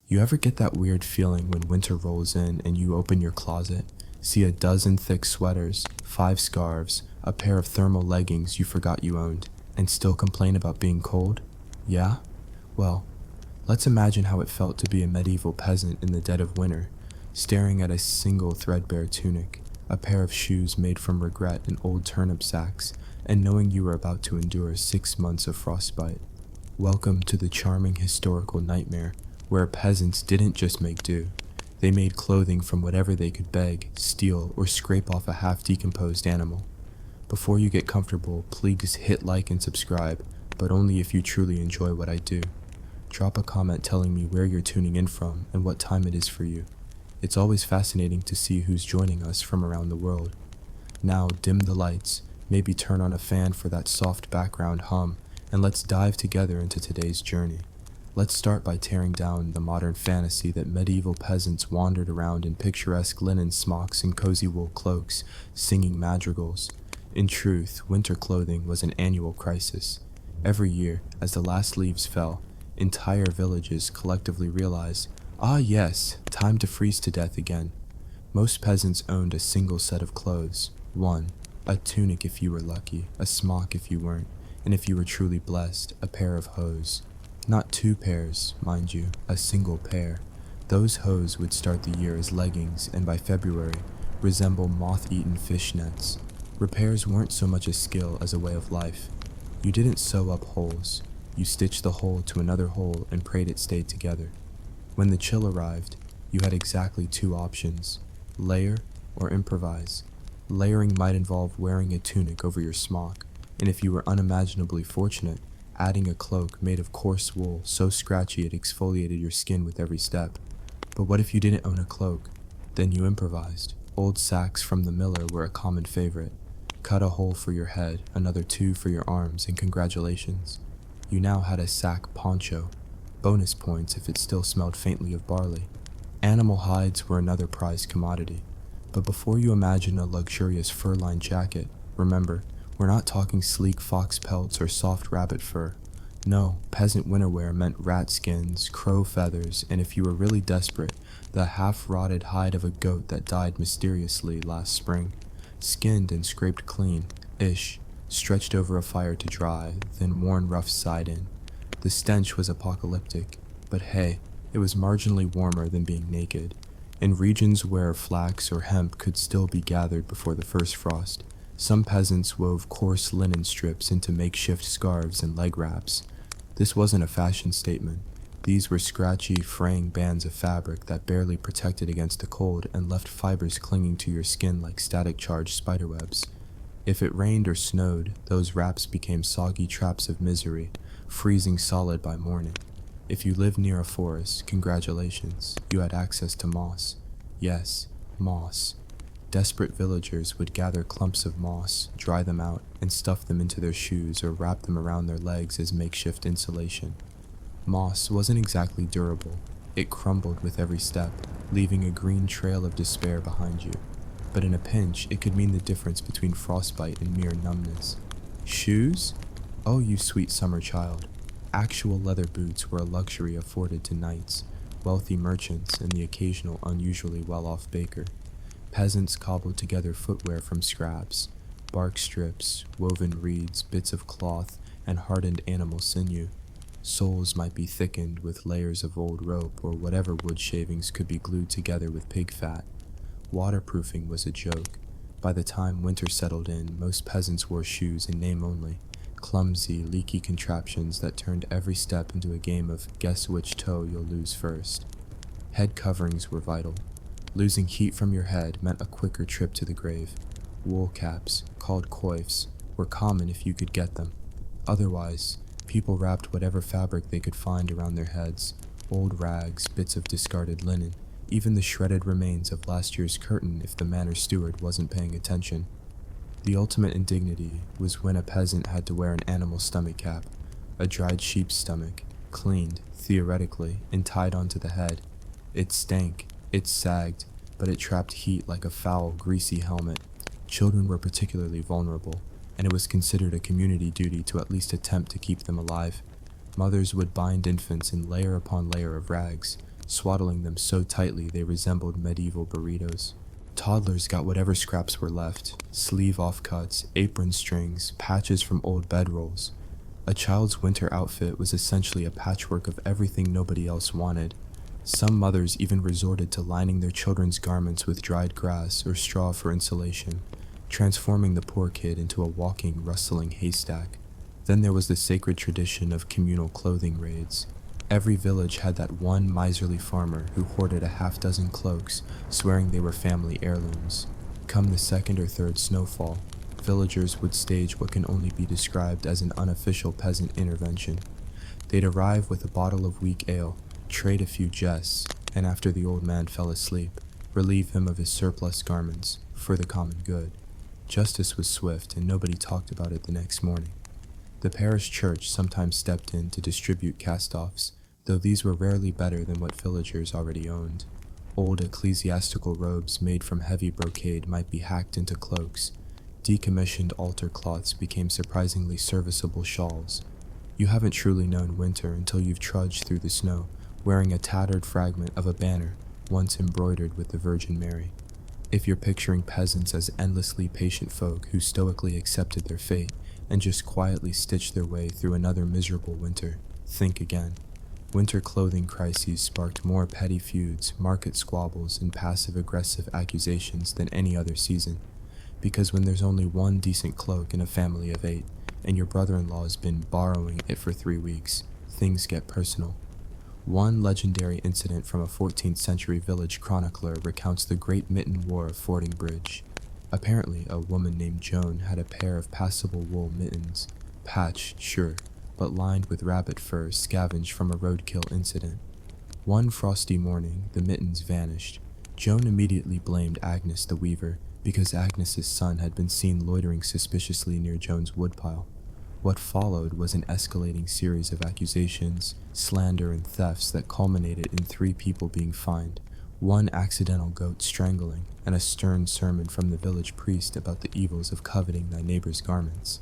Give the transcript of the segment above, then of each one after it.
You ever get that weird feeling when winter rolls in and you open your closet, see a dozen thick sweaters, 5 scarves, a pair of thermal leggings you forgot you owned, and still complain about being cold? Yeah? Well, let's imagine how it felt to be a medieval peasant in the dead of winter, staring at a single threadbare tunic, a pair of shoes made from regret and old turnip sacks, and knowing you were about to endure 6 months of frostbite. Welcome to the charming historical nightmare, where peasants didn't just make do. They made clothing from whatever they could beg, steal, or scrape off a half-decomposed animal. Before you get comfortable, please hit like and subscribe, but only if you truly enjoy what I do. Drop a comment telling me where you're tuning in from and what time it is for you. It's always fascinating to see who's joining us from around the world. Now dim the lights, maybe turn on a fan for that soft background hum, and let's dive together into today's journey. Let's start by tearing down the modern fantasy that medieval peasants wandered around in picturesque linen smocks and cozy wool cloaks, singing madrigals. In truth, winter clothing was an annual crisis. Every year, as the last leaves fell, entire villages collectively realized, ah yes, time to freeze to death again. Most peasants owned a single set of clothes. One, a tunic if you were lucky, a smock if you weren't, and if you were truly blessed, a pair of hose. Not 2 pairs, mind you, a single pair. Those hose would start the year as leggings and by February resemble moth-eaten fishnets. Repairs weren't so much a skill as a way of life. You didn't sew up holes. You stitched the hole to another hole and prayed it stayed together. When the chill arrived, you had exactly 2 options: layer or improvise. Layering might involve wearing a tunic over your smock, and if you were unimaginably fortunate, adding a cloak made of coarse wool so scratchy it exfoliated your skin with every step. But what if you didn't own a cloak? Then you improvised. Old sacks from the miller were a common favorite. Cut a hole for your head, another 2 for your arms, and congratulations. You now had a sack poncho. Bonus points if it still smelled faintly of barley. Animal hides were another prized commodity. But before you imagine a luxurious fur-lined jacket, remember, we're not talking sleek fox pelts or soft rabbit fur. No, peasant winterwear meant rat skins, crow feathers, and if you were really desperate, the half-rotted hide of a goat that died mysteriously last spring. Skinned and scraped clean-ish, stretched over a fire to dry, then worn rough side in. The stench was apocalyptic, but hey, it was marginally warmer than being naked. In regions where flax or hemp could still be gathered before the first frost, some peasants wove coarse linen strips into makeshift scarves and leg wraps. This wasn't a fashion statement. These were scratchy, fraying bands of fabric that barely protected against the cold and left fibers clinging to your skin like static-charged spiderwebs. If it rained or snowed, those wraps became soggy traps of misery, freezing solid by morning. If you lived near a forest, congratulations, you had access to moss. Yes, moss. Desperate villagers would gather clumps of moss, dry them out, and stuff them into their shoes or wrap them around their legs as makeshift insulation. Moss wasn't exactly durable. It crumbled with every step, leaving a green trail of despair behind you. But in a pinch, it could mean the difference between frostbite and mere numbness. Shoes? Oh, you sweet summer child. Actual leather boots were a luxury afforded to knights, wealthy merchants, and the occasional unusually well-off baker. Peasants cobbled together footwear from scraps, bark strips, woven reeds, bits of cloth, and hardened animal sinew. Soles might be thickened with layers of old rope or whatever wood shavings could be glued together with pig fat. Waterproofing was a joke. By the time winter settled in, most peasants wore shoes in name only, clumsy, leaky contraptions that turned every step into a game of guess which toe you'll lose first. Head coverings were vital. Losing heat from your head meant a quicker trip to the grave. Wool caps, called coifs, were common if you could get them. Otherwise, people wrapped whatever fabric they could find around their heads, old rags, bits of discarded linen, even the shredded remains of last year's curtain if the manor steward wasn't paying attention. The ultimate indignity was when a peasant had to wear an animal stomach cap, a dried sheep's stomach, cleaned, theoretically, and tied onto the head. It stank. It sagged, but it trapped heat like a foul, greasy helmet. Children were particularly vulnerable, and it was considered a community duty to at least attempt to keep them alive. Mothers would bind infants in layer upon layer of rags, swaddling them so tightly they resembled medieval burritos. Toddlers got whatever scraps were left, sleeve offcuts, apron strings, patches from old bedrolls. A child's winter outfit was essentially a patchwork of everything nobody else wanted. Some mothers even resorted to lining their children's garments with dried grass or straw for insulation, transforming the poor kid into a walking, rustling haystack. Then there was the sacred tradition of communal clothing raids. Every village had that one miserly farmer who hoarded a half-dozen cloaks, swearing they were family heirlooms. Come the second or third snowfall, villagers would stage what can only be described as an unofficial peasant intervention. They'd arrive with a bottle of weak ale, trade a few jests, and after the old man fell asleep, relieve him of his surplus garments, for the common good. Justice was swift, and nobody talked about it the next morning. The parish church sometimes stepped in to distribute cast-offs, though these were rarely better than what villagers already owned. Old ecclesiastical robes made from heavy brocade might be hacked into cloaks. Decommissioned altar cloths became surprisingly serviceable shawls. You haven't truly known winter until you've trudged through the snow, wearing a tattered fragment of a banner once embroidered with the Virgin Mary. If you're picturing peasants as endlessly patient folk who stoically accepted their fate and just quietly stitched their way through another miserable winter, think again. Winter clothing crises sparked more petty feuds, market squabbles, and passive-aggressive accusations than any other season. Because when there's only one decent cloak in a family of 8, and your brother-in-law has been borrowing it for 3 weeks, things get personal. One legendary incident from a 14th century village chronicler recounts the Great Mitten War of Fording Bridge. Apparently, a woman named Joan had a pair of passable wool mittens, patched, sure, but lined with rabbit fur scavenged from a roadkill incident. One frosty morning, the mittens vanished. Joan immediately blamed Agnes the weaver, because Agnes's son had been seen loitering suspiciously near Joan's woodpile. What followed was an escalating series of accusations, slander, and thefts that culminated in 3 people being fined, 1 accidental goat strangling, and a stern sermon from the village priest about the evils of coveting thy neighbor's garments.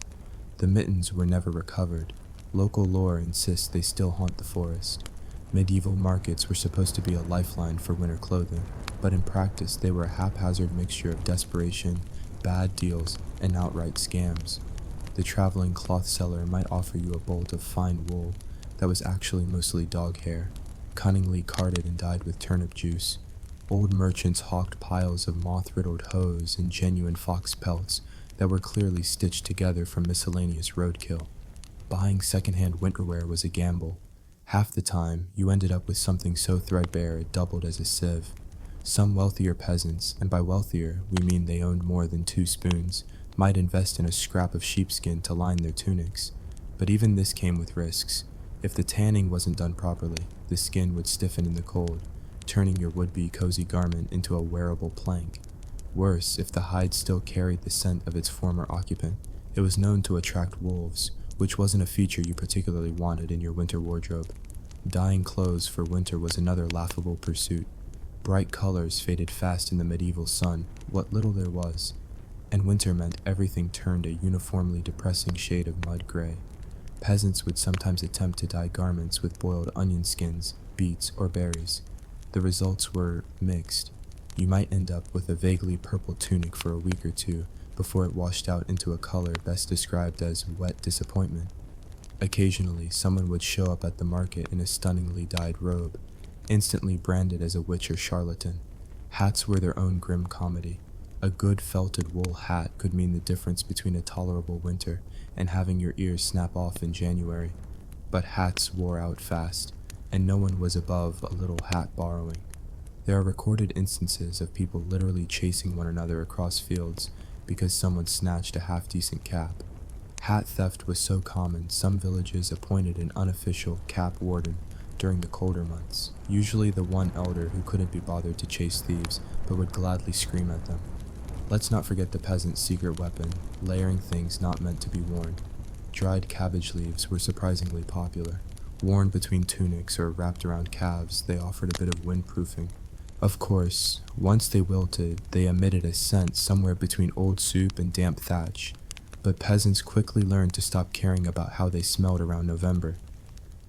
The mittens were never recovered. Local lore insists they still haunt the forest. Medieval markets were supposed to be a lifeline for winter clothing, but in practice they were a haphazard mixture of desperation, bad deals, and outright scams. The traveling cloth seller might offer you a bolt of fine wool that was actually mostly dog hair, cunningly carded and dyed with turnip juice. Old merchants hawked piles of moth-riddled hose and genuine fox pelts that were clearly stitched together from miscellaneous roadkill. Buying secondhand winterwear was a gamble. Half the time, you ended up with something so threadbare it doubled as a sieve. Some wealthier peasants, and by wealthier we mean they owned more than 2 spoons, might invest in a scrap of sheepskin to line their tunics. But even this came with risks. If the tanning wasn't done properly, the skin would stiffen in the cold, turning your would-be cozy garment into a wearable plank. Worse, if the hide still carried the scent of its former occupant, it was known to attract wolves, which wasn't a feature you particularly wanted in your winter wardrobe. Dyeing clothes for winter was another laughable pursuit. Bright colors faded fast in the medieval sun, what little there was, and winter meant everything turned a uniformly depressing shade of mud gray. Peasants would sometimes attempt to dye garments with boiled onion skins, beets, or berries. The results were mixed. You might end up with a vaguely purple tunic for a week or 2, before it washed out into a color best described as wet disappointment. Occasionally, someone would show up at the market in a stunningly dyed robe, instantly branded as a witch or charlatan. Hats were their own grim comedy. A good felted wool hat could mean the difference between a tolerable winter and having your ears snap off in January. But hats wore out fast, and no one was above a little hat borrowing. There are recorded instances of people literally chasing one another across fields because someone snatched a half-decent cap. Hat theft was so common, some villages appointed an unofficial cap warden during the colder months, usually the one elder who couldn't be bothered to chase thieves but would gladly scream at them. Let's not forget the peasant's secret weapon, layering things not meant to be worn. Dried cabbage leaves were surprisingly popular. Worn between tunics or wrapped around calves, they offered a bit of windproofing. Of course, once they wilted, they emitted a scent somewhere between old soup and damp thatch, but peasants quickly learned to stop caring about how they smelled around November.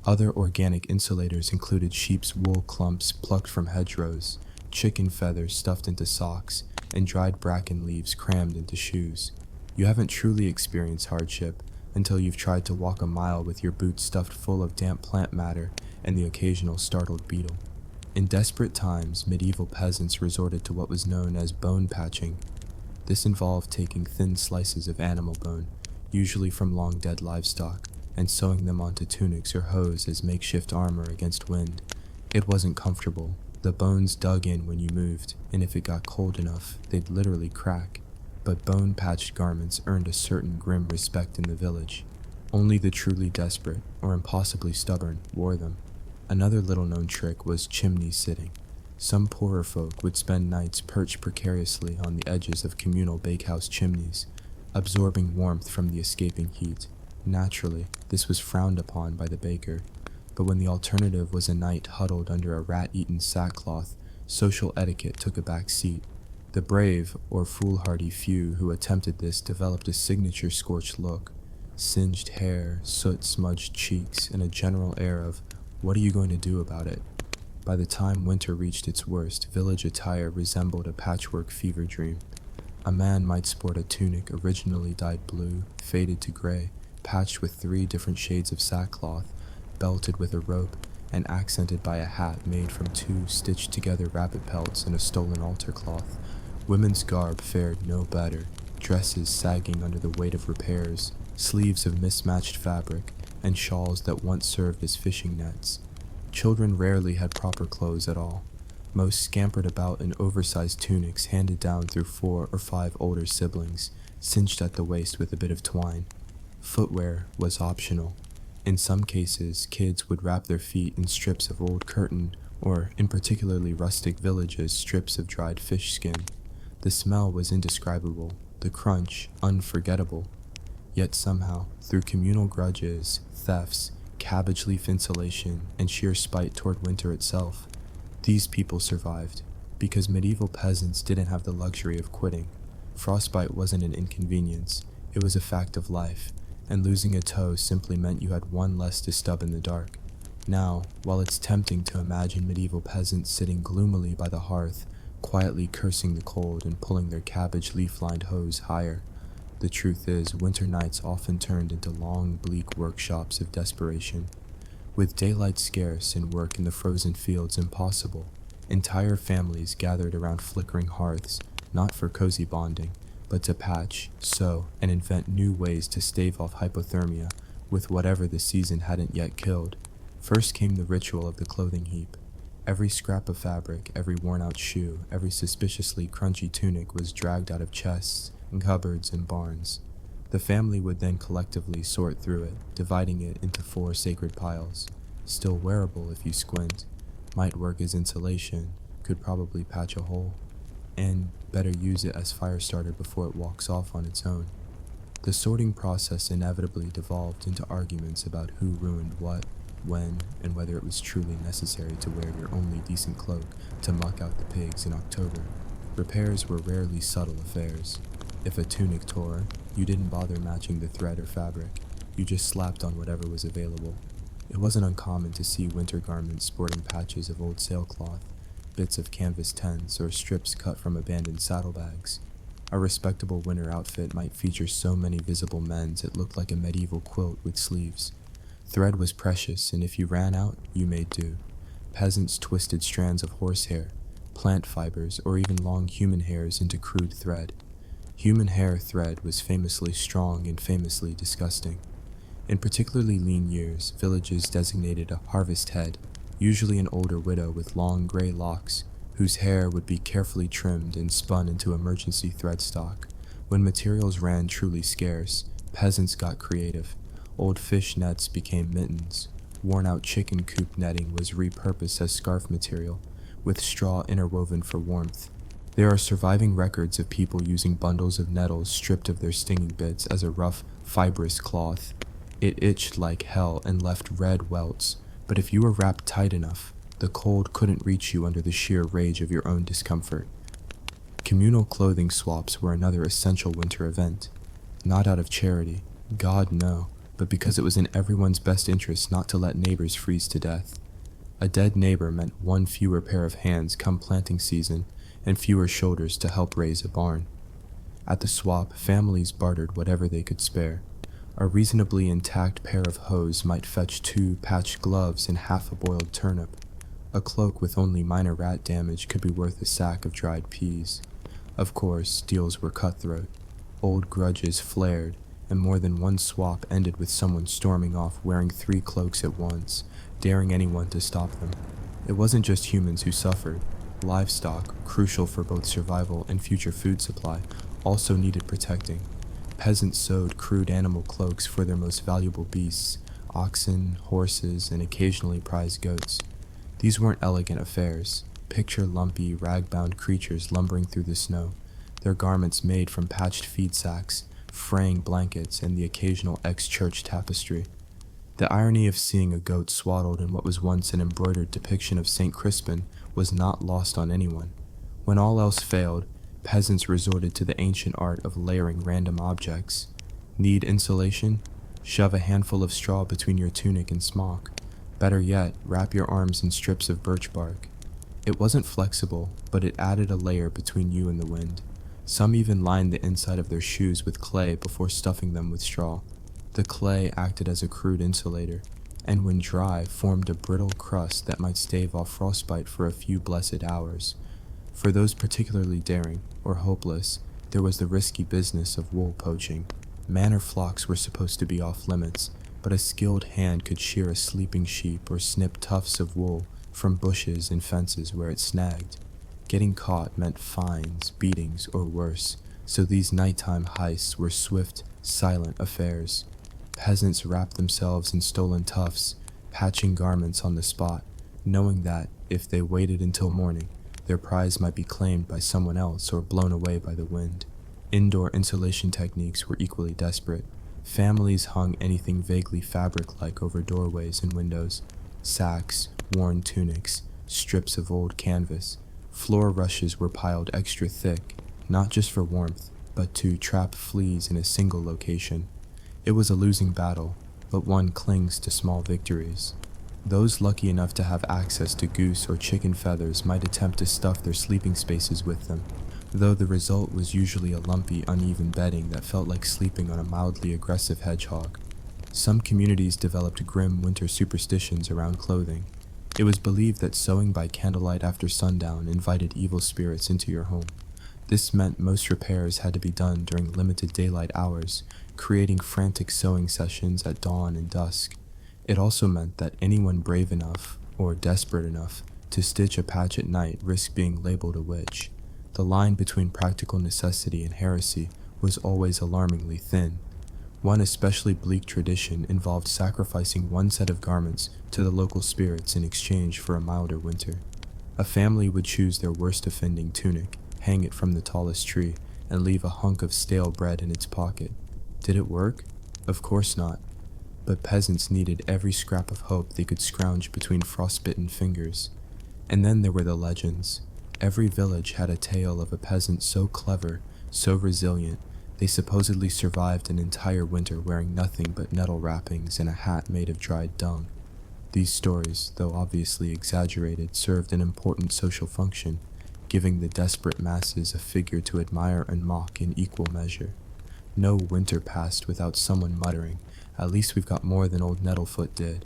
Other organic insulators included sheep's wool clumps plucked from hedgerows, chicken feathers stuffed into socks, and dried bracken leaves crammed into shoes. You haven't truly experienced hardship until you've tried to walk a mile with your boots stuffed full of damp plant matter and the occasional startled beetle. In desperate times, medieval peasants resorted to what was known as bone patching. This involved taking thin slices of animal bone, usually from long-dead livestock, and sewing them onto tunics or hose as makeshift armor against wind. It wasn't comfortable. The bones dug in when you moved, and if it got cold enough, they'd literally crack. But bone-patched garments earned a certain grim respect in the village. Only the truly desperate, or impossibly stubborn, wore them. Another little-known trick was chimney sitting. Some poorer folk would spend nights perched precariously on the edges of communal bakehouse chimneys, absorbing warmth from the escaping heat. Naturally, this was frowned upon by the baker, but when the alternative was a night huddled under a rat-eaten sackcloth, social etiquette took a back seat. The brave, or foolhardy few who attempted this developed a signature scorched look, singed hair, soot-smudged cheeks, and a general air of, "What are you going to do about it?" By the time winter reached its worst, village attire resembled a patchwork fever dream. A man might sport a tunic originally dyed blue, faded to gray, patched with 3 different shades of sackcloth, belted with a rope, and accented by a hat made from 2 stitched-together rabbit pelts and a stolen altar cloth. Women's garb fared no better, dresses sagging under the weight of repairs, sleeves of mismatched fabric, and shawls that once served as fishing nets. Children rarely had proper clothes at all. Most scampered about in oversized tunics handed down through 4 or 5 older siblings, cinched at the waist with a bit of twine. Footwear was optional. In some cases, kids would wrap their feet in strips of old curtain, or, in particularly rustic villages, strips of dried fish skin. The smell was indescribable, the crunch unforgettable. Yet somehow, through communal grudges, thefts, cabbage leaf insulation, and sheer spite toward winter itself, these people survived, because medieval peasants didn't have the luxury of quitting. Frostbite wasn't an inconvenience, it was a fact of life, and losing a toe simply meant you had one less to stub in the dark. Now, while it's tempting to imagine medieval peasants sitting gloomily by the hearth, quietly cursing the cold and pulling their cabbage leaf-lined hose higher, the truth is, winter nights often turned into long, bleak workshops of desperation. With daylight scarce and work in the frozen fields impossible, entire families gathered around flickering hearths, not for cozy bonding, but to patch, sew, and invent new ways to stave off hypothermia with whatever the season hadn't yet killed. First came the ritual of the clothing heap. Every scrap of fabric, every worn-out shoe, every suspiciously crunchy tunic was dragged out of chests, and cupboards, and barns. The family would then collectively sort through it, dividing it into 4 sacred piles. Still wearable if you squint, might work as insulation, could probably patch a hole, and better use it as fire starter before it walks off on its own. The sorting process inevitably devolved into arguments about who ruined what, when, and whether it was truly necessary to wear your only decent cloak to muck out the pigs in October. Repairs were rarely subtle affairs. If a tunic tore, you didn't bother matching the thread or fabric, you just slapped on whatever was available. It wasn't uncommon to see winter garments sporting patches of old sailcloth, bits of canvas tents, or strips cut from abandoned saddlebags. A respectable winter outfit might feature so many visible mends it looked like a medieval quilt with sleeves. Thread was precious, and if you ran out, you made do. Peasants twisted strands of horsehair, plant fibers, or even long human hairs into crude thread. Human hair thread was famously strong and famously disgusting. In particularly lean years, villages designated a harvest head, usually an older widow with long gray locks, whose hair would be carefully trimmed and spun into emergency thread stock. When materials ran truly scarce, peasants got creative. Old fish nets became mittens. Worn-out chicken coop netting was repurposed as scarf material, with straw interwoven for warmth. There are surviving records of people using bundles of nettles stripped of their stinging bits as a rough, fibrous cloth. It itched like hell and left red welts, but if you were wrapped tight enough, the cold couldn't reach you under the sheer rage of your own discomfort. Communal clothing swaps were another essential winter event. Not out of charity, God no, but because it was in everyone's best interest not to let neighbors freeze to death. A dead neighbor meant one fewer pair of hands come planting season and fewer shoulders to help raise a barn. At the swap, families bartered whatever they could spare. A reasonably intact pair of hose might fetch 2 patched gloves and half a boiled turnip. A cloak with only minor rat damage could be worth a sack of dried peas. Of course, deals were cutthroat. Old grudges flared, and more than one swap ended with someone storming off wearing 3 cloaks at once, daring anyone to stop them. It wasn't just humans who suffered. Livestock, crucial for both survival and future food supply, also needed protecting. Peasants sewed crude animal cloaks for their most valuable beasts, oxen, horses, and occasionally prized goats. These weren't elegant affairs. Picture lumpy, rag-bound creatures lumbering through the snow, their garments made from patched feed sacks, fraying blankets, and the occasional ex-church tapestry. The irony of seeing a goat swaddled in what was once an embroidered depiction of St. Crispin was not lost on anyone. When all else failed, peasants resorted to the ancient art of layering random objects. Need insulation? Shove a handful of straw between your tunic and smock. Better yet, wrap your arms in strips of birch bark. It wasn't flexible, but it added a layer between you and the wind. Some even lined the inside of their shoes with clay before stuffing them with straw. The clay acted as a crude insulator, and when dry, formed a brittle crust that might stave off frostbite for a few blessed hours. For those particularly daring, or hopeless, there was the risky business of wool poaching. Manor flocks were supposed to be off limits, but a skilled hand could shear a sleeping sheep or snip tufts of wool from bushes and fences where it snagged. Getting caught meant fines, beatings, or worse, so these nighttime heists were swift, silent affairs. Peasants wrapped themselves in stolen tufts, patching garments on the spot, knowing that, if they waited until morning, their prize might be claimed by someone else or blown away by the wind. Indoor insulation techniques were equally desperate. Families hung anything vaguely fabric-like over doorways and windows. Sacks, worn tunics, strips of old canvas. Floor rushes were piled extra thick, not just for warmth, but to trap fleas in a single location. It was a losing battle, but one clings to small victories. Those lucky enough to have access to goose or chicken feathers might attempt to stuff their sleeping spaces with them, though the result was usually a lumpy, uneven bedding that felt like sleeping on a mildly aggressive hedgehog. Some communities developed grim winter superstitions around clothing. It was believed that sewing by candlelight after sundown invited evil spirits into your home. This meant most repairs had to be done during limited daylight hours, creating frantic sewing sessions at dawn and dusk. It also meant that anyone brave enough, or desperate enough, to stitch a patch at night risked being labeled a witch. The line between practical necessity and heresy was always alarmingly thin. One especially bleak tradition involved sacrificing one set of garments to the local spirits in exchange for a milder winter. A family would choose their worst offending tunic, hang it from the tallest tree, and leave a hunk of stale bread in its pocket. Did it work? Of course not. But peasants needed every scrap of hope they could scrounge between frostbitten fingers. And then there were the legends. Every village had a tale of a peasant so clever, so resilient, they supposedly survived an entire winter wearing nothing but nettle wrappings and a hat made of dried dung. These stories, though obviously exaggerated, served an important social function, giving the desperate masses a figure to admire and mock in equal measure. No winter passed without someone muttering, "At least we've got more than old Nettlefoot did."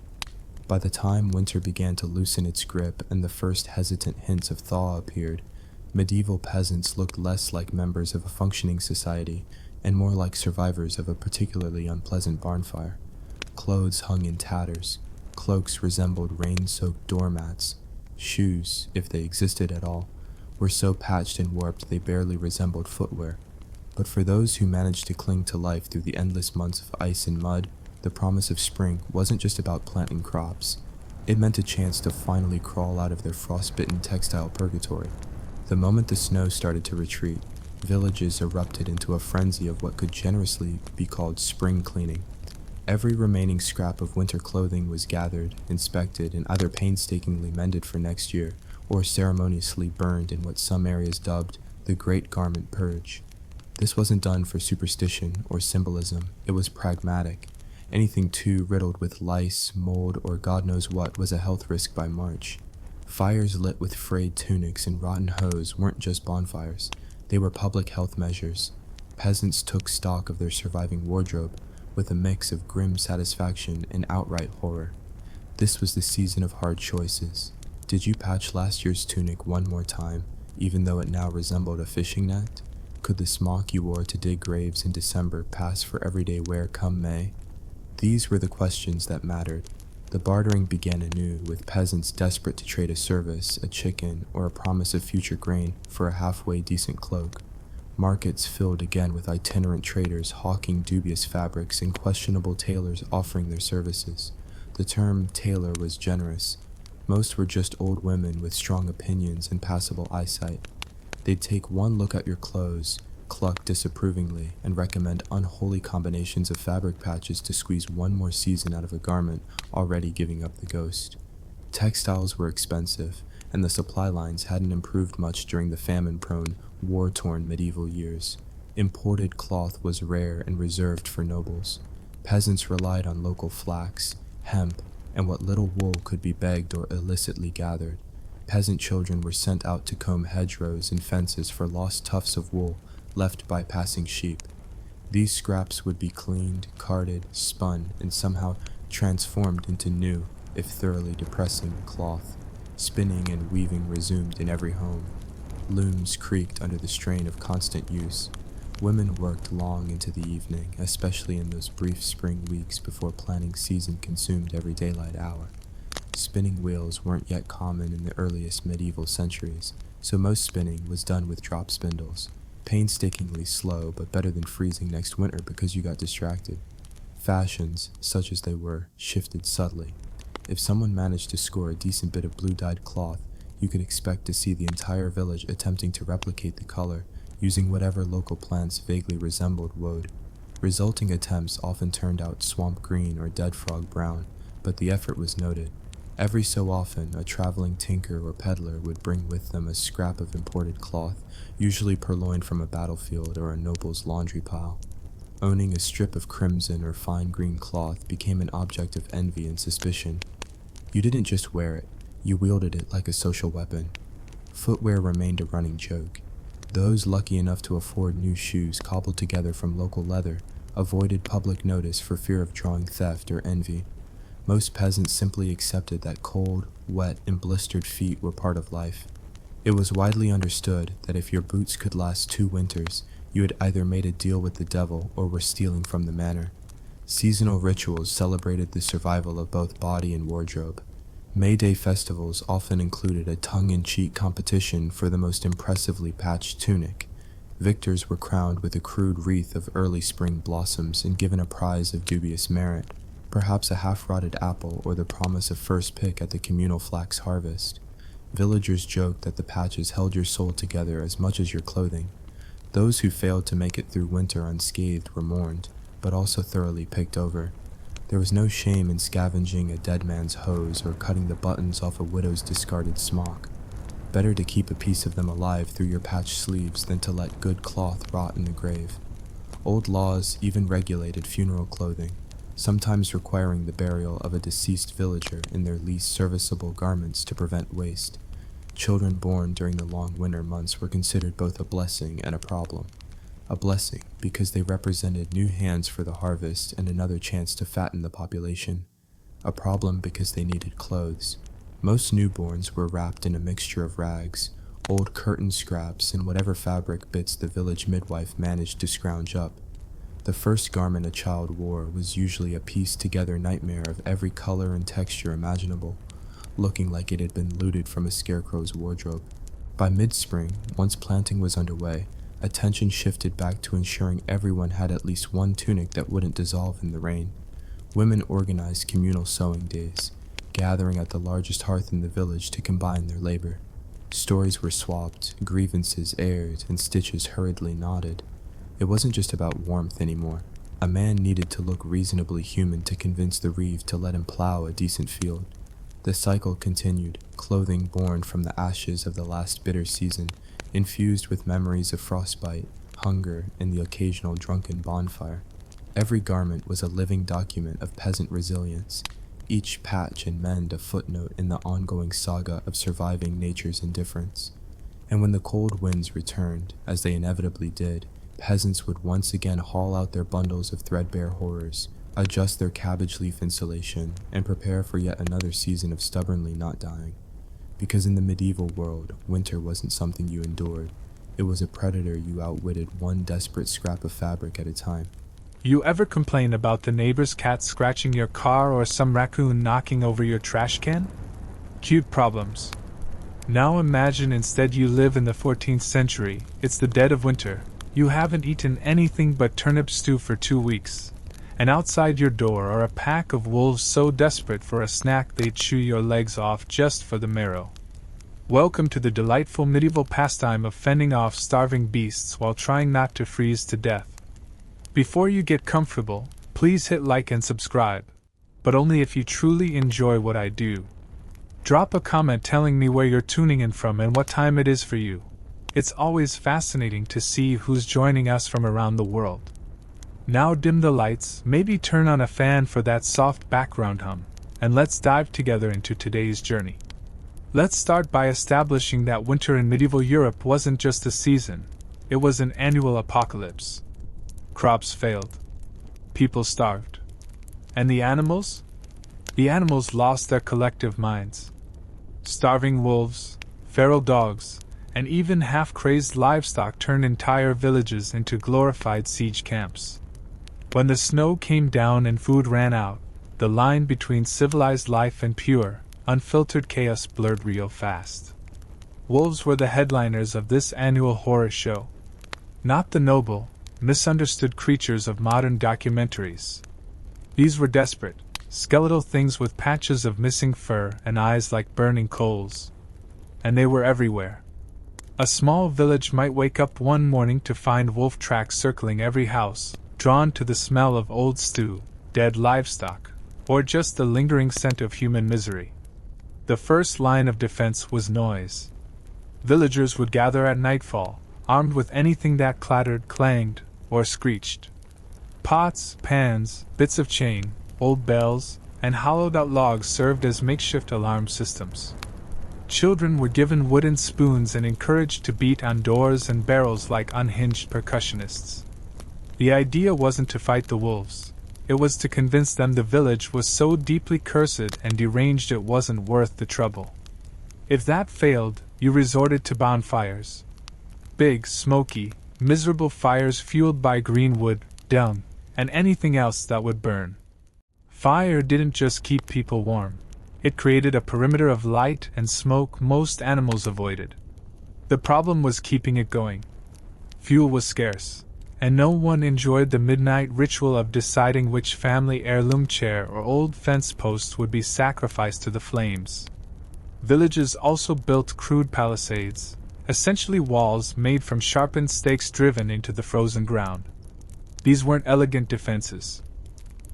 By the time winter began to loosen its grip and the first hesitant hints of thaw appeared, medieval peasants looked less like members of a functioning society and more like survivors of a particularly unpleasant barnfire. Clothes hung in tatters, cloaks resembled rain-soaked doormats, shoes, if they existed at all, were so patched and warped they barely resembled footwear. But for those who managed to cling to life through the endless months of ice and mud, the promise of spring wasn't just about planting crops. It meant a chance to finally crawl out of their frostbitten textile purgatory. The moment the snow started to retreat, villages erupted into a frenzy of what could generously be called spring cleaning. Every remaining scrap of winter clothing was gathered, inspected, and either painstakingly mended for next year, or ceremoniously burned in what some areas dubbed the Great Garment Purge. This wasn't done for superstition or symbolism, it was pragmatic. Anything too riddled with lice, mold, or God knows what was a health risk by March. Fires lit with frayed tunics and rotten hose weren't just bonfires, they were public health measures. Peasants took stock of their surviving wardrobe with a mix of grim satisfaction and outright horror. This was the season of hard choices. Did you patch last year's tunic one more time, even though it now resembled a fishing net? Could the smock you wore to dig graves in December pass for everyday wear come May? These were the questions that mattered. The bartering began anew, with peasants desperate to trade a service, a chicken, or a promise of future grain for a halfway decent cloak. Markets filled again with itinerant traders hawking dubious fabrics and questionable tailors offering their services. The term tailor was generous. Most were just old women with strong opinions and passable eyesight. They'd take one look at your clothes, cluck disapprovingly, and recommend unholy combinations of fabric patches to squeeze one more season out of a garment already giving up the ghost. Textiles were expensive, and the supply lines hadn't improved much during the famine-prone, war-torn medieval years. Imported cloth was rare and reserved for nobles. Peasants relied on local flax, hemp, and what little wool could be begged or illicitly gathered. Peasant children were sent out to comb hedgerows and fences for lost tufts of wool left by passing sheep. These scraps would be cleaned, carded, spun, and somehow transformed into new, if thoroughly depressing, cloth. Spinning and weaving resumed in every home. Looms creaked under the strain of constant use. Women worked long into the evening, especially in those brief spring weeks before planting season consumed every daylight hour. Spinning wheels weren't yet common in the earliest medieval centuries, so most spinning was done with drop spindles. Painstakingly slow, but better than freezing next winter because you got distracted. Fashions, such as they were, shifted subtly. If someone managed to score a decent bit of blue-dyed cloth, you could expect to see the entire village attempting to replicate the color, using whatever local plants vaguely resembled woad. Resulting attempts often turned out swamp green or dead frog brown, but the effort was noted. Every so often, a traveling tinker or peddler would bring with them a scrap of imported cloth, usually purloined from a battlefield or a noble's laundry pile. Owning a strip of crimson or fine green cloth became an object of envy and suspicion. You didn't just wear it, you wielded it like a social weapon. Footwear remained a running joke. Those lucky enough to afford new shoes cobbled together from local leather avoided public notice for fear of drawing theft or envy. Most peasants simply accepted that cold, wet, and blistered feet were part of life. It was widely understood that if your boots could last 2 winters, you had either made a deal with the devil or were stealing from the manor. Seasonal rituals celebrated the survival of both body and wardrobe. May Day festivals often included a tongue-in-cheek competition for the most impressively patched tunic. Victors were crowned with a crude wreath of early spring blossoms and given a prize of dubious merit, perhaps a half-rotted apple or the promise of first pick at the communal flax harvest. Villagers joked that the patches held your soul together as much as your clothing. Those who failed to make it through winter unscathed were mourned, but also thoroughly picked over. There was no shame in scavenging a dead man's hose or cutting the buttons off a widow's discarded smock. Better to keep a piece of them alive through your patched sleeves than to let good cloth rot in the grave. Old laws even regulated funeral clothing, sometimes requiring the burial of a deceased villager in their least serviceable garments to prevent waste. Children born during the long winter months were considered both a blessing and a problem. A blessing because they represented new hands for the harvest and another chance to fatten the population. A problem because they needed clothes. Most newborns were wrapped in a mixture of rags, old curtain scraps, and whatever fabric bits the village midwife managed to scrounge up. The first garment a child wore was usually a pieced-together nightmare of every color and texture imaginable, looking like it had been looted from a scarecrow's wardrobe. By mid-spring, once planting was underway, attention shifted back to ensuring everyone had at least one tunic that wouldn't dissolve in the rain. Women organized communal sewing days, gathering at the largest hearth in the village to combine their labor. Stories were swapped, grievances aired, and stitches hurriedly knotted. It wasn't just about warmth anymore. A man needed to look reasonably human to convince the reeve to let him plow a decent field. The cycle continued, clothing born from the ashes of the last bitter season, infused with memories of frostbite, hunger, and the occasional drunken bonfire. Every garment was a living document of peasant resilience, each patch and mend a footnote in the ongoing saga of surviving nature's indifference. And when the cold winds returned, as they inevitably did, peasants would once again haul out their bundles of threadbare horrors, adjust their cabbage leaf insulation, and prepare for yet another season of stubbornly not dying. Because in the medieval world, winter wasn't something you endured. It was a predator you outwitted one desperate scrap of fabric at a time. You ever complain about the neighbor's cat scratching your car or some raccoon knocking over your trash can? Cute problems. Now imagine instead you live in the 14th century, it's the dead of winter, you haven't eaten anything but turnip stew for 2 weeks, and outside your door are a pack of wolves so desperate for a snack they'd chew your legs off just for the marrow. Welcome to the delightful medieval pastime of fending off starving beasts while trying not to freeze to death. Before you get comfortable, please hit like and subscribe, but only if you truly enjoy what I do. Drop a comment telling me where you're tuning in from and what time it is for you. It's always fascinating to see who's joining us from around the world. Now dim the lights, maybe turn on a fan for that soft background hum, and let's dive together into today's journey. Let's start by establishing that winter in medieval Europe wasn't just a season, it was an annual apocalypse. Crops failed. People starved. And the animals? The animals lost their collective minds. Starving wolves, feral dogs, and even half-crazed livestock turned entire villages into glorified siege camps. When the snow came down and food ran out, the line between civilized life and pure, unfiltered chaos blurred real fast. Wolves were the headliners of this annual horror show. Not the noble, misunderstood creatures of modern documentaries. These were desperate, skeletal things with patches of missing fur and eyes like burning coals. And they were everywhere. A small village might wake up one morning to find wolf tracks circling every house, drawn to the smell of old stew, dead livestock, or just the lingering scent of human misery. The first line of defense was noise. Villagers would gather at nightfall, armed with anything that clattered, clanged, or screeched. Pots, pans, bits of chain, old bells, and hollowed-out logs served as makeshift alarm systems. Children were given wooden spoons and encouraged to beat on doors and barrels like unhinged percussionists. The idea wasn't to fight the wolves. It was to convince them the village was so deeply cursed and deranged it wasn't worth the trouble. If that failed, you resorted to bonfires. Big, smoky, miserable fires fueled by green wood, dung, and anything else that would burn. Fire didn't just keep people warm. It created a perimeter of light and smoke most animals avoided. The problem was keeping it going. Fuel was scarce, and no one enjoyed the midnight ritual of deciding which family heirloom chair or old fence post would be sacrificed to the flames. Villages also built crude palisades, essentially walls made from sharpened stakes driven into the frozen ground. These weren't elegant defenses.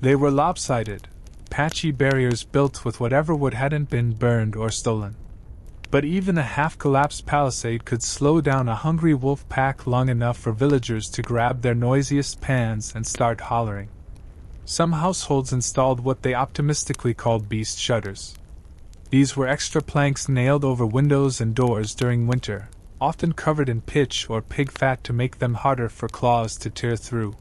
They were lopsided, patchy barriers built with whatever wood hadn't been burned or stolen. But even a half-collapsed palisade could slow down a hungry wolf pack long enough for villagers to grab their noisiest pans and start hollering. Some households installed what they optimistically called beast shutters. These were extra planks nailed over windows and doors during winter, often covered in pitch or pig fat to make them harder for claws to tear through.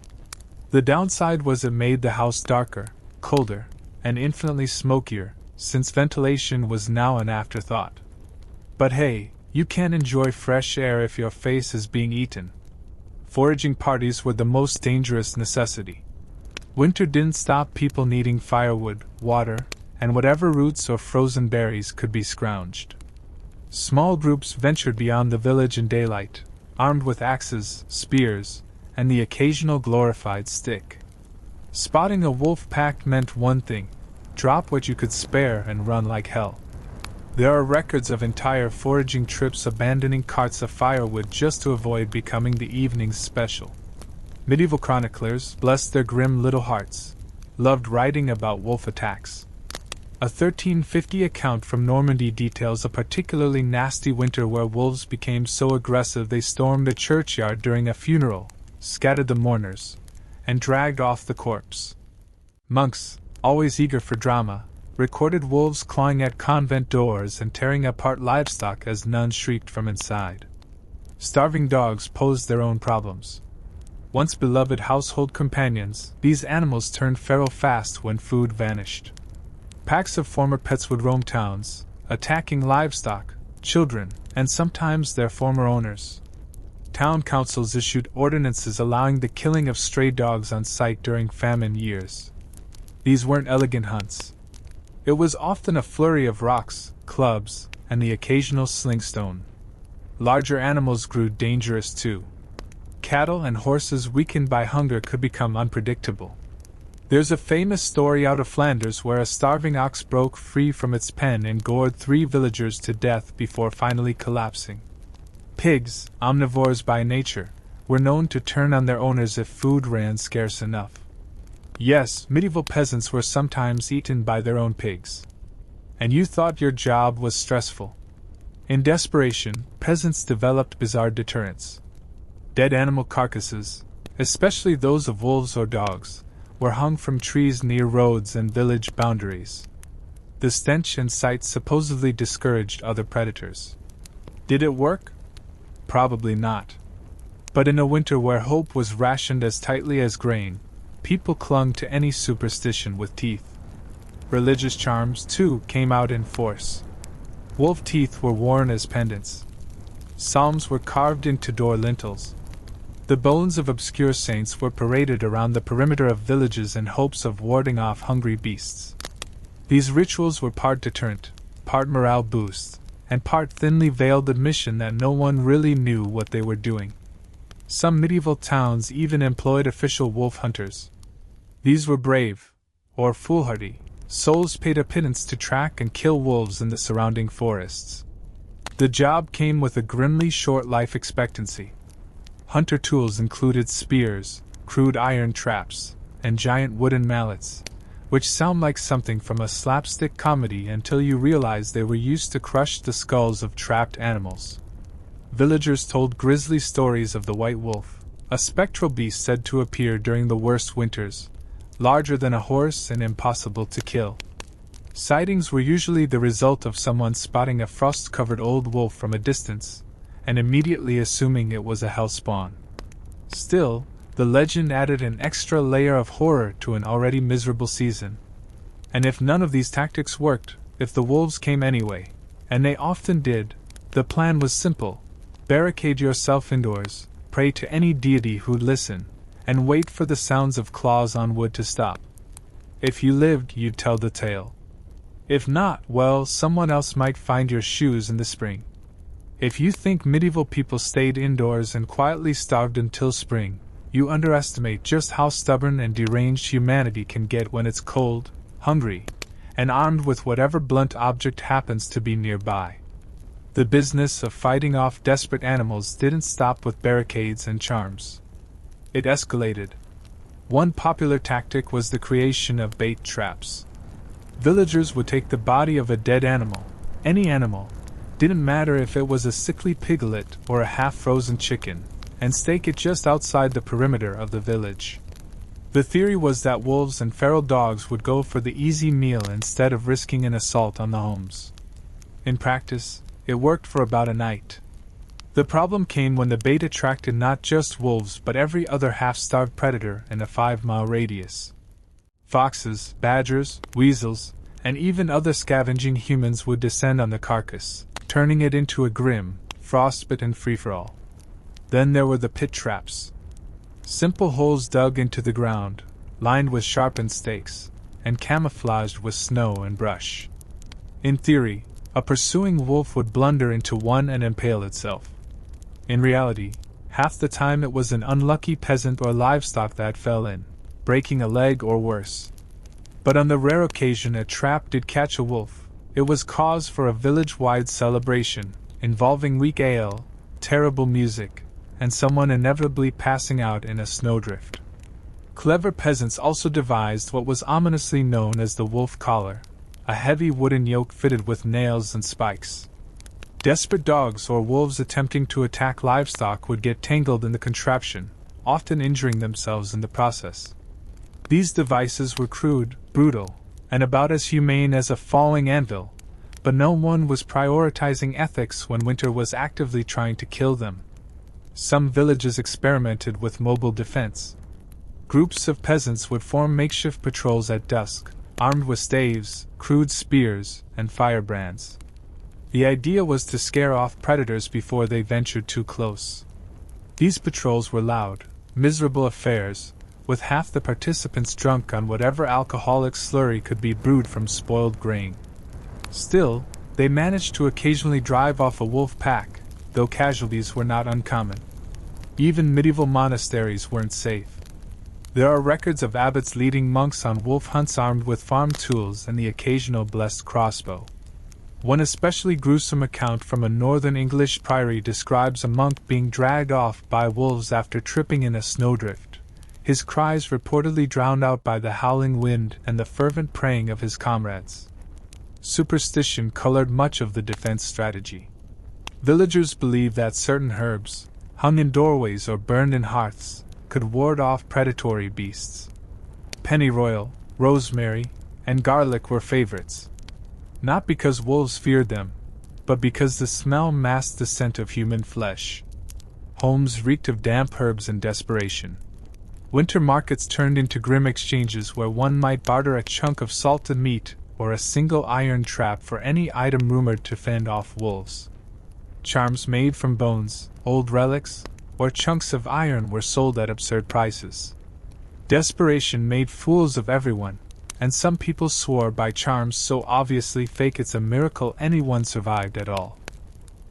The downside was it made the house darker, colder, and infinitely smokier, since ventilation was now an afterthought. But hey, you can't enjoy fresh air if your face is being eaten. Foraging parties were the most dangerous necessity. Winter didn't stop people needing firewood, water, and whatever roots or frozen berries could be scrounged. Small groups ventured beyond the village in daylight, armed with axes, spears, and the occasional glorified stick. Spotting a wolf pack meant one thing: drop what you could spare and run like hell. There are records of entire foraging trips abandoning carts of firewood just to avoid becoming the evening's special. Medieval chroniclers, bless their grim little hearts, loved writing about wolf attacks. A 1350 account from Normandy details a particularly nasty winter where wolves became so aggressive they stormed a churchyard during a funeral, scattered the mourners, and dragged off the corpse. Monks, always eager for drama, recorded wolves clawing at convent doors and tearing apart livestock as nuns shrieked from inside. Starving dogs posed their own problems. Once beloved household companions, these animals turned feral fast when food vanished. Packs of former pets would roam towns, attacking livestock, children, and sometimes their former owners. Town councils issued ordinances allowing the killing of stray dogs on sight during famine years. These weren't elegant hunts. It was often a flurry of rocks, clubs, and the occasional sling stone. Larger animals grew dangerous too. Cattle and horses weakened by hunger could become unpredictable. There's a famous story out of Flanders where a starving ox broke free from its pen and gored 3 villagers to death before finally collapsing. Pigs, omnivores by nature, were known to turn on their owners if food ran scarce enough. Yes, medieval peasants were sometimes eaten by their own pigs. And you thought your job was stressful. In desperation, peasants developed bizarre deterrents. Dead animal carcasses, especially those of wolves or dogs, were hung from trees near roads and village boundaries. The stench and sight supposedly discouraged other predators. Did it work? Probably not. But in a winter where hope was rationed as tightly as grain, people clung to any superstition with teeth. Religious charms, too, came out in force. Wolf teeth were worn as pendants. Psalms were carved into door lintels. The bones of obscure saints were paraded around the perimeter of villages in hopes of warding off hungry beasts. These rituals were part deterrent, part morale boost, and part thinly veiled admission that no one really knew what they were doing. Some medieval towns even employed official wolf hunters. These were brave, or foolhardy, souls paid a pittance to track and kill wolves in the surrounding forests. The job came with a grimly short life expectancy. Hunter tools included spears, crude iron traps, and giant wooden mallets, which sound like something from a slapstick comedy until you realize they were used to crush the skulls of trapped animals. Villagers told grisly stories of the white wolf, a spectral beast said to appear during the worst winters, larger than a horse and impossible to kill. Sightings were usually the result of someone spotting a frost-covered old wolf from a distance, and immediately assuming it was a hellspawn. Still, the legend added an extra layer of horror to an already miserable season. And if none of these tactics worked, if the wolves came anyway, and they often did, the plan was simple: barricade yourself indoors, pray to any deity who'd listen, and wait for the sounds of claws on wood to stop. If you lived, you'd tell the tale. If not, well, someone else might find your shoes in the spring. If you think medieval people stayed indoors and quietly starved until spring, you underestimate just how stubborn and deranged humanity can get when it's cold, hungry, and armed with whatever blunt object happens to be nearby. The business of fighting off desperate animals didn't stop with barricades and charms. It escalated. One popular tactic was the creation of bait traps. Villagers would take the body of a dead animal, any animal, didn't matter if it was a sickly piglet or a half-frozen chicken, and stake it just outside the perimeter of the village. The theory was that wolves and feral dogs would go for the easy meal instead of risking an assault on the homes. In practice, it worked for about a night. The problem came when the bait attracted not just wolves but every other half-starved predator in a 5-mile radius. Foxes, badgers, weasels, and even other scavenging humans would descend on the carcass, turning it into a grim, frostbitten free-for-all. Then there were the pit traps. Simple holes dug into the ground, lined with sharpened stakes, and camouflaged with snow and brush. In theory, a pursuing wolf would blunder into one and impale itself. In reality, half the time it was an unlucky peasant or livestock that fell in, breaking a leg or worse. But on the rare occasion a trap did catch a wolf, it was cause for a village-wide celebration, involving weak ale, terrible music, and someone inevitably passing out in a snowdrift. Clever peasants also devised what was ominously known as the wolf collar, a heavy wooden yoke fitted with nails and spikes. Desperate dogs or wolves attempting to attack livestock would get tangled in the contraption, often injuring themselves in the process. These devices were crude, brutal, and about as humane as a falling anvil, but no one was prioritizing ethics when winter was actively trying to kill them. Some villages experimented with mobile defense. Groups of peasants would form makeshift patrols at dusk, armed with staves, crude spears, and firebrands. The idea was to scare off predators before they ventured too close. These patrols were loud, miserable affairs, with half the participants drunk on whatever alcoholic slurry could be brewed from spoiled grain. Still, they managed to occasionally drive off a wolf pack, though casualties were not uncommon. Even medieval monasteries weren't safe. There are records of abbots leading monks on wolf hunts armed with farm tools and the occasional blessed crossbow. One especially gruesome account from a northern English priory describes a monk being dragged off by wolves after tripping in a snowdrift, his cries reportedly drowned out by the howling wind and the fervent praying of his comrades. Superstition colored much of the defense strategy. Villagers believed that certain herbs, hung in doorways or burned in hearths, could ward off predatory beasts. Pennyroyal, rosemary, and garlic were favorites. Not because wolves feared them, but because the smell masked the scent of human flesh. Homes reeked of damp herbs and desperation. Winter markets turned into grim exchanges where one might barter a chunk of salted meat or a single iron trap for any item rumored to fend off wolves. Charms made from bones, old relics, or chunks of iron were sold at absurd prices. Desperation made fools of everyone, and some people swore by charms so obviously fake it's a miracle anyone survived at all.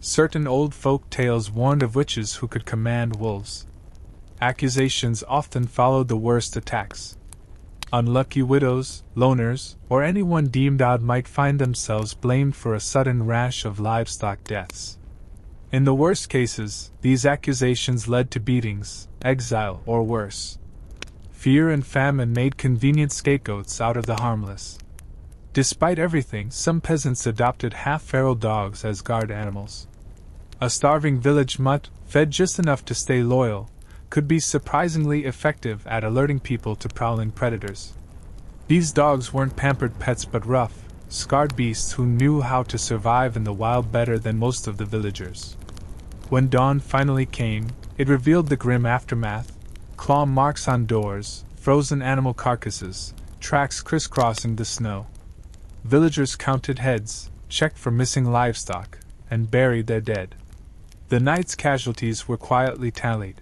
Certain old folk tales warned of witches who could command wolves. Accusations often followed the worst attacks. Unlucky widows, loners, or anyone deemed odd might find themselves blamed for a sudden rash of livestock deaths. In the worst cases, these accusations led to beatings, exile, or worse. Fear and famine made convenient scapegoats out of the harmless. Despite everything, some peasants adopted half-feral dogs as guard animals. A starving village mutt, fed just enough to stay loyal, could be surprisingly effective at alerting people to prowling predators. These dogs weren't pampered pets but rough, scarred beasts who knew how to survive in the wild better than most of the villagers. When dawn finally came, it revealed the grim aftermath: claw marks on doors, frozen animal carcasses, tracks crisscrossing the snow. Villagers counted heads, checked for missing livestock, and buried their dead. The night's casualties were quietly tallied.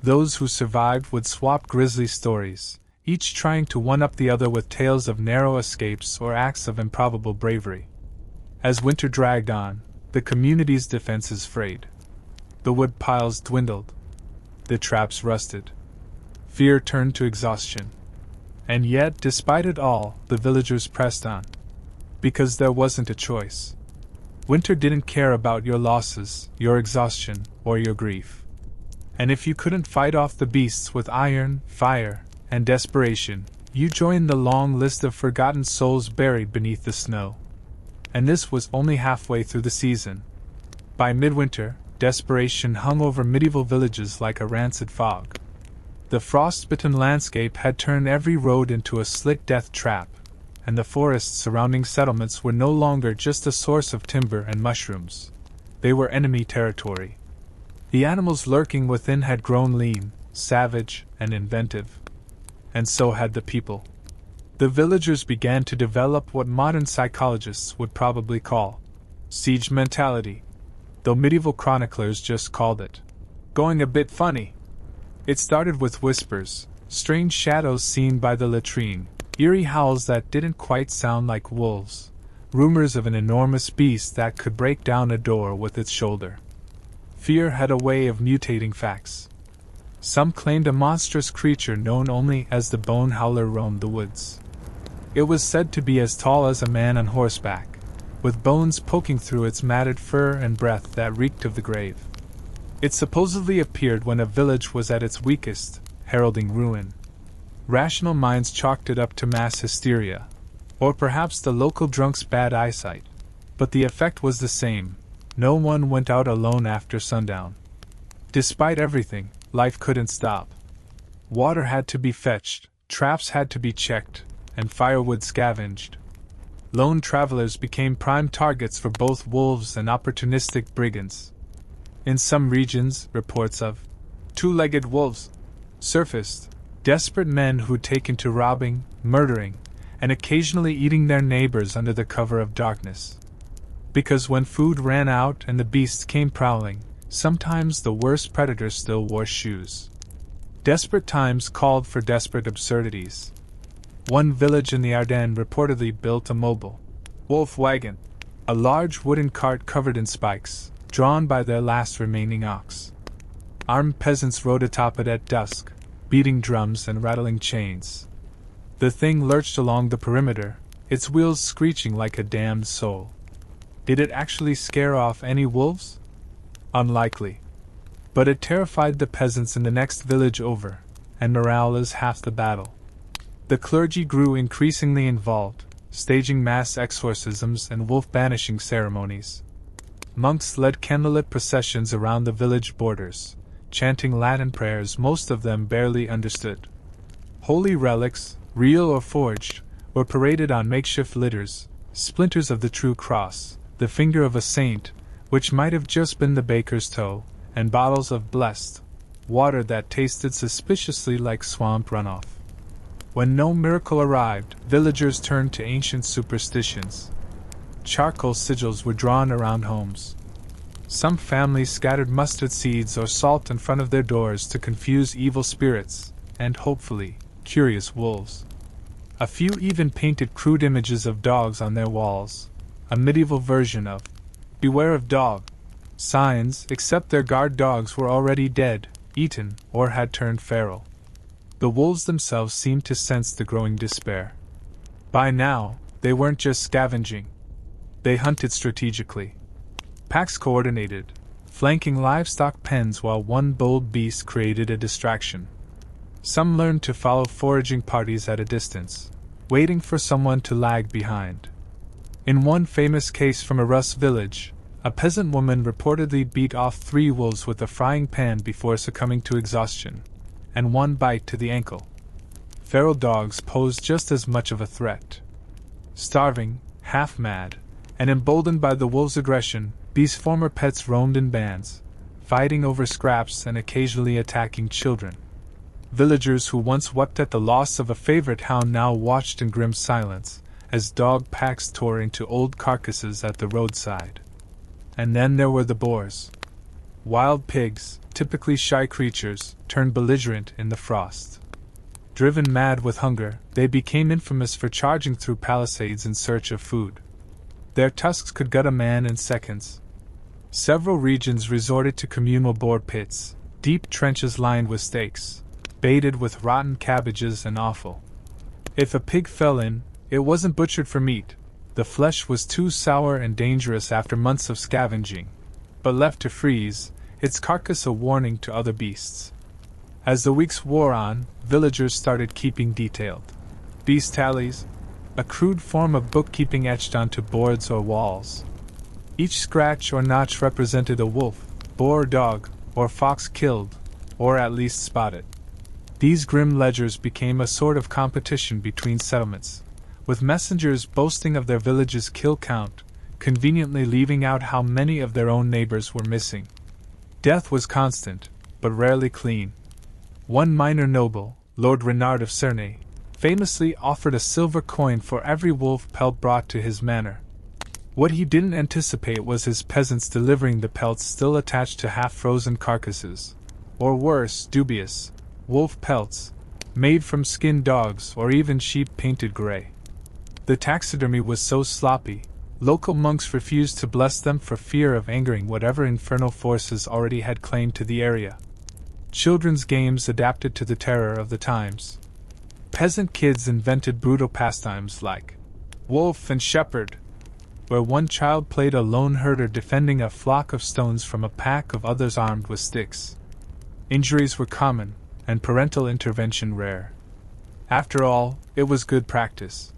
Those who survived would swap grisly stories, each trying to one-up the other with tales of narrow escapes or acts of improbable bravery. As winter dragged on, the community's defenses frayed. The wood piles dwindled. The traps rusted. Fear turned to exhaustion. And yet, despite it all, the villagers pressed on. Because there wasn't a choice. Winter didn't care about your losses, your exhaustion, or your grief. And if you couldn't fight off the beasts with iron, fire, and desperation, you joined the long list of forgotten souls buried beneath the snow. And this was only halfway through the season. By midwinter, desperation hung over medieval villages like a rancid fog. The frostbitten landscape had turned every road into a slick death trap, and the forests surrounding settlements were no longer just a source of timber and mushrooms. They were enemy territory. The animals lurking within had grown lean, savage, and inventive. And so had the people. The villagers began to develop what modern psychologists would probably call siege mentality, though medieval chroniclers just called it going a bit funny. It started with whispers, strange shadows seen by the latrine, eerie howls that didn't quite sound like wolves, rumors of an enormous beast that could break down a door with its shoulder. Fear had a way of mutating facts. Some claimed a monstrous creature known only as the Bone Howler roamed the woods. It was said to be as tall as a man on horseback, with bones poking through its matted fur and breath that reeked of the grave. It supposedly appeared when a village was at its weakest, heralding ruin. Rational minds chalked it up to mass hysteria, or perhaps the local drunk's bad eyesight, but the effect was the same. No one went out alone after sundown. Despite everything, life couldn't stop. Water had to be fetched, traps had to be checked, and firewood scavenged. Lone travelers became prime targets for both wolves and opportunistic brigands. In some regions, reports of two-legged wolves surfaced, desperate men who'd taken to robbing, murdering, and occasionally eating their neighbors under the cover of darkness. Because when food ran out and the beasts came prowling, sometimes the worst predators still wore shoes. Desperate times called for desperate absurdities. One village in the Ardennes reportedly built a mobile wolf wagon, a large wooden cart covered in spikes, drawn by their last remaining ox. Armed peasants rode atop it at dusk, beating drums and rattling chains. The thing lurched along the perimeter, its wheels screeching like a damned soul. Did it actually scare off any wolves? Unlikely. But it terrified the peasants in the next village over, and morale is half the battle. The clergy grew increasingly involved, staging mass exorcisms and wolf-banishing ceremonies. Monks led candlelit processions around the village borders, chanting Latin prayers most of them barely understood. Holy relics, real or forged, were paraded on makeshift litters, splinters of the true cross, the finger of a saint, which might have just been the baker's toe, and bottles of blessed water that tasted suspiciously like swamp runoff. When no miracle arrived, villagers turned to ancient superstitions. Charcoal sigils were drawn around homes. Some families scattered mustard seeds or salt in front of their doors to confuse evil spirits, and hopefully, curious wolves. A few even painted crude images of dogs on their walls, a medieval version of "Beware of dog" signs, except their guard dogs were already dead, eaten, or had turned feral. The wolves themselves seemed to sense the growing despair. By now, they weren't just scavenging. They hunted strategically. Packs coordinated, flanking livestock pens while one bold beast created a distraction. Some learned to follow foraging parties at a distance, waiting for someone to lag behind. In one famous case from a Rus village, a peasant woman reportedly beat off 3 wolves with a frying pan before succumbing to exhaustion, and 1 bite to the ankle. Feral dogs posed just as much of a threat. Starving, half-mad, and emboldened by the wolves' aggression, these former pets roamed in bands, fighting over scraps and occasionally attacking children. Villagers who once wept at the loss of a favorite hound now watched in grim silence as dog packs tore into old carcasses at the roadside. And then there were the boars. Wild pigs, typically shy creatures, turned belligerent in the frost. Driven mad with hunger, they became infamous for charging through palisades in search of food. Their tusks could gut a man in seconds. Several regions resorted to communal boar pits, deep trenches lined with stakes, baited with rotten cabbages and offal. If a pig fell in, it wasn't butchered for meat. The flesh was too sour and dangerous after months of scavenging, but left to freeze, its carcass a warning to other beasts. As the weeks wore on, villagers started keeping detailed beast tallies, a crude form of bookkeeping etched onto boards or walls. Each scratch or notch represented a wolf, boar or dog, or fox killed, or at least spotted. These grim ledgers became a sort of competition between settlements, with messengers boasting of their village's kill count, conveniently leaving out how many of their own neighbors were missing. Death was constant, but rarely clean. One minor noble, Lord Renard of Cernay, famously offered a silver coin for every wolf pelt brought to his manor. What he didn't anticipate was his peasants delivering the pelts still attached to half-frozen carcasses, or worse, dubious, wolf pelts, made from skinned dogs or even sheep painted gray. The taxidermy was so sloppy, local monks refused to bless them for fear of angering whatever infernal forces already had claim to the area. Children's games adapted to the terror of the times. Peasant kids invented brutal pastimes like wolf and shepherd, where one child played a lone herder defending a flock of stones from a pack of others armed with sticks. Injuries were common, and parental intervention rare. After all, it was good practice.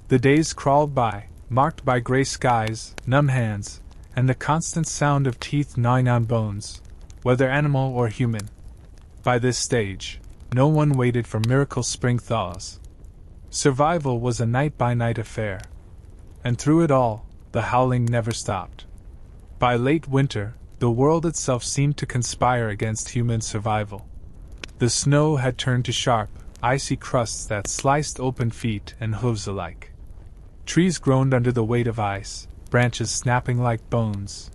The days crawled by, marked by gray skies, numb hands, and the constant sound of teeth gnawing on bones, whether animal or human. By this stage, no one waited for miracle spring thaws. Survival was a night-by-night affair. And through it all, the howling never stopped. By late winter, the world itself seemed to conspire against human survival. The snow had turned to sharp, icy crusts that sliced open feet and hooves alike. Trees groaned under the weight of ice, branches snapping like bones.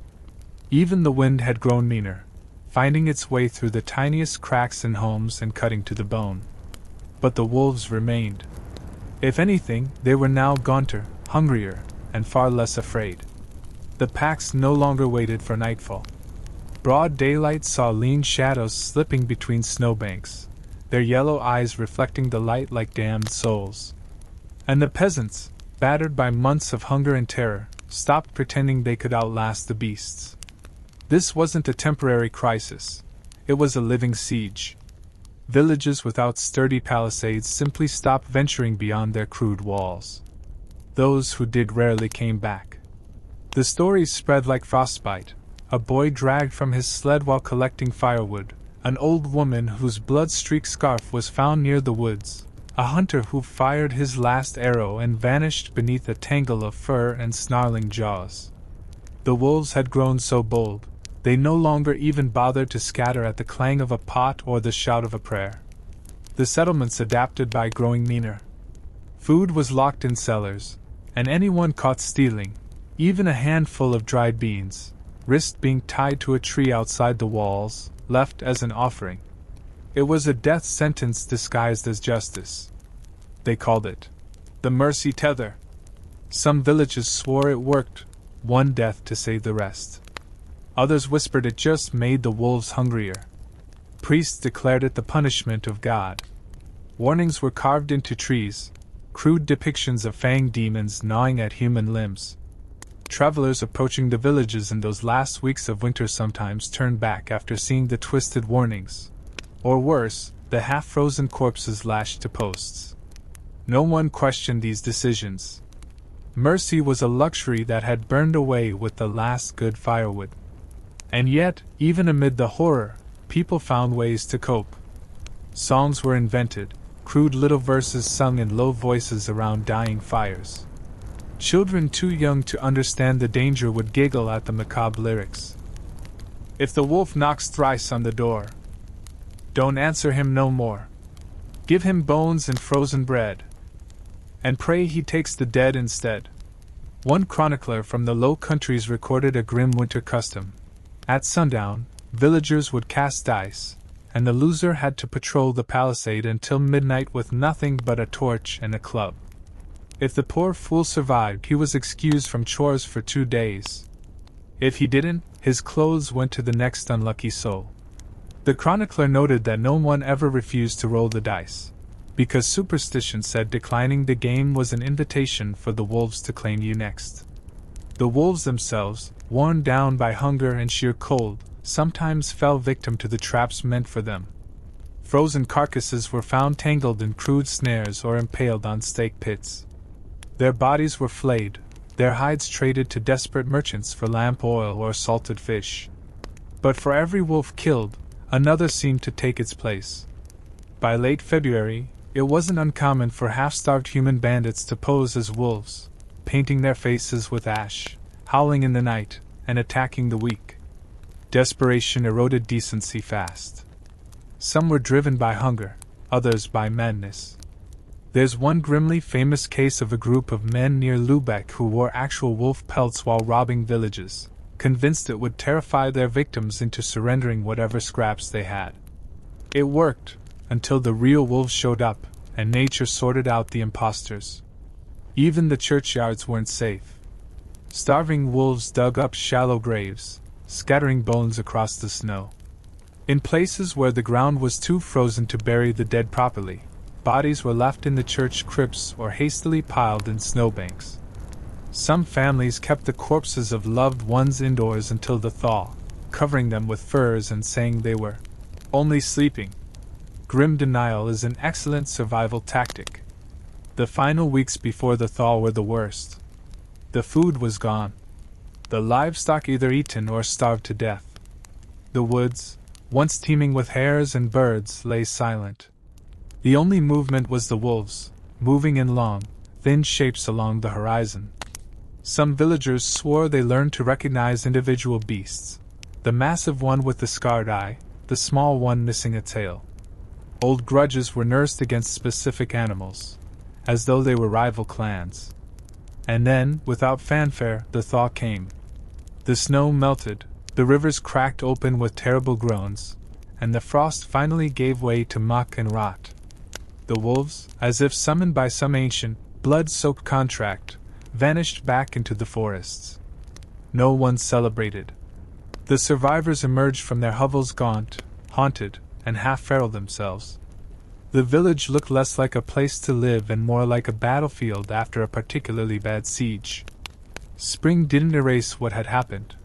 Even the wind had grown meaner, finding its way through the tiniest cracks in homes and cutting to the bone. But the wolves remained. If anything, they were now gaunter, hungrier, and far less afraid. The packs no longer waited for nightfall. Broad daylight saw lean shadows slipping between snowbanks, their yellow eyes reflecting the light like damned souls. And the peasants, battered by months of hunger and terror, stopped pretending they could outlast the beasts. This wasn't a temporary crisis. It was a living siege. Villages without sturdy palisades simply stopped venturing beyond their crude walls. Those who did rarely came back. The stories spread like frostbite. A boy dragged from his sled while collecting firewood, an old woman whose blood-streaked scarf was found near the woods, a hunter who fired his last arrow and vanished beneath a tangle of fur and snarling jaws. The wolves had grown so bold, they no longer even bothered to scatter at the clang of a pot or the shout of a prayer. The settlements adapted by growing meaner. Food was locked in cellars, and anyone caught stealing, even a handful of dried beans, risked being tied to a tree outside the walls, left as an offering. It was a death sentence disguised as justice. They called it the mercy tether. Some villages swore it worked, one death to save the rest. Others whispered it just made the wolves hungrier. Priests declared it the punishment of God. Warnings were carved into trees, crude depictions of fanged demons gnawing at human limbs. Travelers approaching the villages in those last weeks of winter sometimes turned back after seeing the twisted warnings. Or worse, the half-frozen corpses lashed to posts. No one questioned these decisions. Mercy was a luxury that had burned away with the last good firewood. And yet, even amid the horror, people found ways to cope. Songs were invented, crude little verses sung in low voices around dying fires. Children too young to understand the danger would giggle at the macabre lyrics. If the wolf knocks thrice on the door, don't answer him no more. Give him bones and frozen bread, and pray he takes the dead instead. One chronicler from the Low Countries recorded a grim winter custom. At sundown, villagers would cast dice, and the loser had to patrol the palisade until midnight with nothing but a torch and a club. If the poor fool survived, he was excused from chores for 2 days. If he didn't, his clothes went to the next unlucky soul. The chronicler noted that no one ever refused to roll the dice, because superstition said declining the game was an invitation for the wolves to claim you next. The wolves themselves, worn down by hunger and sheer cold, sometimes fell victim to the traps meant for them. Frozen carcasses were found tangled in crude snares or impaled on stake pits. Their bodies were flayed, their hides traded to desperate merchants for lamp oil or salted fish. But for every wolf killed, another seemed to take its place. By late February, it wasn't uncommon for half-starved human bandits to pose as wolves, painting their faces with ash, howling in the night, and attacking the weak. Desperation eroded decency fast. Some were driven by hunger, others by madness. There's one grimly famous case of a group of men near Lubeck who wore actual wolf pelts while robbing villages, convinced it would terrify their victims into surrendering whatever scraps they had. It worked, until the real wolves showed up, and nature sorted out the imposters. Even the churchyards weren't safe. Starving wolves dug up shallow graves, scattering bones across the snow. In places where the ground was too frozen to bury the dead properly, bodies were left in the church crypts or hastily piled in snowbanks. Some families kept the corpses of loved ones indoors until the thaw, covering them with furs and saying they were only sleeping. Grim denial is an excellent survival tactic. The final weeks before the thaw were the worst. The food was gone. The livestock either eaten or starved to death. The woods, once teeming with hares and birds, lay silent. The only movement was the wolves, moving in long, thin shapes along the horizon. Some villagers swore they learned to recognize individual beasts, the massive one with the scarred eye, the small one missing a tail. Old grudges were nursed against specific animals, as though they were rival clans. And then, without fanfare, the thaw came. The snow melted, the rivers cracked open with terrible groans, and the frost finally gave way to muck and rot. The wolves, as if summoned by some ancient, blood-soaked contract, vanished back into the forests. No one celebrated. The survivors emerged from their hovels gaunt, haunted, and half-feral themselves. The village looked less like a place to live and more like a battlefield after a particularly bad siege. Spring didn't erase what had happened.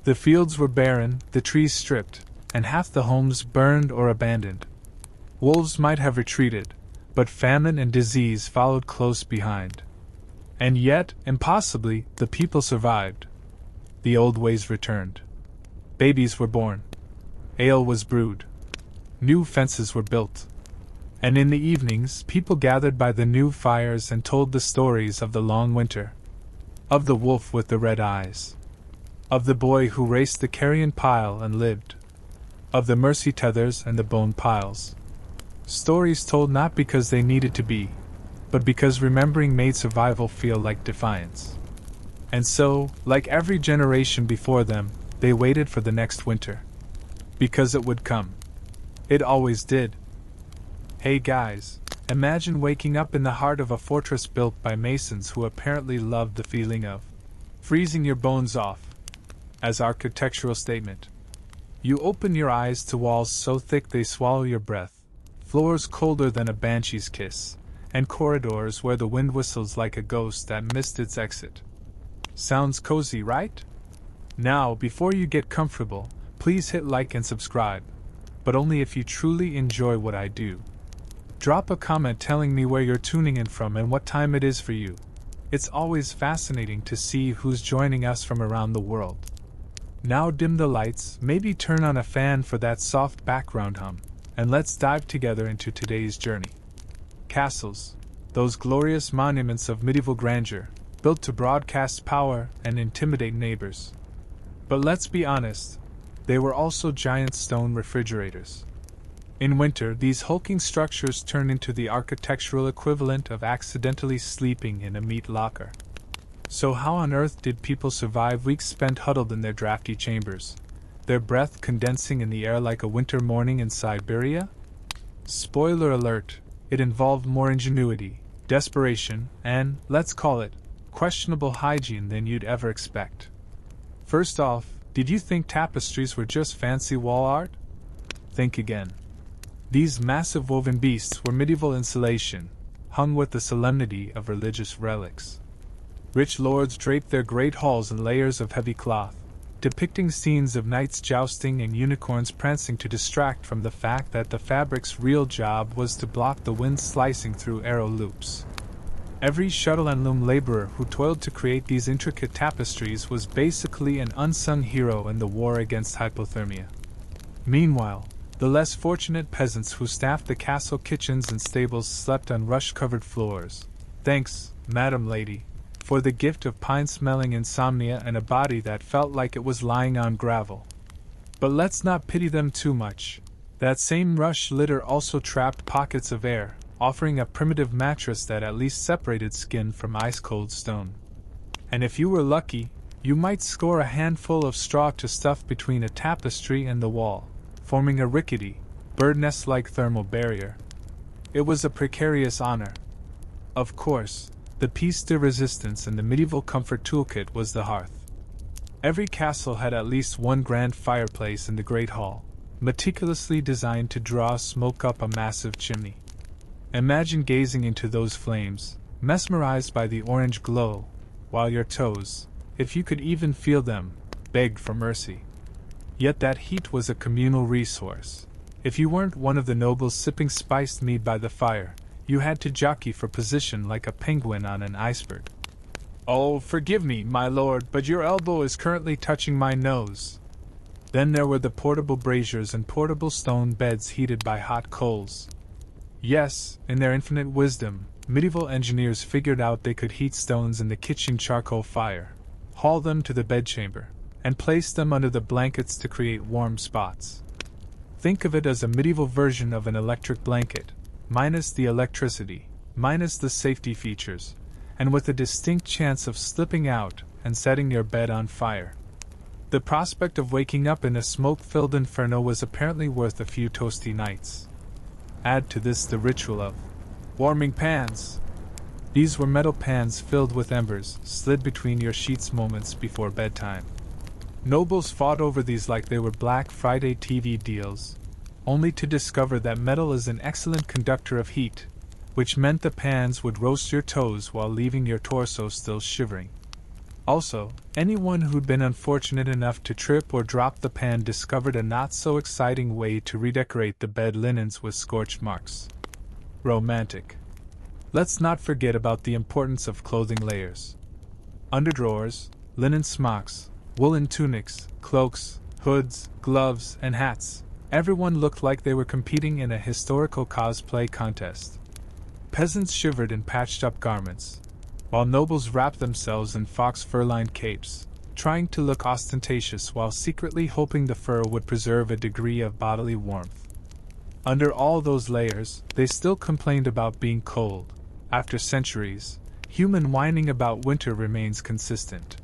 The fields were barren, the trees stripped, and half the homes burned or abandoned. Wolves might have retreated, but famine and disease followed close behind. And yet, impossibly, the people survived. The old ways returned. Babies were born. Ale was brewed. New fences were built. And in the evenings, people gathered by the new fires and told the stories of the long winter. Of the wolf with the red eyes. Of the boy who raced the carrion pile and lived. Of the mercy tethers and the bone piles. Stories told not because they needed to be, but because remembering made survival feel like defiance. And so, like every generation before them, they waited for the next winter. Because it would come. It always did. Hey guys, imagine waking up in the heart of a fortress built by masons who apparently loved the feeling of freezing your bones off. As architectural statement. You open your eyes to walls so thick they swallow your breath, floors colder than a banshee's kiss, and corridors where the wind whistles like a ghost that missed its exit. Sounds cozy, right? Now, before you get comfortable, please hit like and subscribe, but only if you truly enjoy what I do. Drop a comment telling me where you're tuning in from and what time it is for you. It's always fascinating to see who's joining us from around the world. Now dim the lights, maybe turn on a fan for that soft background hum, and let's dive together into today's journey. Castles, those glorious monuments of medieval grandeur, built to broadcast power and intimidate neighbors. But let's be honest, they were also giant stone refrigerators. In winter, these hulking structures turn into the architectural equivalent of accidentally sleeping in a meat locker. So how on earth did people survive weeks spent huddled in their drafty chambers, their breath condensing in the air like a winter morning in Siberia? Spoiler alert, it involved more ingenuity, desperation, and, let's call it, questionable hygiene than you'd ever expect. First off, did you think tapestries were just fancy wall art? Think again. These massive woven beasts were medieval insulation, hung with the solemnity of religious relics. Rich lords draped their great halls in layers of heavy cloth, depicting scenes of knights jousting and unicorns prancing to distract from the fact that the fabric's real job was to block the wind slicing through arrow loops. Every shuttle and loom laborer who toiled to create these intricate tapestries was basically an unsung hero in the war against hypothermia. Meanwhile, the less fortunate peasants who staffed the castle kitchens and stables slept on rush-covered floors. Thanks, Madam Lady, for the gift of pine-smelling insomnia and a body that felt like it was lying on gravel. But let's not pity them too much. That same rush litter also trapped pockets of air, offering a primitive mattress that at least separated skin from ice-cold stone. And if you were lucky, you might score a handful of straw to stuff between a tapestry and the wall, forming a rickety, bird nest-like thermal barrier. It was a precarious honor. Of course, the piece de resistance in the medieval comfort toolkit was the hearth. Every castle had at least one grand fireplace in the great hall, meticulously designed to draw smoke up a massive chimney. Imagine gazing into those flames, mesmerized by the orange glow, while your toes, if you could even feel them, begged for mercy. Yet that heat was a communal resource. If you weren't one of the nobles sipping spiced mead by the fire, you had to jockey for position like a penguin on an iceberg. Oh, forgive me, my lord, but your elbow is currently touching my nose. Then there were the portable braziers and portable stone beds heated by hot coals. Yes, in their infinite wisdom, medieval engineers figured out they could heat stones in the kitchen charcoal fire, haul them to the bedchamber, and place them under the blankets to create warm spots. Think of it as a medieval version of an electric blanket, minus the electricity, minus the safety features, and with a distinct chance of slipping out and setting your bed on fire. The prospect of waking up in a smoke-filled inferno was apparently worth a few toasty nights. Add to this the ritual of warming pans. These were metal pans filled with embers, slid between your sheets moments before bedtime. Nobles fought over these like they were Black Friday TV deals, only to discover that metal is an excellent conductor of heat, which meant the pans would roast your toes while leaving your torso still shivering. Also, anyone who'd been unfortunate enough to trip or drop the pan discovered a not-so-exciting way to redecorate the bed linens with scorch marks. Romantic. Let's not forget about the importance of clothing layers. Underdrawers, linen smocks, woolen tunics, cloaks, hoods, gloves, and hats. Everyone looked like they were competing in a historical cosplay contest. Peasants shivered in patched-up garments, while nobles wrapped themselves in fox fur-lined capes, trying to look ostentatious while secretly hoping the fur would preserve a degree of bodily warmth. Under all those layers, they still complained about being cold. After centuries, human whining about winter remains consistent.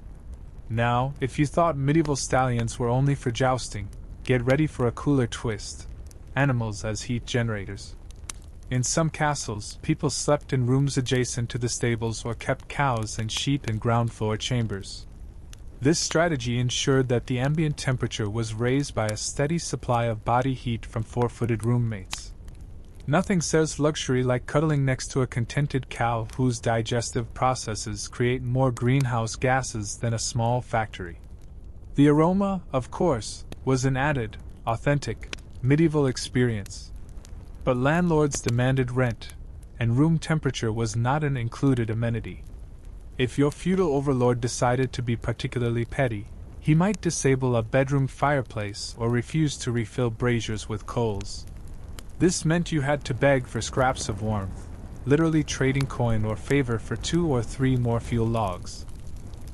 Now, if you thought medieval stallions were only for jousting, get ready for a cooler twist: animals as heat generators. In some castles, people slept in rooms adjacent to the stables or kept cows and sheep in ground-floor chambers. This strategy ensured that the ambient temperature was raised by a steady supply of body heat from four-footed roommates. Nothing says luxury like cuddling next to a contented cow whose digestive processes create more greenhouse gases than a small factory. The aroma, of course, was an added, authentic, medieval experience. But landlords demanded rent, and room temperature was not an included amenity. If your feudal overlord decided to be particularly petty, he might disable a bedroom fireplace or refuse to refill braziers with coals. This meant you had to beg for scraps of warmth, literally trading coin or favor for 2 or 3 more fuel logs.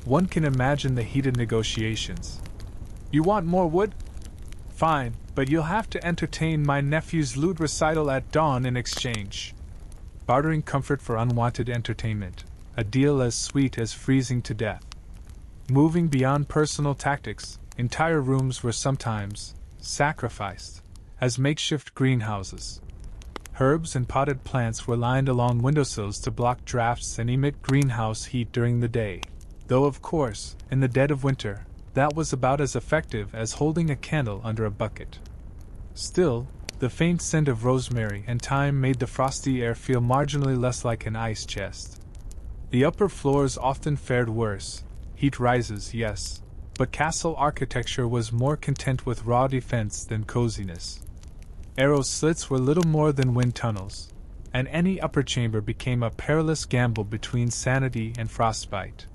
One can imagine the heated negotiations. You want more wood? Fine, but you'll have to entertain my nephew's lute recital at dawn in exchange. Bartering comfort for unwanted entertainment, a deal as sweet as freezing to death. Moving beyond personal tactics, entire rooms were sometimes sacrificed as makeshift greenhouses. Herbs and potted plants were lined along windowsills to block drafts and emit greenhouse heat during the day, though of course, in the dead of winter, that was about as effective as holding a candle under a bucket. Still, the faint scent of rosemary and thyme made the frosty air feel marginally less like an ice chest. The upper floors often fared worse. Heat rises, yes, but castle architecture was more content with raw defense than coziness. Arrow slits were little more than wind tunnels, and any upper chamber became a perilous gamble between sanity and frostbite.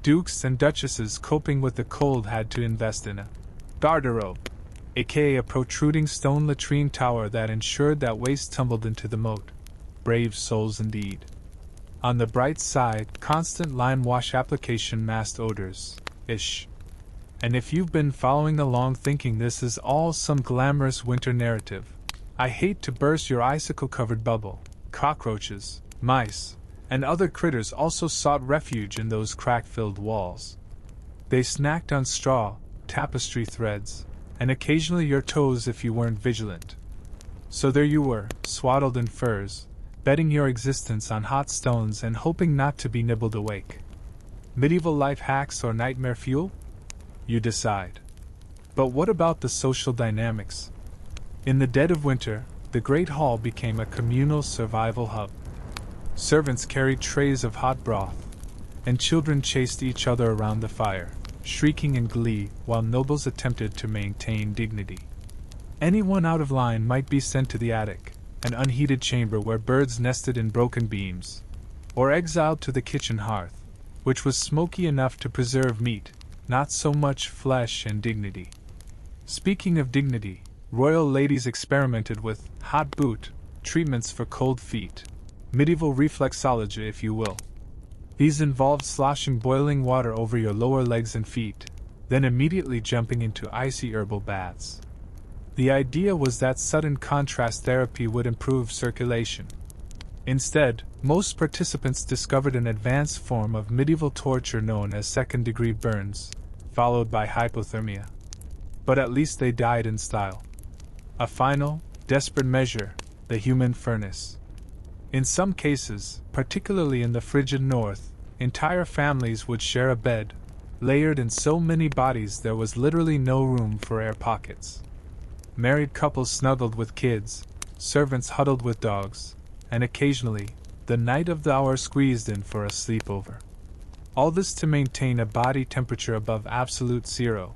Dukes and duchesses coping with the cold had to invest in a garderobe, aka a protruding stone latrine tower that ensured that waste tumbled into the moat. Brave souls indeed. On the bright side, constant lime wash application masked odors. Ish. And if you've been following along thinking this is all some glamorous winter narrative, I hate to burst your icicle-covered bubble. Cockroaches, mice, and other critters also sought refuge in those crack-filled walls. They snacked on straw, tapestry threads, and occasionally your toes if you weren't vigilant. So there you were, swaddled in furs, betting your existence on hot stones and hoping not to be nibbled awake. Medieval life hacks or nightmare fuel? You decide. But what about the social dynamics? In the dead of winter, the Great Hall became a communal survival hub. Servants carried trays of hot broth, and children chased each other around the fire, shrieking in glee while nobles attempted to maintain dignity. Anyone out of line might be sent to the attic, an unheated chamber where birds nested in broken beams, or exiled to the kitchen hearth, which was smoky enough to preserve meat, not so much flesh and dignity. Speaking of dignity, royal ladies experimented with hot boot treatments for cold feet. Medieval reflexology, if you will. These involved sloshing boiling water over your lower legs and feet, then immediately jumping into icy herbal baths. The idea was that sudden contrast therapy would improve circulation. Instead, most participants discovered an advanced form of medieval torture known as second-degree burns, followed by hypothermia. But at least they died in style. A final, desperate measure, the human furnace. In some cases, particularly in the frigid north, entire families would share a bed, layered in so many bodies there was literally no room for air pockets. Married couples snuggled with kids, servants huddled with dogs, and occasionally, the night of the hour squeezed in for a sleepover. All this to maintain a body temperature above absolute zero.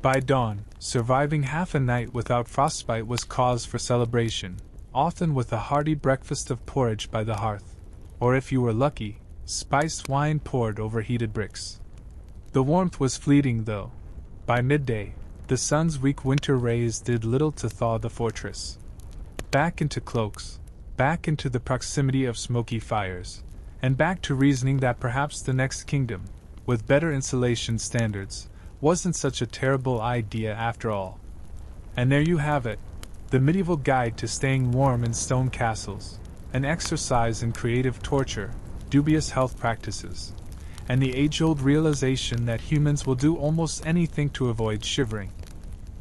By dawn, surviving half a night without frostbite was cause for celebration, often with a hearty breakfast of porridge by the hearth, or if you were lucky, spiced wine poured over heated bricks. The warmth was fleeting though. By midday, the sun's weak winter rays did little to thaw the fortress. Back into cloaks, back into the proximity of smoky fires, and back to reasoning that perhaps the next kingdom, with better insulation standards, wasn't such a terrible idea after all. And there you have it, the medieval guide to staying warm in stone castles, an exercise in creative torture, dubious health practices, and the age-old realization that humans will do almost anything to avoid shivering.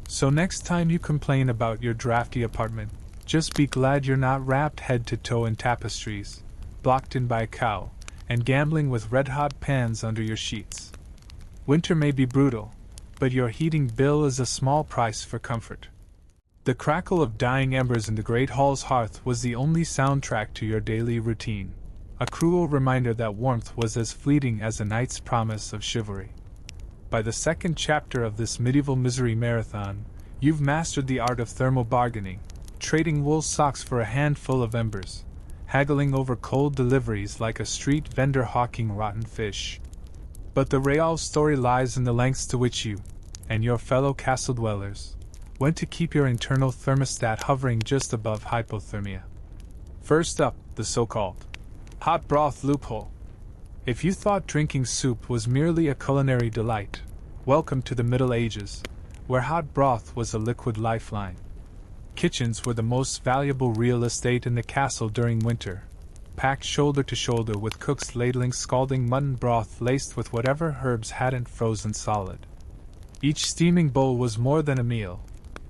So next time you complain about your drafty apartment, just be glad you're not wrapped head to toe in tapestries, blocked in by a cow, and gambling with red-hot pans under your sheets. Winter may be brutal, but your heating bill is a small price for comfort. The crackle of dying embers in the great hall's hearth was the only soundtrack to your daily routine, a cruel reminder that warmth was as fleeting as a night's promise of chivalry. By the second chapter of this medieval misery marathon, you've mastered the art of thermal bargaining, trading wool socks for a handful of embers, haggling over cold deliveries like a street vendor hawking rotten fish. But the real story lies in the lengths to which you, and your fellow castle dwellers, went to keep your internal thermostat hovering just above hypothermia. First up, the so-called hot broth loophole. If you thought drinking soup was merely a culinary delight, welcome to the Middle Ages, where hot broth was a liquid lifeline. Kitchens were the most valuable real estate in the castle during winter, packed shoulder to shoulder with cooks ladling scalding mutton broth laced with whatever herbs hadn't frozen solid. Each steaming bowl was more than a meal,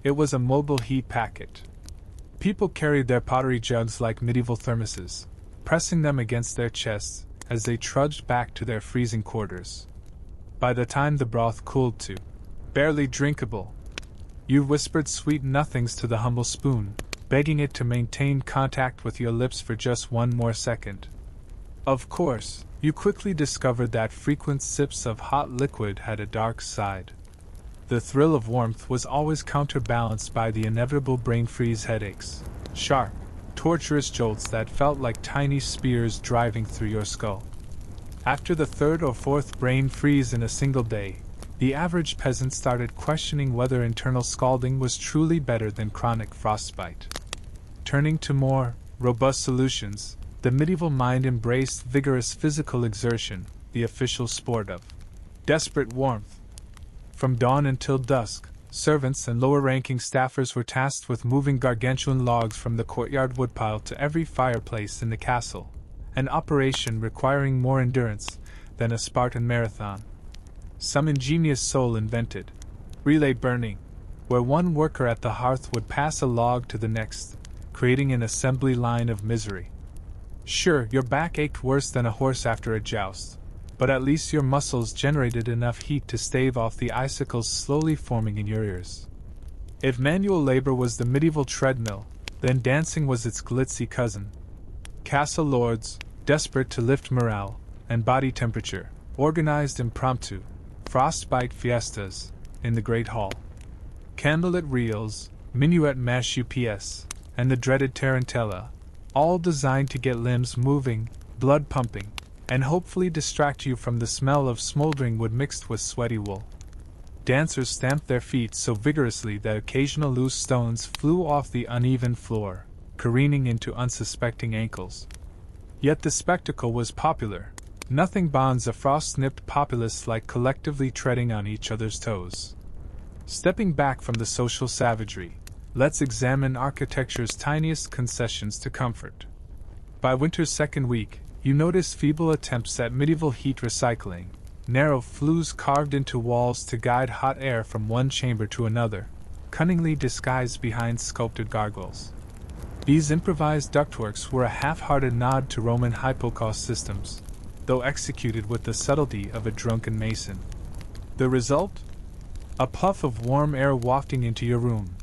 it was a mobile heat packet. People carried their pottery jugs like medieval thermoses, pressing them against their chests as they trudged back to their freezing quarters. By the time the broth cooled to barely drinkable, you whispered sweet nothings to the humble spoon, begging it to maintain contact with your lips for just one more second. Of course, you quickly discovered that frequent sips of hot liquid had a dark side. The thrill of warmth was always counterbalanced by the inevitable brain freeze headaches, sharp, torturous jolts that felt like tiny spears driving through your skull. After the third or fourth brain freeze in a single day, the average peasant started questioning whether internal scalding was truly better than chronic frostbite. Turning to more robust solutions, the medieval mind embraced vigorous physical exertion, the official sport of desperate warmth. From dawn until dusk, servants and lower-ranking staffers were tasked with moving gargantuan logs from the courtyard woodpile to every fireplace in the castle, an operation requiring more endurance than a Spartan marathon. Some ingenious soul invented relay burning, where one worker at the hearth would pass a log to the next, creating an assembly line of misery. Sure, your back ached worse than a horse after a joust, but at least your muscles generated enough heat to stave off the icicles slowly forming in your ears. If manual labor was the medieval treadmill, then dancing was its glitzy cousin. Castle lords, desperate to lift morale and body temperature, organized impromptu frostbite fiestas in the Great Hall. Candlelit reels, minuet mash UPS, and the dreaded tarantella, all designed to get limbs moving, blood pumping, and hopefully distract you from the smell of smoldering wood mixed with sweaty wool. Dancers stamped their feet so vigorously that occasional loose stones flew off the uneven floor, careening into unsuspecting ankles. Yet the spectacle was popular. Nothing bonds a frost-nipped populace like collectively treading on each other's toes. Stepping back from the social savagery, let's examine architecture's tiniest concessions to comfort. By winter's second week, you notice feeble attempts at medieval heat recycling, narrow flues carved into walls to guide hot air from one chamber to another, cunningly disguised behind sculpted gargoyles. These improvised ductworks were a half-hearted nod to Roman hypocaust systems, though executed with the subtlety of a drunken mason. The result? A puff of warm air wafting into your room,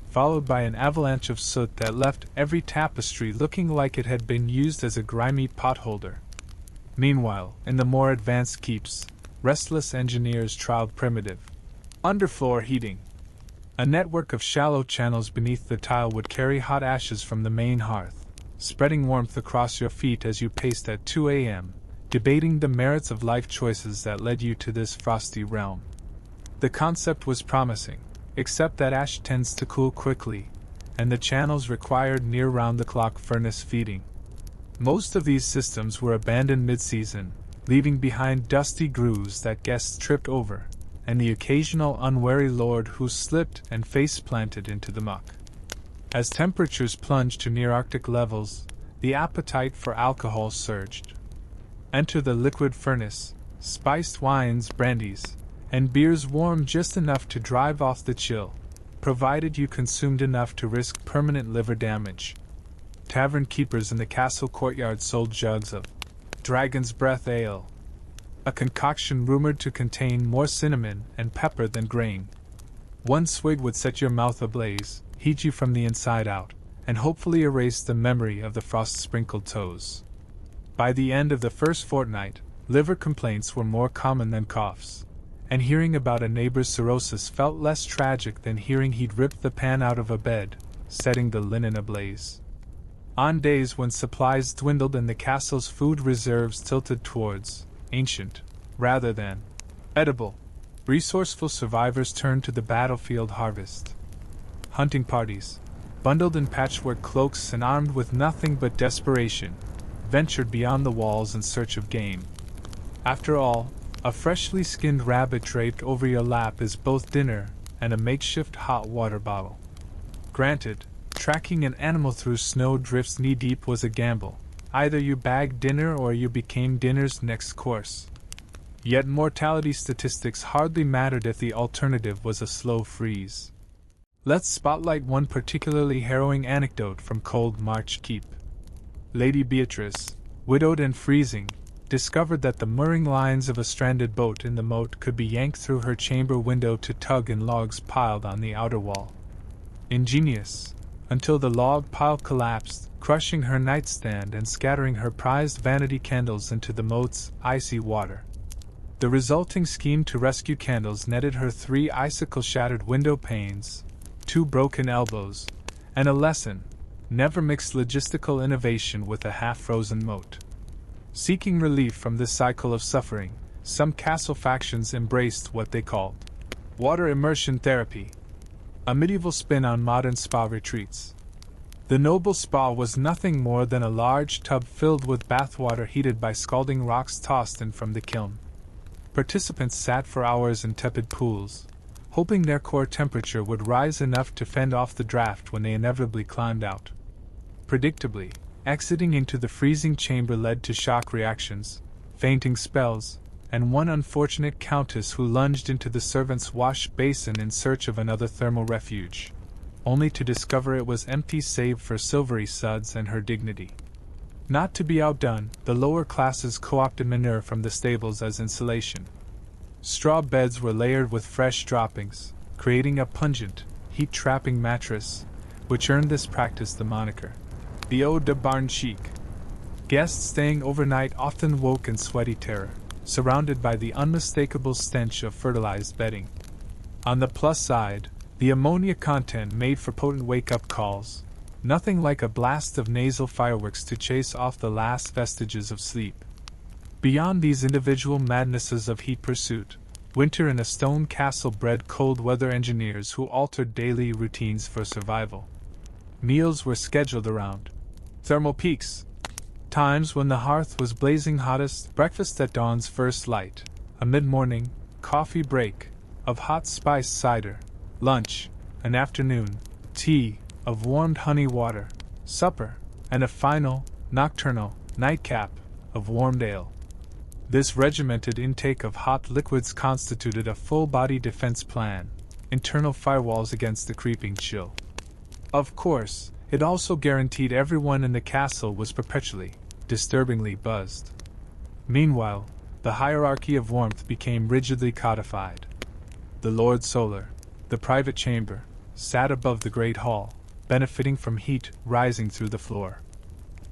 followed by an avalanche of soot that left every tapestry looking like it had been used as a grimy potholder. Meanwhile, in the more advanced keeps, restless engineers trialed primitive underfloor heating. A network of shallow channels beneath the tile would carry hot ashes from the main hearth, spreading warmth across your feet as you paced at 2 a.m., debating the merits of life choices that led you to this frosty realm. The concept was promising, except that ash tends to cool quickly, and the channels required near round-the-clock furnace feeding. Most of these systems were abandoned mid-season, leaving behind dusty grooves that guests tripped over, and the occasional unwary lord who slipped and face-planted into the muck. As temperatures plunged to near-Arctic levels, the appetite for alcohol surged. Enter the liquid furnace, spiced wines, brandies, and beers warm just enough to drive off the chill, provided you consumed enough to risk permanent liver damage. Tavern keepers in the castle courtyard sold jugs of dragon's breath ale, a concoction rumored to contain more cinnamon and pepper than grain. One swig would set your mouth ablaze, heat you from the inside out, and hopefully erase the memory of the frost-sprinkled toes. By the end of the first fortnight, liver complaints were more common than coughs, and hearing about a neighbor's cirrhosis felt less tragic than hearing he'd ripped the pan out of a bed, setting the linen ablaze. On days when supplies dwindled and the castle's food reserves tilted towards ancient, rather than edible, resourceful survivors turned to the battlefield harvest. Hunting parties, bundled in patchwork cloaks and armed with nothing but desperation, ventured beyond the walls in search of game. After all, a freshly skinned rabbit draped over your lap is both dinner and a makeshift hot water bottle. Granted, tracking an animal through snow drifts knee-deep was a gamble. Either you bagged dinner or you became dinner's next course. Yet mortality statistics hardly mattered if the alternative was a slow freeze. Let's spotlight one particularly harrowing anecdote from Cold March Keep. Lady Beatrice, widowed and freezing, discovered that the mooring lines of a stranded boat in the moat could be yanked through her chamber window to tug in logs piled on the outer wall. Ingenious, until the log pile collapsed, crushing her nightstand and scattering her prized vanity candles into the moat's icy water. The resulting scheme to rescue candles netted her 3 icicle-shattered window panes, 2 broken elbows, and a lesson: never mix logistical innovation with a half-frozen moat. Seeking relief from this cycle of suffering, some castle factions embraced what they called water immersion therapy, a medieval spin on modern spa retreats. The noble spa was nothing more than a large tub filled with bathwater heated by scalding rocks tossed in from the kiln. Participants sat for hours in tepid pools, hoping their core temperature would rise enough to fend off the draft when they inevitably climbed out. Predictably, exiting into the freezing chamber led to shock reactions, fainting spells, and one unfortunate countess who lunged into the servants' wash basin in search of another thermal refuge, only to discover it was empty save for silvery suds and her dignity. Not to be outdone, the lower classes co-opted manure from the stables as insulation. Straw beds were layered with fresh droppings, creating a pungent, heat-trapping mattress, which earned this practice the moniker the Eau de Barn Chic. Guests staying overnight often woke in sweaty terror, surrounded by the unmistakable stench of fertilized bedding. On the plus side, the ammonia content made for potent wake-up calls, nothing like a blast of nasal fireworks to chase off the last vestiges of sleep. Beyond these individual madnesses of heat pursuit, Winter in a stone castle bred cold-weather engineers who altered daily routines for survival. Meals were scheduled around thermal peaks, times when the hearth was blazing hottest, breakfast at dawn's first light, a mid-morning coffee break of hot spiced cider, lunch, an afternoon tea of warmed honey water, supper, and a final, nocturnal nightcap of warmed ale. This regimented intake of hot liquids constituted a full-body defense plan, internal firewalls against the creeping chill. Of course, it also guaranteed everyone in the castle was perpetually, disturbingly buzzed. Meanwhile, the hierarchy of warmth became rigidly codified. The Lord Solar, the private chamber, sat above the great hall, benefiting from heat rising through the floor.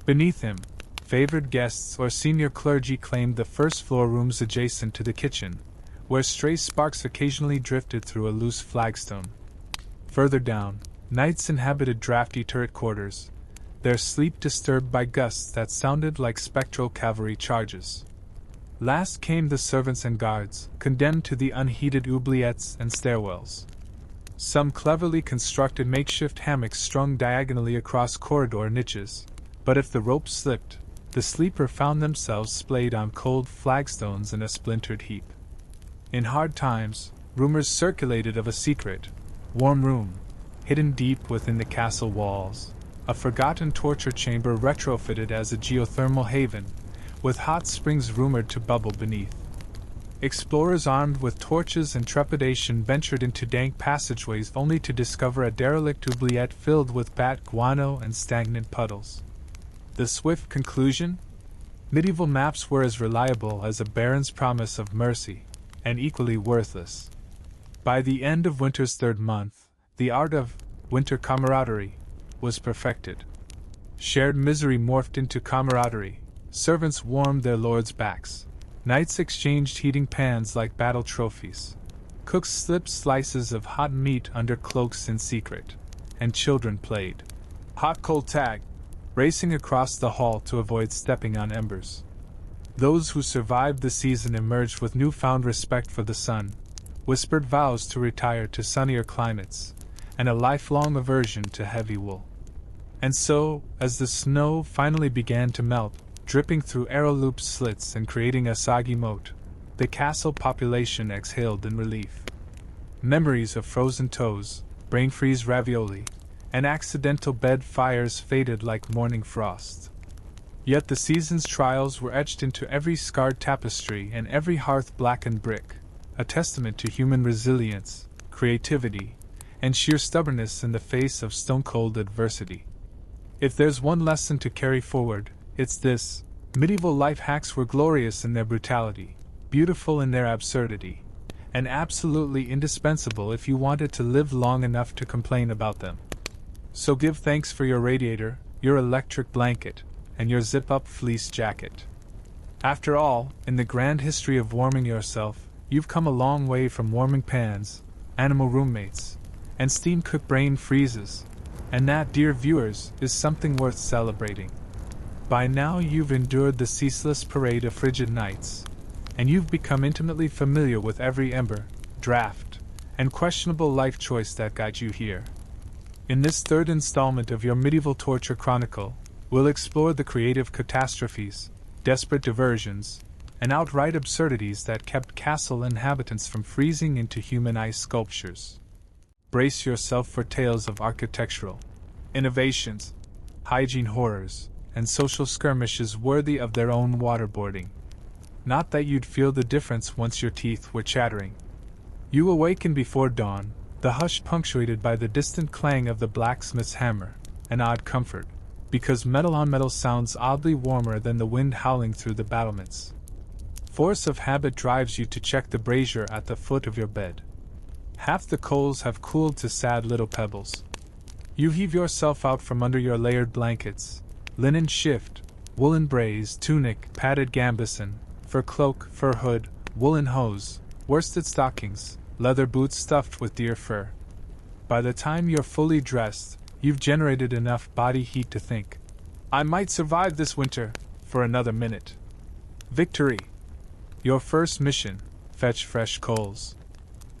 Beneath him, favored guests or senior clergy claimed the first-floor rooms adjacent to the kitchen, where stray sparks occasionally drifted through a loose flagstone. Further down, knights inhabited drafty turret quarters, their sleep disturbed by gusts that sounded like spectral cavalry charges. Last came the servants and guards, condemned to the unheated oubliettes and stairwells. Some cleverly constructed makeshift hammocks strung diagonally across corridor niches, but if the rope slipped, the sleeper found themselves splayed on cold flagstones in a splintered heap. In hard times, rumors circulated of a secret, warm room, hidden deep within the castle walls, a forgotten torture chamber retrofitted as a geothermal haven, with hot springs rumored to bubble beneath. Explorers armed with torches and trepidation ventured into dank passageways only to discover a derelict oubliette filled with bat guano and stagnant puddles. The swift conclusion? Medieval maps were as reliable as a baron's promise of mercy, and equally worthless. By the end of winter's third month, the art of winter camaraderie was perfected. Shared misery morphed into camaraderie, servants warmed their lords' backs, knights exchanged heating pans like battle trophies, cooks slipped slices of hot meat under cloaks in secret, and children played hot-cold tag, racing across the hall to avoid stepping on embers. Those who survived the season emerged with newfound respect for the sun, whispered vows to retire to sunnier climates, and a lifelong aversion to heavy wool. And so, as the snow finally began to melt, dripping through arrow-looped slits and creating a soggy moat, the castle population exhaled in relief. Memories of frozen toes, brain-freeze ravioli, and accidental bed fires faded like morning frost. Yet the season's trials were etched into every scarred tapestry and every hearth-blackened brick, a testament to human resilience, creativity, and sheer stubbornness in the face of stone-cold adversity. If there's one lesson to carry forward, it's this: medieval life hacks were glorious in their brutality, beautiful in their absurdity, and absolutely indispensable if you wanted to live long enough to complain about them. So give thanks for your radiator, your electric blanket, and your zip-up fleece jacket. After all, in the grand history of warming yourself, you've come a long way from warming pans, animal roommates, and steam-cooked brain freezes, and that, dear viewers, is something worth celebrating. By now you've endured the ceaseless parade of frigid nights, and you've become intimately familiar with every ember, draft, and questionable life choice that got you here. In this third installment of your Medieval Torture Chronicle, we'll explore the creative catastrophes, desperate diversions, and outright absurdities that kept castle inhabitants from freezing into human ice sculptures. Brace yourself for tales of architectural innovations, hygiene horrors, and social skirmishes worthy of their own waterboarding. Not that you'd feel the difference once your teeth were chattering. You awaken before dawn, the hush punctuated by the distant clang of the blacksmith's hammer, an odd comfort, because metal on metal sounds oddly warmer than the wind howling through the battlements. Force of habit drives you to check the brazier at the foot of your bed. Half the coals have cooled to sad little pebbles. You heave yourself out from under your layered blankets, linen shift, woolen braise, tunic, padded gambeson, fur cloak, fur hood, woolen hose, worsted stockings, leather boots stuffed with deer fur. By the time you're fully dressed, you've generated enough body heat to think, I might survive this winter for another minute. Victory! Your first mission, fetch fresh coals.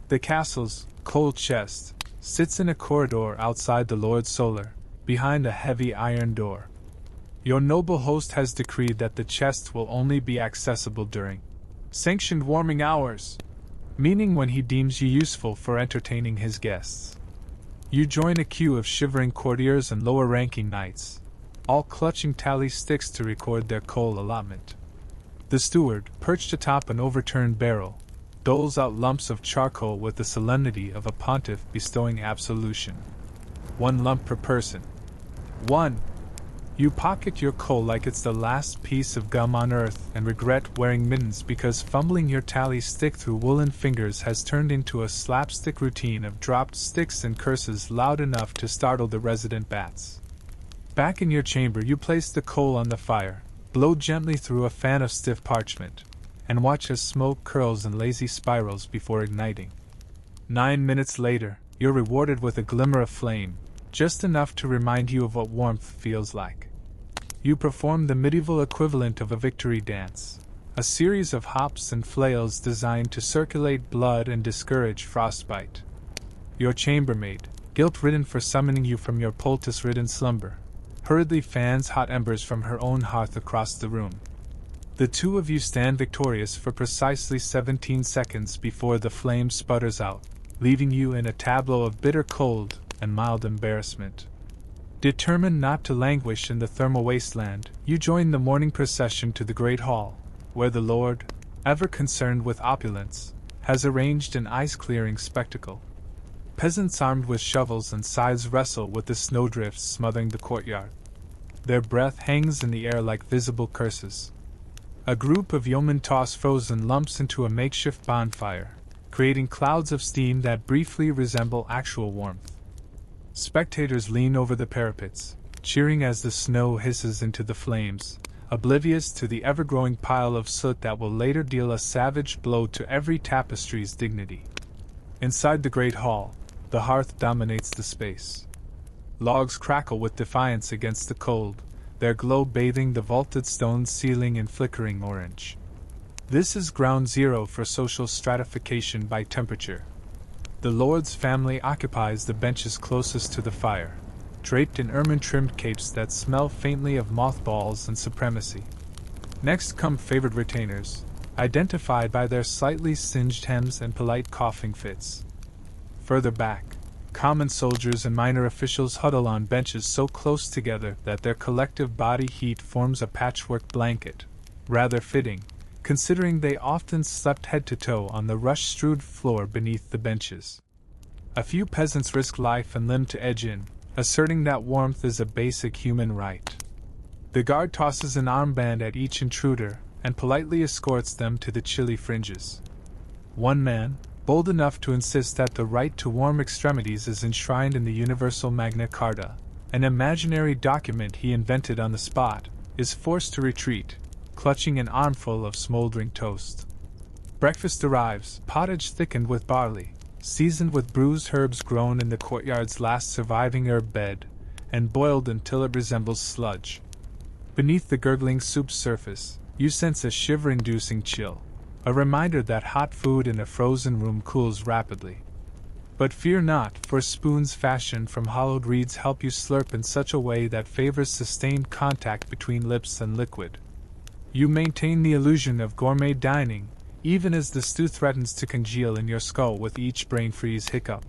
The castle's coal chest sits in a corridor outside the Lord's Solar, behind a heavy iron door. Your noble host has decreed that the chest will only be accessible during sanctioned warming hours, meaning when he deems you useful for entertaining his guests. You join a queue of shivering courtiers and lower-ranking knights, all clutching tally sticks to record their coal allotment. The steward, perched atop an overturned barrel, doles out lumps of charcoal with the solemnity of a pontiff bestowing absolution. 1 lump per person. 1. You pocket your coal like it's the last piece of gum on earth and regret wearing mittens because fumbling your tally stick through woolen fingers has turned into a slapstick routine of dropped sticks and curses loud enough to startle the resident bats. Back in your chamber, you place the coal on the fire, blow gently through a fan of stiff parchment, and watch as smoke curls in lazy spirals before igniting. 9 minutes later, you're rewarded with a glimmer of flame, just enough to remind you of what warmth feels like. You perform the medieval equivalent of a victory dance, a series of hops and flails designed to circulate blood and discourage frostbite. Your chambermaid, guilt-ridden for summoning you from your poultice-ridden slumber, hurriedly fans hot embers from her own hearth across the room. The two of you stand victorious for precisely 17 seconds before the flame sputters out, leaving you in a tableau of bitter cold and mild embarrassment. Determined not to languish in the thermal wasteland, you join the morning procession to the great hall, where the Lord, ever concerned with opulence, has arranged an ice-clearing spectacle. Peasants armed with shovels and scythes wrestle with the snowdrifts smothering the courtyard. Their breath hangs in the air like visible curses. A group of yeomen toss frozen lumps into a makeshift bonfire, creating clouds of steam that briefly resemble actual warmth. Spectators lean over the parapets, cheering as the snow hisses into the flames, oblivious to the ever-growing pile of soot that will later deal a savage blow to every tapestry's dignity. Inside the great hall, the hearth dominates the space. Logs crackle with defiance against the cold, their glow bathing the vaulted stone ceiling in flickering orange. This is ground zero for social stratification by temperature. The Lord's family occupies the benches closest to the fire, draped in ermine-trimmed capes that smell faintly of mothballs and supremacy. Next come favored retainers, identified by their slightly singed hems and polite coughing fits. Further back, common soldiers and minor officials huddle on benches so close together that their collective body heat forms a patchwork blanket, rather fitting, considering they often slept head to toe on the rush-strewed floor beneath the benches. A few peasants risk life and limb to edge in, asserting that warmth is a basic human right. The guard tosses an armband at each intruder and politely escorts them to the chilly fringes. One man, bold enough to insist that the right to warm extremities is enshrined in the Universal Magna Carta, an imaginary document he invented on the spot, is forced to retreat, clutching an armful of smoldering toast. Breakfast arrives, pottage thickened with barley, seasoned with bruised herbs grown in the courtyard's last surviving herb bed, and boiled until it resembles sludge. Beneath the gurgling soup's surface, you sense a shiver-inducing chill, a reminder that hot food in a frozen room cools rapidly. But fear not, for spoons fashioned from hollowed reeds help you slurp in such a way that favors sustained contact between lips and liquid. You maintain the illusion of gourmet dining, even as the stew threatens to congeal in your skull with each brain-freeze hiccup.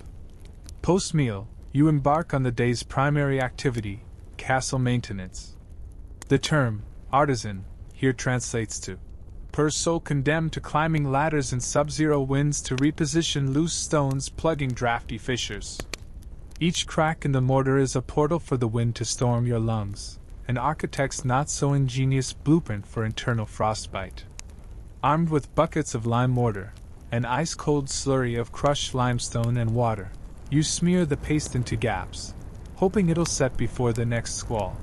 Post-meal, you embark on the day's primary activity, castle maintenance. The term, artisan, here translates to per soul condemned to climbing ladders in subzero winds to reposition loose stones plugging drafty fissures. Each crack in the mortar is a portal for the wind to storm your lungs, an architect's not-so-ingenious blueprint for internal frostbite. Armed with buckets of lime mortar, an ice-cold slurry of crushed limestone and water, you smear the paste into gaps, hoping it'll set before the next squall.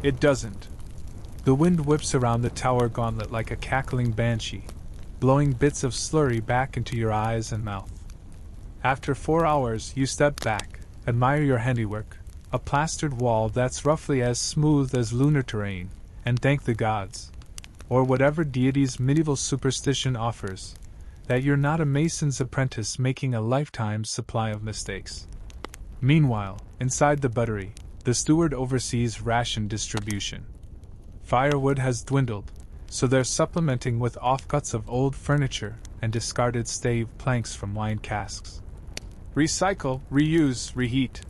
It doesn't. The wind whips around the tower gauntlet like a cackling banshee, blowing bits of slurry back into your eyes and mouth. After 4 hours, you step back, admire your handiwork, a plastered wall that's roughly as smooth as lunar terrain, and thank the gods, or whatever deity's medieval superstition offers, that you're not a mason's apprentice making a lifetime's supply of mistakes. Meanwhile, inside the buttery, the steward oversees ration distribution. Firewood has dwindled, so they're supplementing with offcuts of old furniture and discarded stave planks from wine casks. Recycle, reuse, reheat,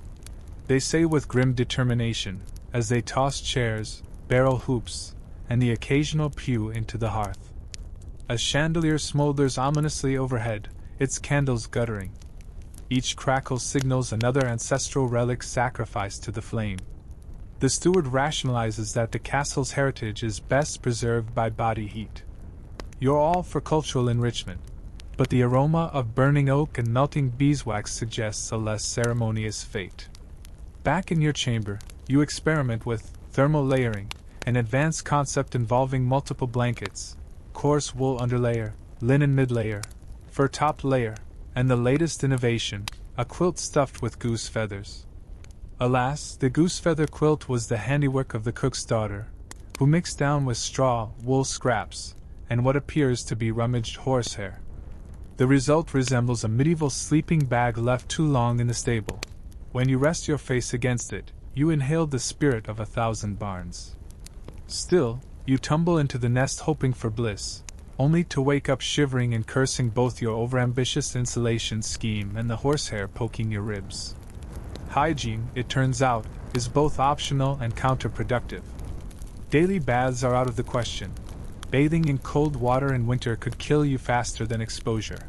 they say with grim determination, as they toss chairs, barrel hoops, and the occasional pew into the hearth. A chandelier smolders ominously overhead, its candles guttering. Each crackle signals another ancestral relic sacrificed to the flame. The steward rationalizes that the castle's heritage is best preserved by body heat. You're all for cultural enrichment, but the aroma of burning oak and melting beeswax suggests a less ceremonious fate. Back in your chamber, you experiment with thermal layering, an advanced concept involving multiple blankets, coarse wool underlayer, linen midlayer, fur top layer, and the latest innovation, a quilt stuffed with goose feathers. Alas, the goose feather quilt was the handiwork of the cook's daughter, who mixed down with straw, wool scraps, and what appears to be rummaged horsehair. The result resembles a medieval sleeping bag left too long in the stable. When you rest your face against it, you inhale the spirit of 1,000 barns. Still, you tumble into the nest hoping for bliss, only to wake up shivering and cursing both your overambitious insulation scheme and the horsehair poking your ribs. Hygiene, it turns out, is both optional and counterproductive. Daily baths are out of the question. Bathing in cold water in winter could kill you faster than exposure.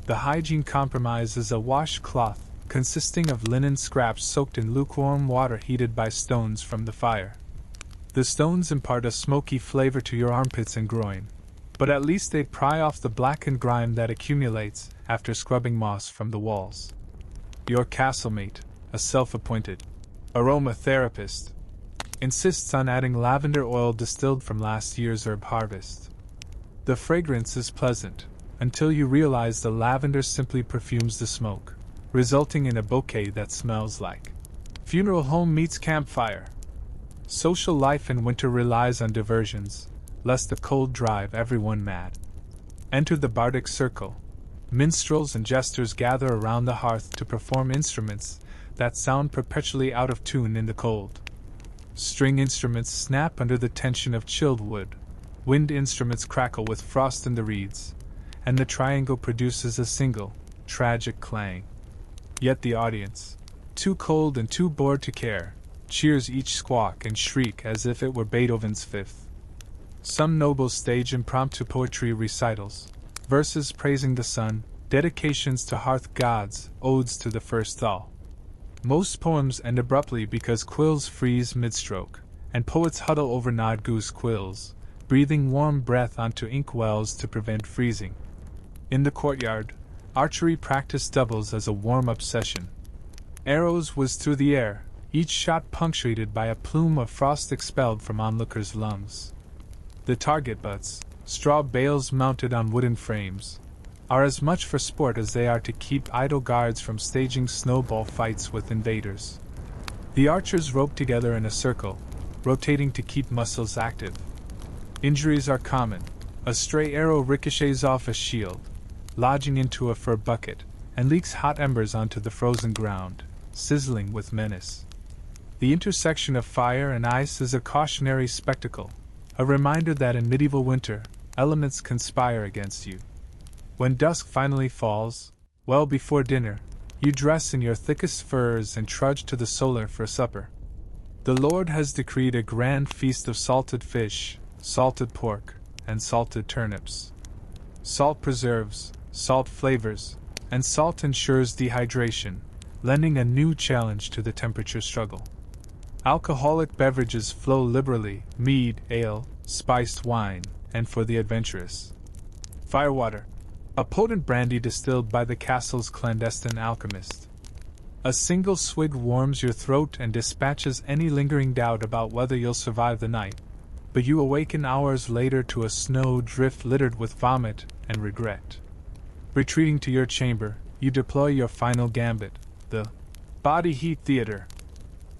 The hygiene compromise is a washcloth consisting of linen scraps soaked in lukewarm water heated by stones from the fire. The stones impart a smoky flavor to your armpits and groin, but at least they pry off the blackened grime that accumulates after scrubbing moss from the walls. Your castlemate, a self-appointed aromatherapist, insists on adding lavender oil distilled from last year's herb harvest. The fragrance is pleasant, until you realize the lavender simply perfumes the smoke, resulting in a bouquet that smells like funeral home meets campfire. Social life in winter relies on diversions, lest the cold drive everyone mad. Enter the bardic circle. Minstrels and jesters gather around the hearth to perform instruments that sound perpetually out of tune in the cold. String instruments snap under the tension of chilled wood, wind instruments crackle with frost in the reeds, and the triangle produces a single, tragic clang. Yet the audience, too cold and too bored to care, cheers each squawk and shriek as if it were Beethoven's Fifth. Some nobles stage impromptu poetry recitals, verses praising the sun, dedications to hearth gods, odes to the first thaw. Most poems end abruptly because quills freeze mid-stroke, and poets huddle over gnawed goose quills, breathing warm breath onto ink wells to prevent freezing. In the courtyard, archery practice doubles as a warm-up session. Arrows whiz through the air, each shot punctuated by a plume of frost expelled from onlookers' lungs. The target butts, straw bales mounted on wooden frames, are as much for sport as they are to keep idle guards from staging snowball fights with invaders. The archers rope together in a circle, rotating to keep muscles active. Injuries are common. A stray arrow ricochets off a shield, lodging into a fur bucket, and leaks hot embers onto the frozen ground, sizzling with menace. The intersection of fire and ice is a cautionary spectacle, a reminder that in medieval winter, elements conspire against you. When dusk finally falls, well before dinner, you dress in your thickest furs and trudge to the solar for supper. The Lord has decreed a grand feast of salted fish, salted pork, and salted turnips. Salt preserves, salt flavors, and salt ensures dehydration, lending a new challenge to the temperature struggle. Alcoholic beverages flow liberally, mead, ale, spiced wine, and for the adventurous, firewater, a potent brandy distilled by the castle's clandestine alchemist. A single swig warms your throat and dispatches any lingering doubt about whether you'll survive the night, but you awaken hours later to a snow drift littered with vomit and regret. Retreating to your chamber, you deploy your final gambit, the body heat theater.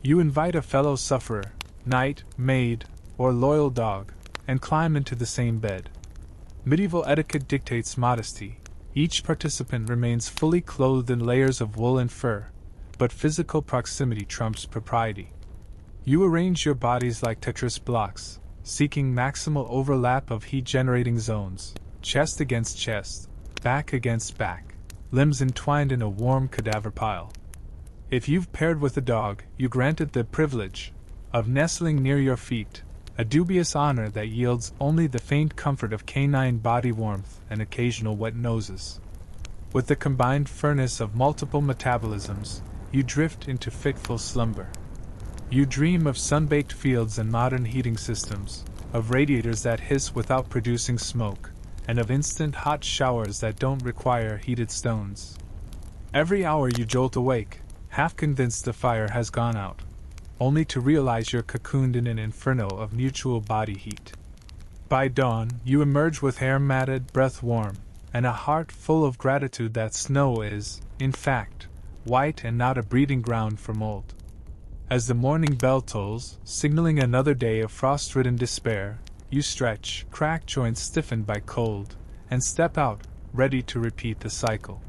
You invite a fellow sufferer, knight, maid, or loyal dog, and climb into the same bed. Medieval etiquette dictates modesty, Each participant remains fully clothed in layers of wool and fur, but physical proximity trumps propriety. You arrange your bodies like Tetris blocks, seeking maximal overlap of heat-generating zones, chest against chest, back against back, limbs entwined in a warm cadaver pile. If you've paired with a dog, you grant it the privilege of nestling near your feet, a dubious honor that yields only the faint comfort of canine body warmth and occasional wet noses. With the combined furnace of multiple metabolisms, you drift into fitful slumber. You dream of sun-baked fields and modern heating systems, of radiators that hiss without producing smoke, and of instant hot showers that don't require heated stones. Every hour you jolt awake, half convinced the fire has gone out, only to realize you're cocooned in an inferno of mutual body heat. By dawn, you emerge with hair matted, breath warm, and a heart full of gratitude that snow is, in fact, white and not a breeding ground for mold. As the morning bell tolls, signaling another day of frost-ridden despair, you stretch, cracked joints stiffened by cold, and step out, ready to repeat the cycle.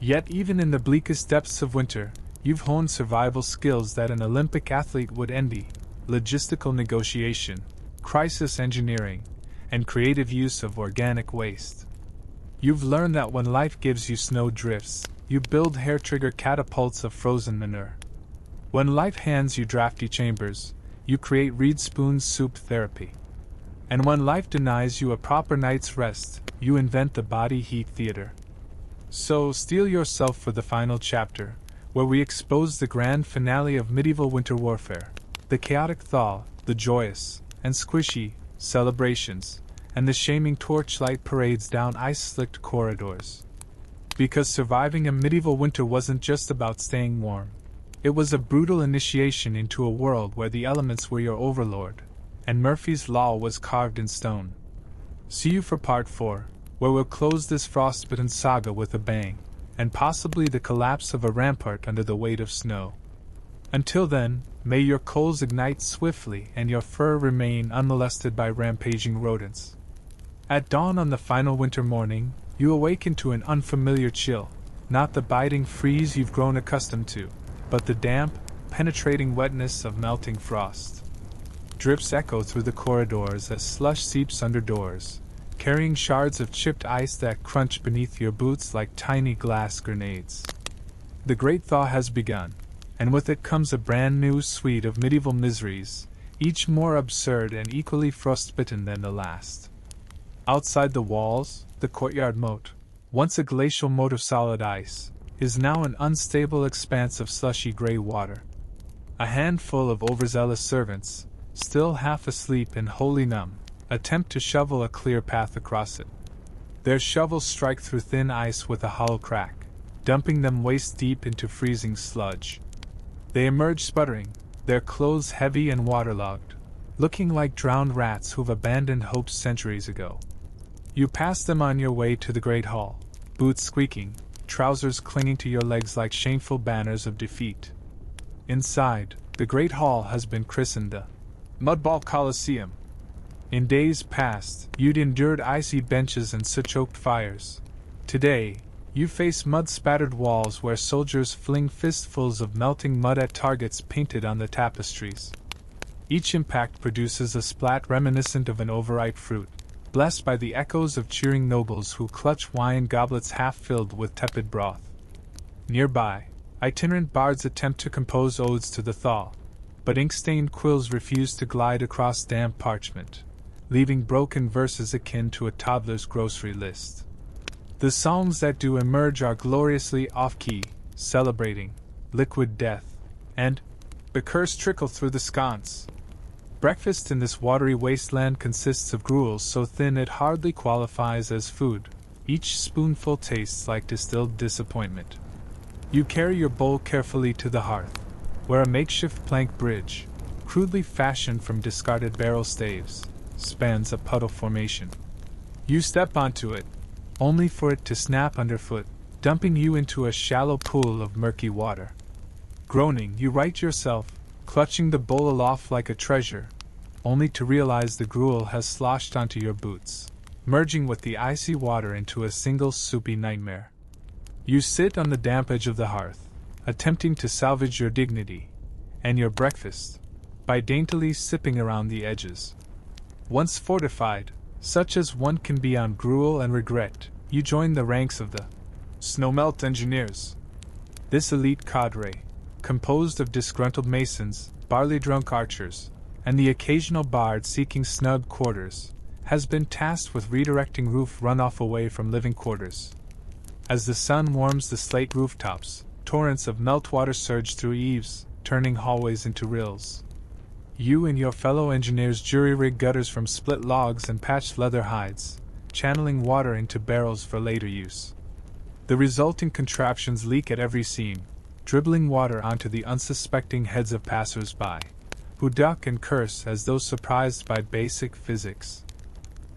Yet even in the bleakest depths of winter, you've honed survival skills that an Olympic athlete would envy: logistical negotiation, crisis engineering, and creative use of organic waste. You've learned that when life gives you snow drifts, you build hair-trigger catapults of frozen manure. When life hands you drafty chambers, you create reed spoon soup therapy. And when life denies you a proper night's rest, you invent the body heat theater. So steel yourself for the final chapter, where we expose the grand finale of medieval winter warfare, the chaotic thaw, the joyous and squishy celebrations, and the shaming torchlight parades down ice-slicked corridors. Because surviving a medieval winter wasn't just about staying warm. It was a brutal initiation into a world where the elements were your overlord, and Murphy's Law was carved in stone. See you for part 4, where we'll close this frostbitten saga with a bang, and possibly the collapse of a rampart under the weight of snow. Until then, may your coals ignite swiftly and your fur remain unmolested by rampaging rodents. At dawn on the final winter morning, you awaken to an unfamiliar chill, not the biting freeze you've grown accustomed to, but the damp, penetrating wetness of melting frost. Drips echo through the corridors as slush seeps under doors, carrying shards of chipped ice that crunch beneath your boots like tiny glass grenades. The great thaw has begun, and with it comes a brand new suite of medieval miseries, each more absurd and equally frostbitten than the last. Outside the walls, the courtyard moat, once a glacial moat of solid ice, is now an unstable expanse of slushy gray water. A handful of overzealous servants, still half asleep and wholly numb, attempt to shovel a clear path across it. Their shovels strike through thin ice with a hollow crack, dumping them waist-deep into freezing sludge. They emerge sputtering, their clothes heavy and waterlogged, looking like drowned rats who've abandoned hope centuries ago. You pass them on your way to the Great Hall, boots squeaking, trousers clinging to your legs like shameful banners of defeat. Inside, the Great Hall has been christened the Mudball Coliseum. In days past, you'd endured icy benches and soot-choked fires. Today, you face mud-spattered walls where soldiers fling fistfuls of melting mud at targets painted on the tapestries. Each impact produces a splat reminiscent of an overripe fruit, blessed by the echoes of cheering nobles who clutch wine goblets half filled with tepid broth. Nearby, itinerant bards attempt to compose odes to the thaw, but ink-stained quills refuse to glide across damp parchment, leaving broken verses akin to a toddler's grocery list. The songs that do emerge are gloriously off-key, celebrating liquid death, and the curse trickle through the sconce. Breakfast in this watery wasteland consists of gruel so thin it hardly qualifies as food. Each spoonful tastes like distilled disappointment. You carry your bowl carefully to the hearth, where a makeshift plank bridge, crudely fashioned from discarded barrel staves, spans a puddle formation. You step onto it, only for it to snap underfoot, dumping you into a shallow pool of murky water. Groaning, you right yourself, clutching the bowl aloft like a treasure, only to realize the gruel has sloshed onto your boots. merging with the icy water into a single soupy nightmare. You sit on the damp edge of the hearth, attempting to salvage your dignity and your breakfast by daintily sipping around the edges. Once fortified, such as one can be on gruel and regret, you join the ranks of the Snowmelt Engineers. This elite cadre, composed of disgruntled masons, barley-drunk archers, and the occasional bard seeking snug quarters, has been tasked with redirecting roof runoff away from living quarters. As the sun warms the slate rooftops, torrents of meltwater surge through eaves, turning hallways into rills. You and your fellow engineers jury-rig gutters from split logs and patched leather hides, channeling water into barrels for later use. The resulting contraptions leak at every seam, dribbling water onto the unsuspecting heads of passers-by, who duck and curse as though surprised by basic physics.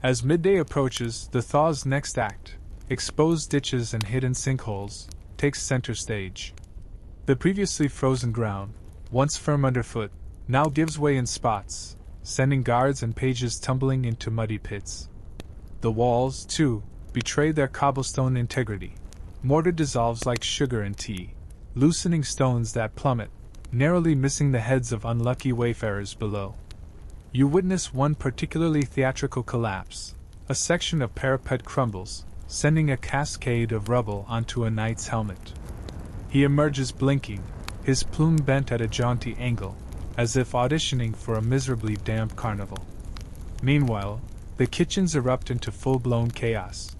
As midday approaches, the thaw's next act, exposed ditches and hidden sinkholes, takes center stage. The previously frozen ground, once firm underfoot, now gives way in spots, sending guards and pages tumbling into muddy pits. The walls, too, betray their cobblestone integrity. Mortar dissolves like sugar in tea, loosening stones that plummet, narrowly missing the heads of unlucky wayfarers below. You witness one particularly theatrical collapse. A section of parapet crumbles, sending a cascade of rubble onto a knight's helmet. He emerges blinking, his plume bent at a jaunty angle, as if auditioning for a miserably damp carnival. Meanwhile, the kitchens erupt into full-blown chaos.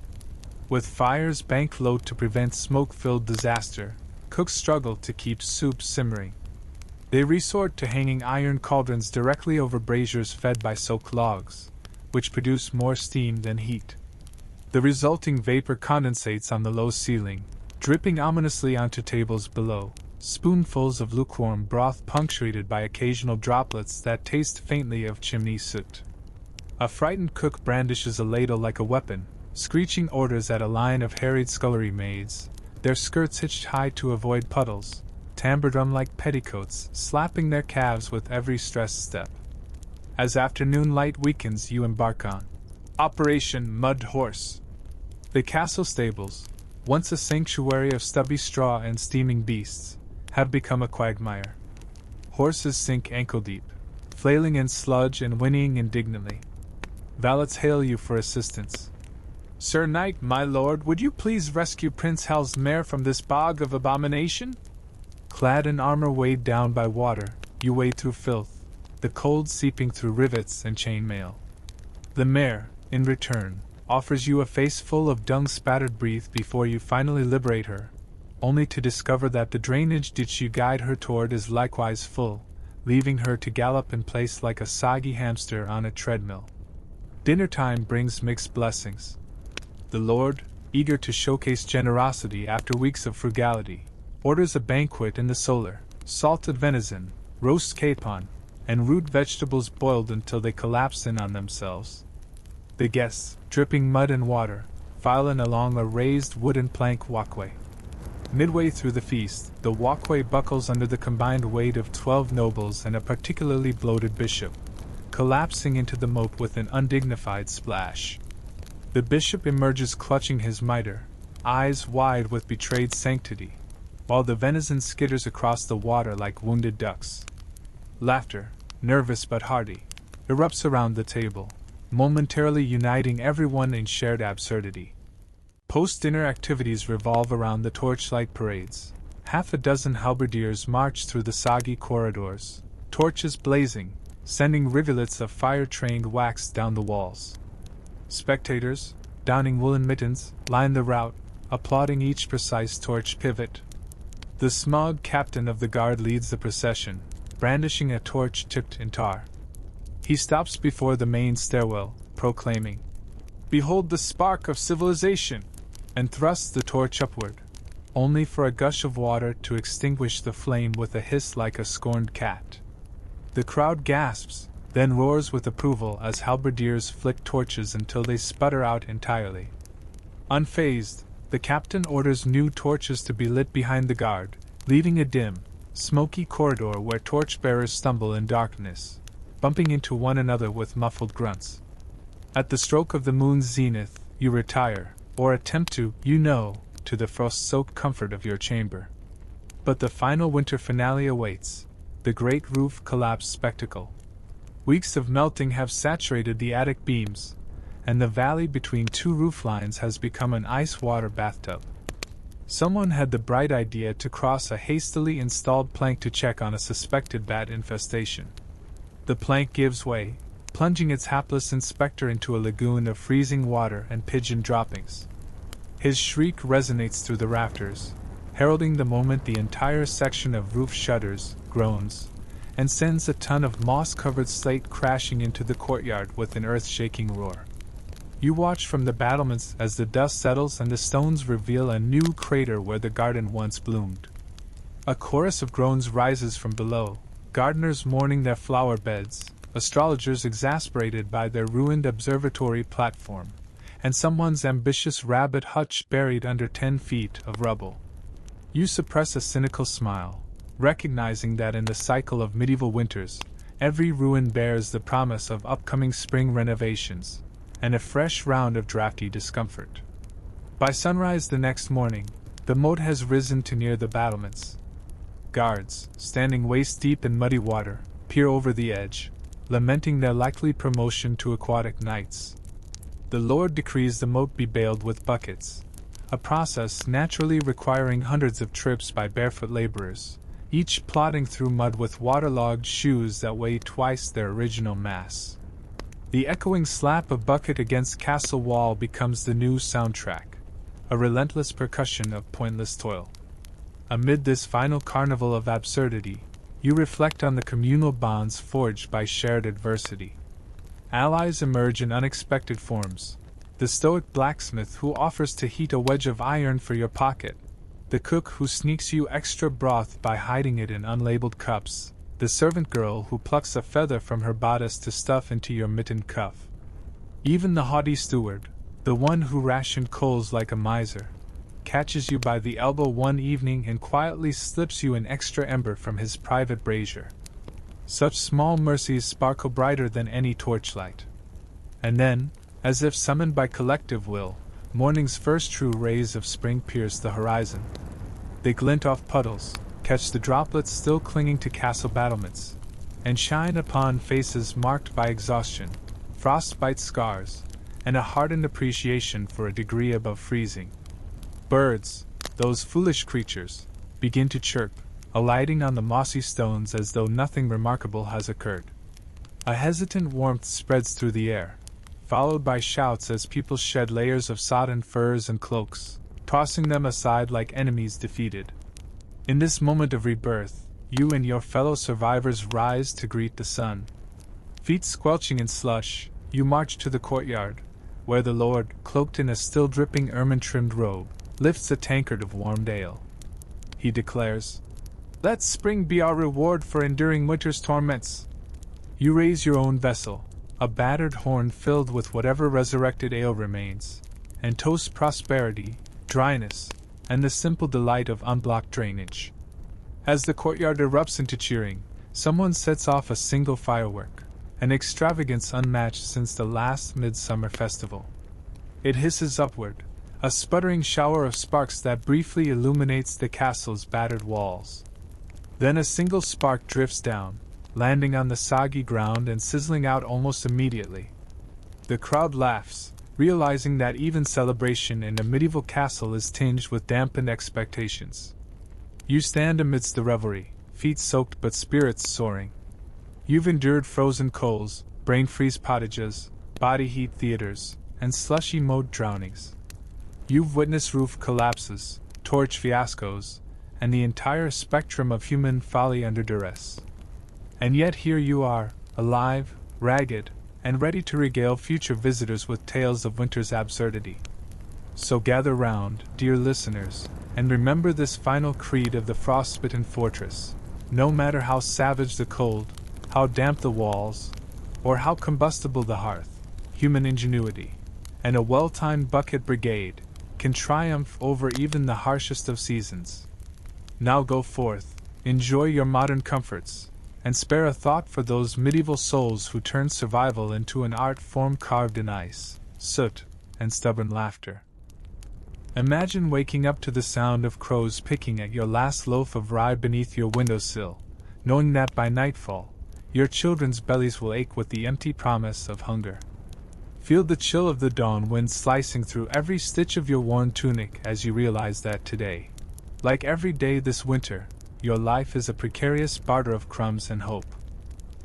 With fires banked low to prevent smoke-filled disaster, cooks struggle to keep soup simmering. They resort to hanging iron cauldrons directly over braziers fed by soaked logs, which produce more steam than heat. The resulting vapor condensates on the low ceiling, dripping ominously onto tables below, spoonfuls of lukewarm broth punctuated by occasional droplets that taste faintly of chimney soot. A frightened cook brandishes a ladle like a weapon, screeching orders at a line of harried scullery maids, their skirts hitched high to avoid puddles, tambour-drum-like petticoats slapping their calves with every stressed step. As afternoon light weakens, you embark on Operation Mud Horse. The castle stables, once a sanctuary of stubby straw and steaming beasts, have become a quagmire. Horses sink ankle-deep, flailing in sludge and whinnying indignantly. Valets hail you for assistance. "Sir Knight, my lord, would you please rescue Prince Hal's mare from this bog of abomination?" Clad in armor weighed down by water, you wade through filth, the cold seeping through rivets and chainmail. The mare, in return, offers you a face full of dung-spattered breath before you finally liberate her, only to discover that the drainage ditch you guide her toward is likewise full, leaving her to gallop in place like a soggy hamster on a treadmill. Dinner time brings mixed blessings. The Lord, eager to showcase generosity after weeks of frugality, orders a banquet in the solar, salted venison, roast capon, and root vegetables boiled until they collapse in on themselves. The guests, dripping mud and water, file in along a raised wooden plank walkway. Midway through the feast, the walkway buckles under the combined weight of 12 nobles and a particularly bloated bishop, collapsing into the moat with an undignified splash. The bishop emerges clutching his mitre, eyes wide with betrayed sanctity, while the venison skitters across the water like wounded ducks. Laughter, nervous but hearty, erupts around the table, momentarily uniting everyone in shared absurdity. Post-dinner activities revolve around the torchlight parades. Half a dozen halberdiers march through the soggy corridors, torches blazing, sending rivulets of fire-trained wax down the walls. Spectators, donning woolen mittens, line the route, applauding each precise torch pivot. The smug captain of the guard leads the procession, brandishing a torch tipped in tar. He stops before the main stairwell, proclaiming, "Behold the spark of civilization!" and thrusts the torch upward, only for a gush of water to extinguish the flame with a hiss like a scorned cat. The crowd gasps, then roars with approval as halberdiers flick torches until they sputter out entirely. Unfazed, the captain orders new torches to be lit behind the guard, leaving a dim, smoky corridor where torchbearers stumble in darkness, bumping into one another with muffled grunts. At the stroke of the moon's zenith, you retire, or attempt to the frost-soaked comfort of your chamber. But the final winter finale awaits, the great roof collapse spectacle. Weeks of melting have saturated the attic beams, and the valley between two roof lines has become an ice-water bathtub. Someone had the bright idea to cross a hastily installed plank to check on a suspected bat infestation. The plank gives way, plunging its hapless inspector into a lagoon of freezing water and pigeon droppings. His shriek resonates through the rafters, heralding the moment the entire section of roof shudders, groans, and sends a ton of moss-covered slate crashing into the courtyard with an earth-shaking roar. You watch from the battlements as the dust settles and the stones reveal a new crater where the garden once bloomed. A chorus of groans rises from below, gardeners mourning their flower beds, astrologers exasperated by their ruined observatory platform, and someone's ambitious rabbit hutch buried under 10 feet of rubble. You suppress a cynical smile, recognizing that in the cycle of medieval winters, every ruin bears the promise of upcoming spring renovations, and a fresh round of drafty discomfort. By sunrise the next morning, the moat has risen to near the battlements. Guards, standing waist-deep in muddy water, peer over the edge, lamenting their likely promotion to aquatic knights. The Lord decrees the moat be bailed with buckets, a process naturally requiring hundreds of trips by barefoot laborers, each plodding through mud with waterlogged shoes that weigh twice their original mass. The echoing slap of bucket against castle wall becomes the new soundtrack, a relentless percussion of pointless toil. Amid this final carnival of absurdity, you reflect on the communal bonds forged by shared adversity. Allies emerge in unexpected forms: the stoic blacksmith who offers to heat a wedge of iron for your pocket, the cook who sneaks you extra broth by hiding it in unlabeled cups, the servant girl who plucks a feather from her bodice to stuff into your mittened cuff. Even the haughty steward, the one who rationed coals like a miser, catches you by the elbow one evening and quietly slips you an extra ember from his private brazier. Such small mercies sparkle brighter than any torchlight. And then, as if summoned by collective will, morning's first true rays of spring pierce the horizon. They glint off puddles, catch the droplets still clinging to castle battlements, and shine upon faces marked by exhaustion, frostbite scars, and a hardened appreciation for a degree above freezing. Birds, those foolish creatures, begin to chirp, alighting on the mossy stones as though nothing remarkable has occurred. A hesitant warmth spreads through the air, followed by shouts as people shed layers of sodden furs and cloaks, tossing them aside like enemies defeated. In this moment of rebirth, you and your fellow survivors rise to greet the sun. Feet squelching in slush, you march to the courtyard, where the Lord, cloaked in a still-dripping ermine-trimmed robe, lifts a tankard of warmed ale. He declares, "Let spring be our reward for enduring winter's torments." You raise your own vessel, a battered horn filled with whatever resurrected ale remains, and toast prosperity, dryness, and the simple delight of unblocked drainage. As the courtyard erupts into cheering, someone sets off a single firework, an extravagance unmatched since the last midsummer festival. It hisses upward, a sputtering shower of sparks that briefly illuminates the castle's battered walls. Then a single spark drifts down, landing on the soggy ground and sizzling out almost immediately. The crowd laughs, realizing that even celebration in a medieval castle is tinged with dampened expectations. You stand amidst the revelry, feet soaked but spirits soaring. You've endured frozen coals, brain-freeze pottages, body heat theaters, and slushy moat drownings. You've witnessed roof collapses, torch fiascos, and the entire spectrum of human folly under duress. And yet here you are, alive, ragged, and ready to regale future visitors with tales of winter's absurdity. So gather round, dear listeners, and remember this final creed of the frostbitten fortress: no matter how savage the cold, how damp the walls, or how combustible the hearth, human ingenuity, and a well-timed bucket brigade, can triumph over even the harshest of seasons. Now go forth, enjoy your modern comforts, and spare a thought for those medieval souls who turned survival into an art form carved in ice, soot, and stubborn laughter. Imagine waking up to the sound of crows picking at your last loaf of rye beneath your windowsill, knowing that by nightfall, your children's bellies will ache with the empty promise of hunger. Feel the chill of the dawn wind slicing through every stitch of your worn tunic as you realize that today, like every day this winter, your life is a precarious barter of crumbs and hope.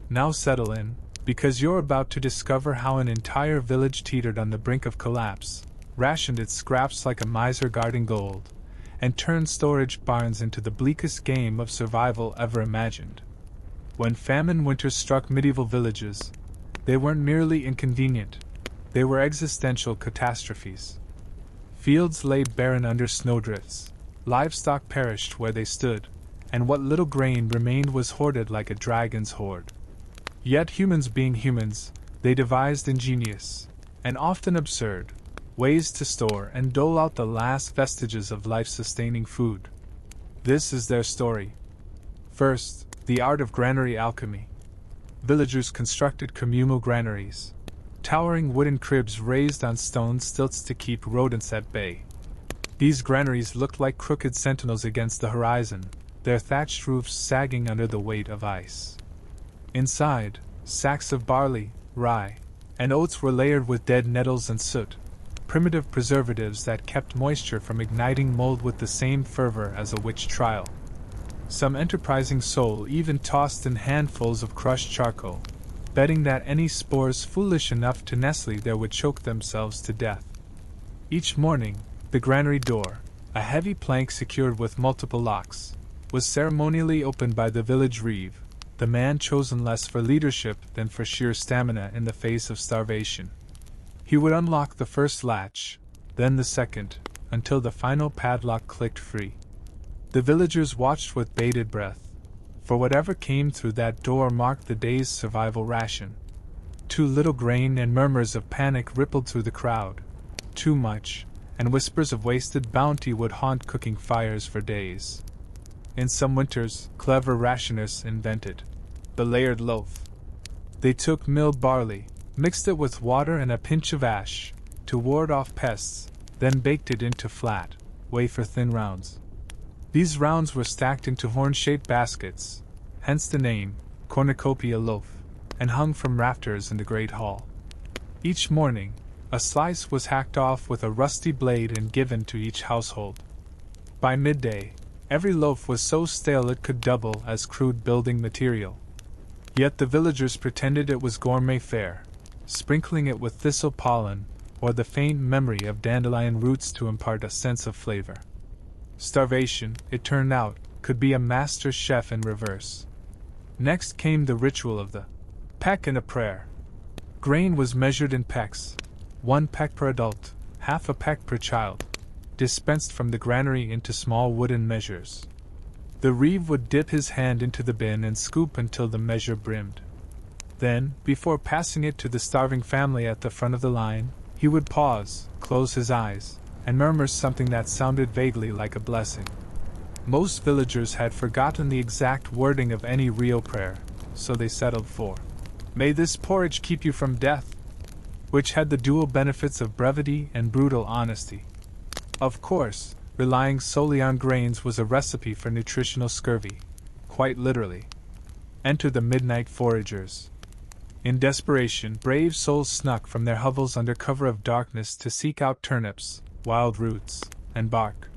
Now settle in, because you're about to discover how an entire village teetered on the brink of collapse, rationed its scraps like a miser guarding gold, and turned storage barns into the bleakest game of survival ever imagined. When famine winters struck medieval villages, they weren't merely inconvenient, they were existential catastrophes. Fields lay barren under snowdrifts, livestock perished where they stood, and what little grain remained was hoarded like a dragon's hoard. Yet humans being humans, they devised ingenious, and often absurd, ways to store and dole out the last vestiges of life-sustaining food. This is their story. First, the art of granary alchemy. Villagers constructed communal granaries, towering wooden cribs raised on stone stilts to keep rodents at bay. These granaries looked like crooked sentinels against the horizon, their thatched roofs sagging under the weight of ice. Inside, sacks of barley, rye, and oats were layered with dead nettles and soot, primitive preservatives that kept moisture from igniting mold with the same fervor as a witch trial. Some enterprising soul even tossed in handfuls of crushed charcoal, betting that any spores foolish enough to nestle there would choke themselves to death. Each morning, the granary door, a heavy plank secured with multiple locks, was ceremonially opened by the village reeve, the man chosen less for leadership than for sheer stamina in the face of starvation. He would unlock the first latch, then the second, until the final padlock clicked free. The villagers watched with bated breath, for whatever came through that door marked the day's survival ration. Too little grain and murmurs of panic rippled through the crowd. Too much, and whispers of wasted bounty would haunt cooking fires for days. In some winters, clever rationers invented the layered loaf. They took milled barley, mixed it with water and a pinch of ash, to ward off pests, then baked it into flat, wafer-thin rounds. These rounds were stacked into horn-shaped baskets, hence the name, cornucopia loaf, and hung from rafters in the great hall. Each morning, a slice was hacked off with a rusty blade and given to each household. By midday, every loaf was so stale it could double as crude building material. Yet the villagers pretended it was gourmet fare, sprinkling it with thistle pollen or the faint memory of dandelion roots to impart a sense of flavor. Starvation, it turned out, could be a master chef in reverse. Next came the ritual of the peck and a prayer. Grain was measured in pecks, 1 peck per adult, half a peck per child, dispensed from the granary into small wooden measures. The reeve would dip his hand into the bin and scoop until the measure brimmed. Then, before passing it to the starving family at the front of the line, he would pause, close his eyes, and murmur something that sounded vaguely like a blessing. Most villagers had forgotten the exact wording of any real prayer, so they settled for, "May this porridge keep you from death," which had the dual benefits of brevity and brutal honesty. Of course, relying solely on grains was a recipe for nutritional scurvy, quite literally. Enter the midnight foragers. In desperation, brave souls snuck from their hovels under cover of darkness to seek out turnips, wild roots, and bark.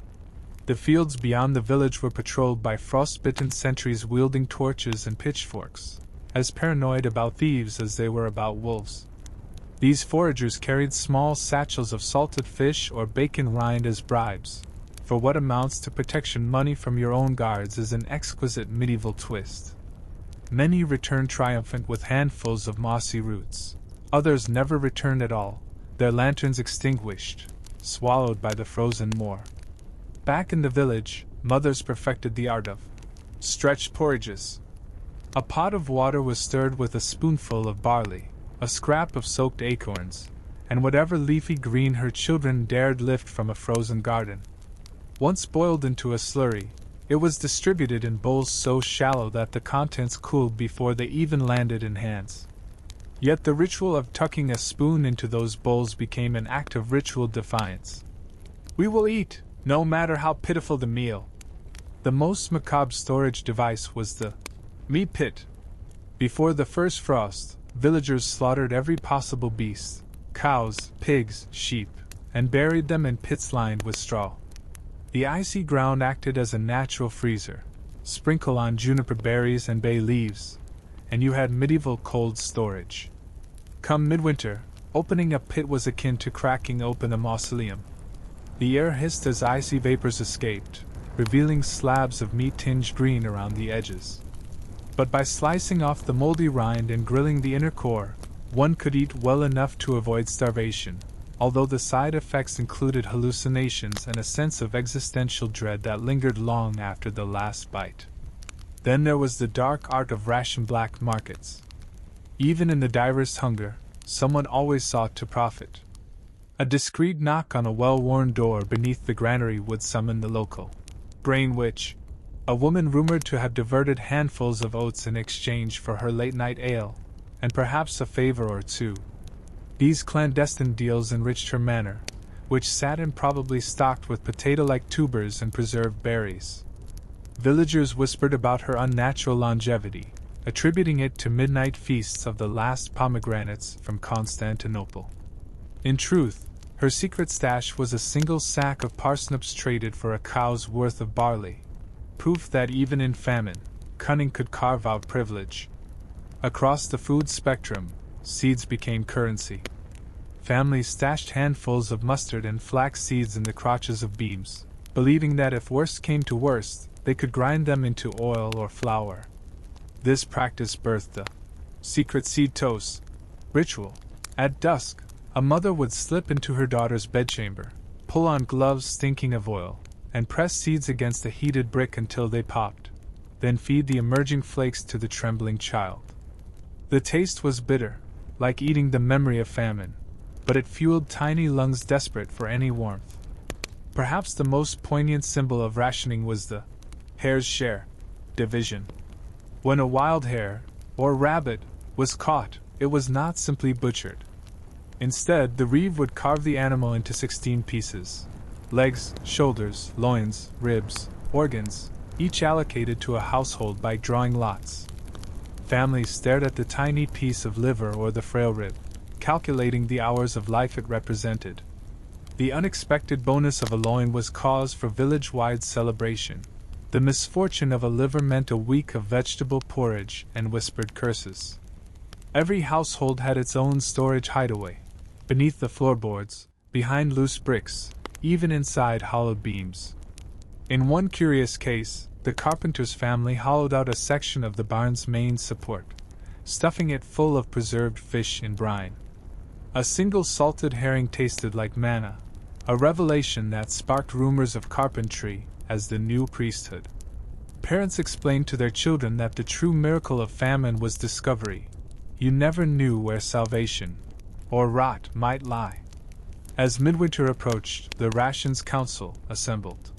The fields beyond the village were patrolled by frostbitten sentries wielding torches and pitchforks, as paranoid about thieves as they were about wolves. These foragers carried small satchels of salted fish or bacon rind as bribes, for what amounts to protection money from your own guards is an exquisite medieval twist. Many returned triumphant with handfuls of mossy roots. Others never returned at all, their lanterns extinguished, swallowed by the frozen moor. Back in the village, mothers perfected the art of stretched porridges. A pot of water was stirred with a spoonful of barley, a scrap of soaked acorns, and whatever leafy green her children dared lift from a frozen garden. Once boiled into a slurry, It was distributed in bowls so shallow that the contents cooled before they even landed in hands. Yet the ritual of tucking a spoon into those bowls became an act of ritual defiance. We will eat, no matter how pitiful the meal. The most macabre storage device was the meat pit. Before the first frost, villagers slaughtered every possible beast, cows, pigs, sheep, and buried them in pits lined with straw. The icy ground acted as a natural freezer. Sprinkle on juniper berries and bay leaves, and you had medieval cold storage. Come midwinter, opening a pit was akin to cracking open a mausoleum. The air hissed as icy vapors escaped, revealing slabs of meat tinged green around the edges. But by slicing off the moldy rind and grilling the inner core, one could eat well enough to avoid starvation, although the side effects included hallucinations and a sense of existential dread that lingered long after the last bite. Then there was the dark art of ration black markets. Even in the direst hunger, someone always sought to profit. A discreet knock on a well-worn door beneath the granary would summon the local brain witch, a woman rumored to have diverted handfuls of oats in exchange for her late-night ale, and perhaps a favor or two. These clandestine deals enriched her manor, which sat improbably stocked with potato-like tubers and preserved berries. Villagers whispered about her unnatural longevity, attributing it to midnight feasts of the last pomegranates from Constantinople. In truth, her secret stash was a single sack of parsnips traded for a cow's worth of barley, proof that even in famine, cunning could carve out privilege. Across the food spectrum, seeds became currency. Families stashed handfuls of mustard and flax seeds in the crotches of beams, believing that if worst came to worst, they could grind them into oil or flour. This practice birthed the secret seed toast ritual. At dusk, a mother would slip into her daughter's bedchamber, pull on gloves stinking of oil, and press seeds against a heated brick until they popped, then feed the emerging flakes to the trembling child. The taste was bitter, like eating the memory of famine, but it fueled tiny lungs desperate for any warmth. Perhaps the most poignant symbol of rationing was the hare's share division. When a wild hare, or rabbit, was caught, it was not simply butchered. Instead, the reeve would carve the animal into 16 pieces: legs, shoulders, loins, ribs, organs, each allocated to a household by drawing lots. Families stared at the tiny piece of liver or the frail rib, calculating the hours of life it represented. The unexpected bonus of a loin was cause for village-wide celebration. The misfortune of a liver meant a week of vegetable porridge and whispered curses. Every household had its own storage hideaway, beneath the floorboards, behind loose bricks, even inside hollowed beams. In one curious case, the carpenter's family hollowed out a section of the barn's main support, stuffing it full of preserved fish in brine. A single salted herring tasted like manna, a revelation that sparked rumors of carpentry as the new priesthood. Parents explained to their children that the true miracle of famine was discovery. You never knew where salvation or rot might lie. As midwinter approached, the Rations Council assembled.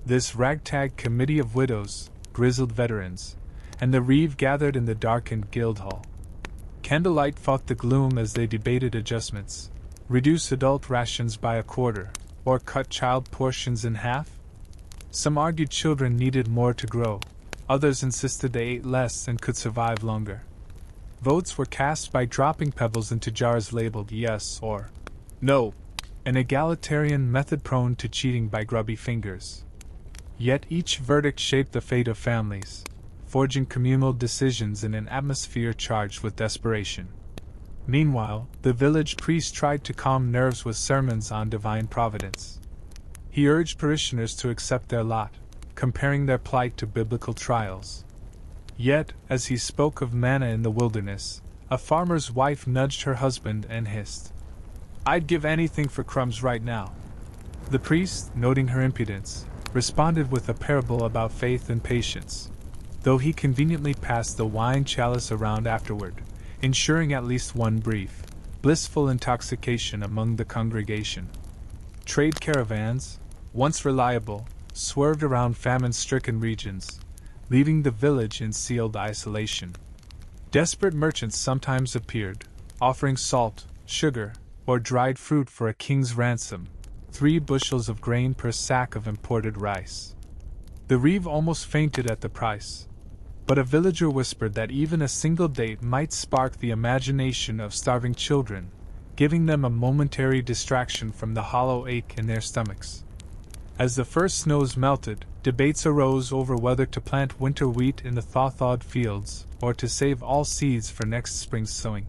This ragtag committee of widows, grizzled veterans, and the reeve gathered in the darkened guild hall. Candlelight fought the gloom as they debated adjustments: reduce adult rations by a quarter, or cut child portions in half. Some argued children needed more to grow, others insisted they ate less and could survive longer. Votes were cast by dropping pebbles into jars labeled yes or no, an egalitarian method prone to cheating by grubby fingers. Yet each verdict shaped the fate of families, forging communal decisions in an atmosphere charged with desperation. Meanwhile, the village priest tried to calm nerves with sermons on divine providence. He urged parishioners to accept their lot, comparing their plight to biblical trials. Yet, as he spoke of manna in the wilderness, a farmer's wife nudged her husband and hissed, "I'd give anything for crumbs right now." The priest, noting her impudence, responded with a parable about faith and patience, though he conveniently passed the wine chalice around afterward, ensuring at least one brief, blissful intoxication among the congregation. Trade caravans, once reliable, swerved around famine-stricken regions, leaving the village in sealed isolation. Desperate merchants sometimes appeared, offering salt, sugar, or dried fruit for a king's ransom, 3 bushels of grain per sack of imported rice. The reeve almost fainted at the price, but a villager whispered that even a single date might spark the imagination of starving children, giving them a momentary distraction from the hollow ache in their stomachs. As the first snows melted, debates arose over whether to plant winter wheat in the thaw-thawed fields or to save all seeds for next spring's sowing.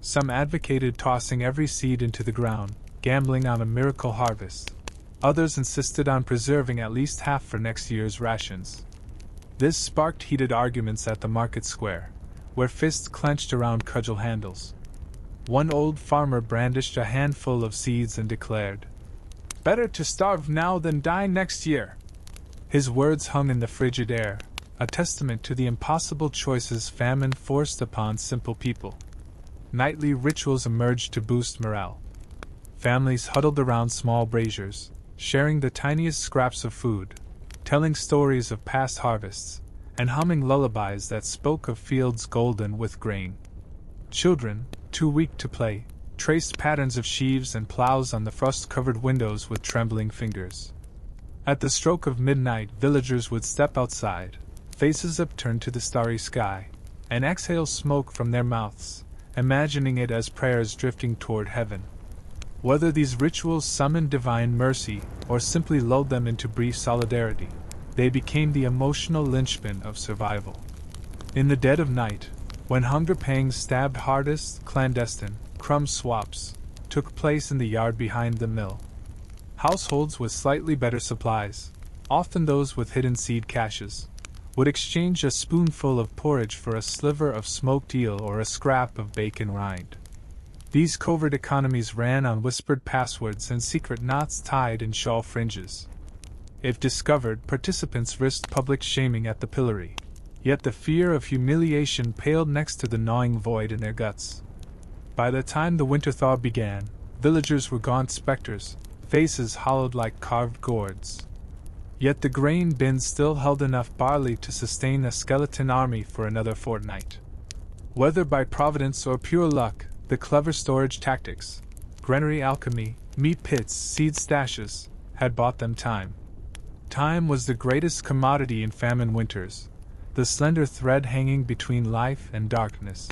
Some advocated tossing every seed into the ground, gambling on a miracle harvest. Others insisted on preserving at least half for next year's rations. This sparked heated arguments at the market square, where fists clenched around cudgel handles. One old farmer brandished a handful of seeds and declared, "Better to starve now than die next year." His words hung in the frigid air, a testament to the impossible choices famine forced upon simple people. Nightly rituals emerged to boost morale. Families huddled around small braziers, sharing the tiniest scraps of food, telling stories of past harvests, and humming lullabies that spoke of fields golden with grain. Children, too weak to play, traced patterns of sheaves and plows on the frost-covered windows with trembling fingers. At the stroke of midnight, villagers would step outside, faces upturned to the starry sky, and exhale smoke from their mouths, imagining it as prayers drifting toward heaven. Whether these rituals summoned divine mercy or simply lulled them into brief solidarity, they became the emotional linchpin of survival. In the dead of night, when hunger pangs stabbed hardest, clandestine crumb swaps took place in the yard behind the mill. Households with slightly better supplies, often those with hidden seed caches, would exchange a spoonful of porridge for a sliver of smoked eel or a scrap of bacon rind. These covert economies ran on whispered passwords and secret knots tied in shawl fringes. If discovered, participants risked public shaming at the pillory, yet the fear of humiliation paled next to the gnawing void in their guts. By the time the winter thaw began, villagers were gaunt specters, faces hollowed like carved gourds. Yet the grain bins still held enough barley to sustain a skeleton army for another fortnight. Whether by providence or pure luck, the clever storage tactics, granary alchemy, meat pits, seed stashes, had bought them time. Time was the greatest commodity in famine winters, the slender thread hanging between life and darkness.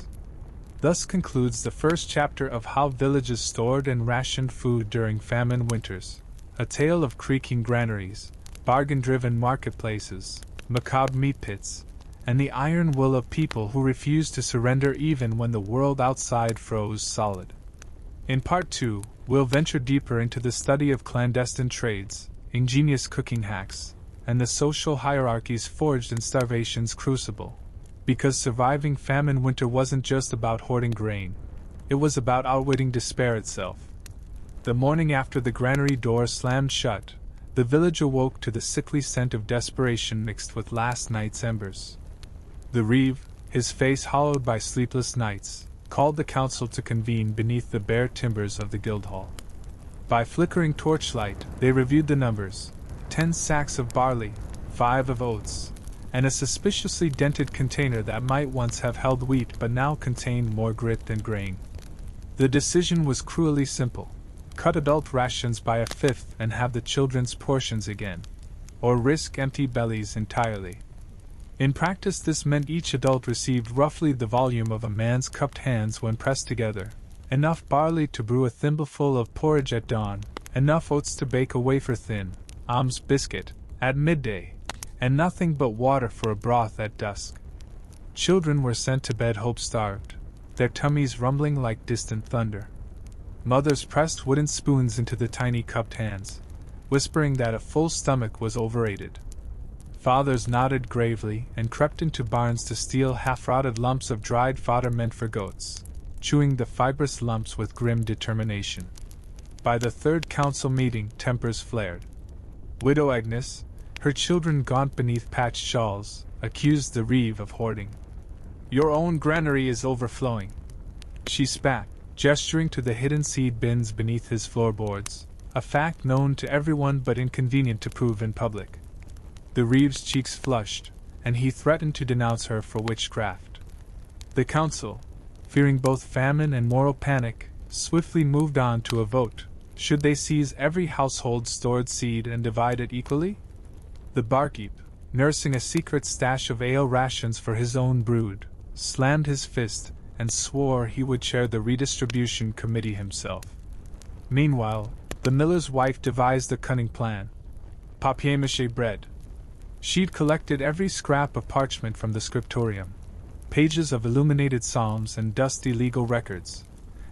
Thus concludes the first chapter of how villages stored and rationed food during famine winters, a tale of creaking granaries, bargain-driven marketplaces, macabre meat pits, and the iron will of people who refused to surrender even when the world outside froze solid. In Part 2, we'll venture deeper into the study of clandestine trades, ingenious cooking hacks, and the social hierarchies forged in starvation's crucible. Because surviving famine winter wasn't just about hoarding grain, it was about outwitting despair itself. The morning after the granary door slammed shut, the village awoke to the sickly scent of desperation mixed with last night's embers. The reeve, his face hollowed by sleepless nights, called the council to convene beneath the bare timbers of the Guildhall. By flickering torchlight, they reviewed the numbers: 10 sacks of barley, 5 of oats, and a suspiciously dented container that might once have held wheat but now contained more grit than grain. The decision was cruelly simple: cut adult rations by a fifth and have the children's portions again, or risk empty bellies entirely. In practice, this meant each adult received roughly the volume of a man's cupped hands when pressed together, enough barley to brew a thimbleful of porridge at dawn, enough oats to bake a wafer-thin alms biscuit at midday, and nothing but water for a broth at dusk. Children were sent to bed hope-starved, their tummies rumbling like distant thunder. Mothers pressed wooden spoons into the tiny cupped hands, whispering that a full stomach was overrated. Fathers nodded gravely and crept into barns to steal half-rotted lumps of dried fodder meant for goats, chewing the fibrous lumps with grim determination. By the third council meeting, tempers flared. Widow Agnes, her children gaunt beneath patched shawls, accused the reeve of hoarding. "Your own granary is overflowing," she spat, gesturing to the hidden seed bins beneath his floorboards. a fact known to everyone but inconvenient to prove in public. The reeve's cheeks flushed, and he threatened to denounce her for witchcraft. The council, fearing both famine and moral panic, swiftly moved on to a vote. Should they seize every household's stored seed and divide it equally? The barkeep, nursing a secret stash of ale rations for his own brood, slammed his fist and swore he would chair the redistribution committee himself. Meanwhile, the miller's wife devised a cunning plan. Papier-mâché bread. She'd collected every scrap of parchment from the scriptorium, pages of illuminated psalms and dusty legal records,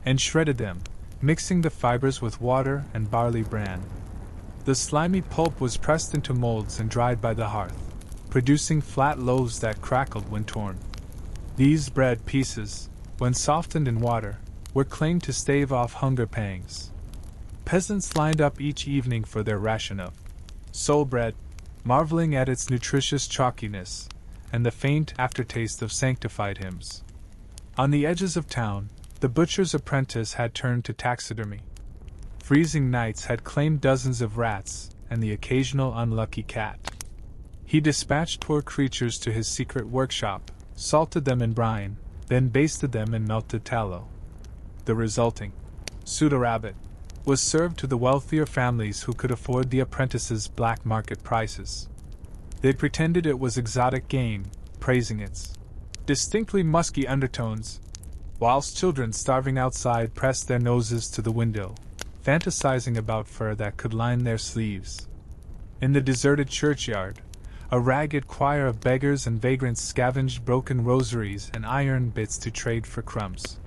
and shredded them, mixing the fibers with water and barley bran. The slimy pulp was pressed into molds and dried by the hearth, producing flat loaves that crackled when torn. These bread pieces, when softened in water, were claimed to stave off hunger pangs. Peasants lined up each evening for their ration of soul bread, marveling at its nutritious chalkiness and the faint aftertaste of sanctified hymns. On the edges of town, the butcher's apprentice had turned to taxidermy. Freezing nights had claimed dozens of rats and the occasional unlucky cat. He dispatched poor creatures to his secret workshop, salted them in brine, then basted them in melted tallow. The resulting pseudo-rabbit was served to the wealthier families who could afford the apprentice's black market prices. They pretended it was exotic game, praising its distinctly musky undertones, whilst children starving outside pressed their noses to the window, fantasizing about fur that could line their sleeves. In the deserted churchyard, a ragged choir of beggars and vagrants scavenged broken rosaries and iron bits to trade for crumbs.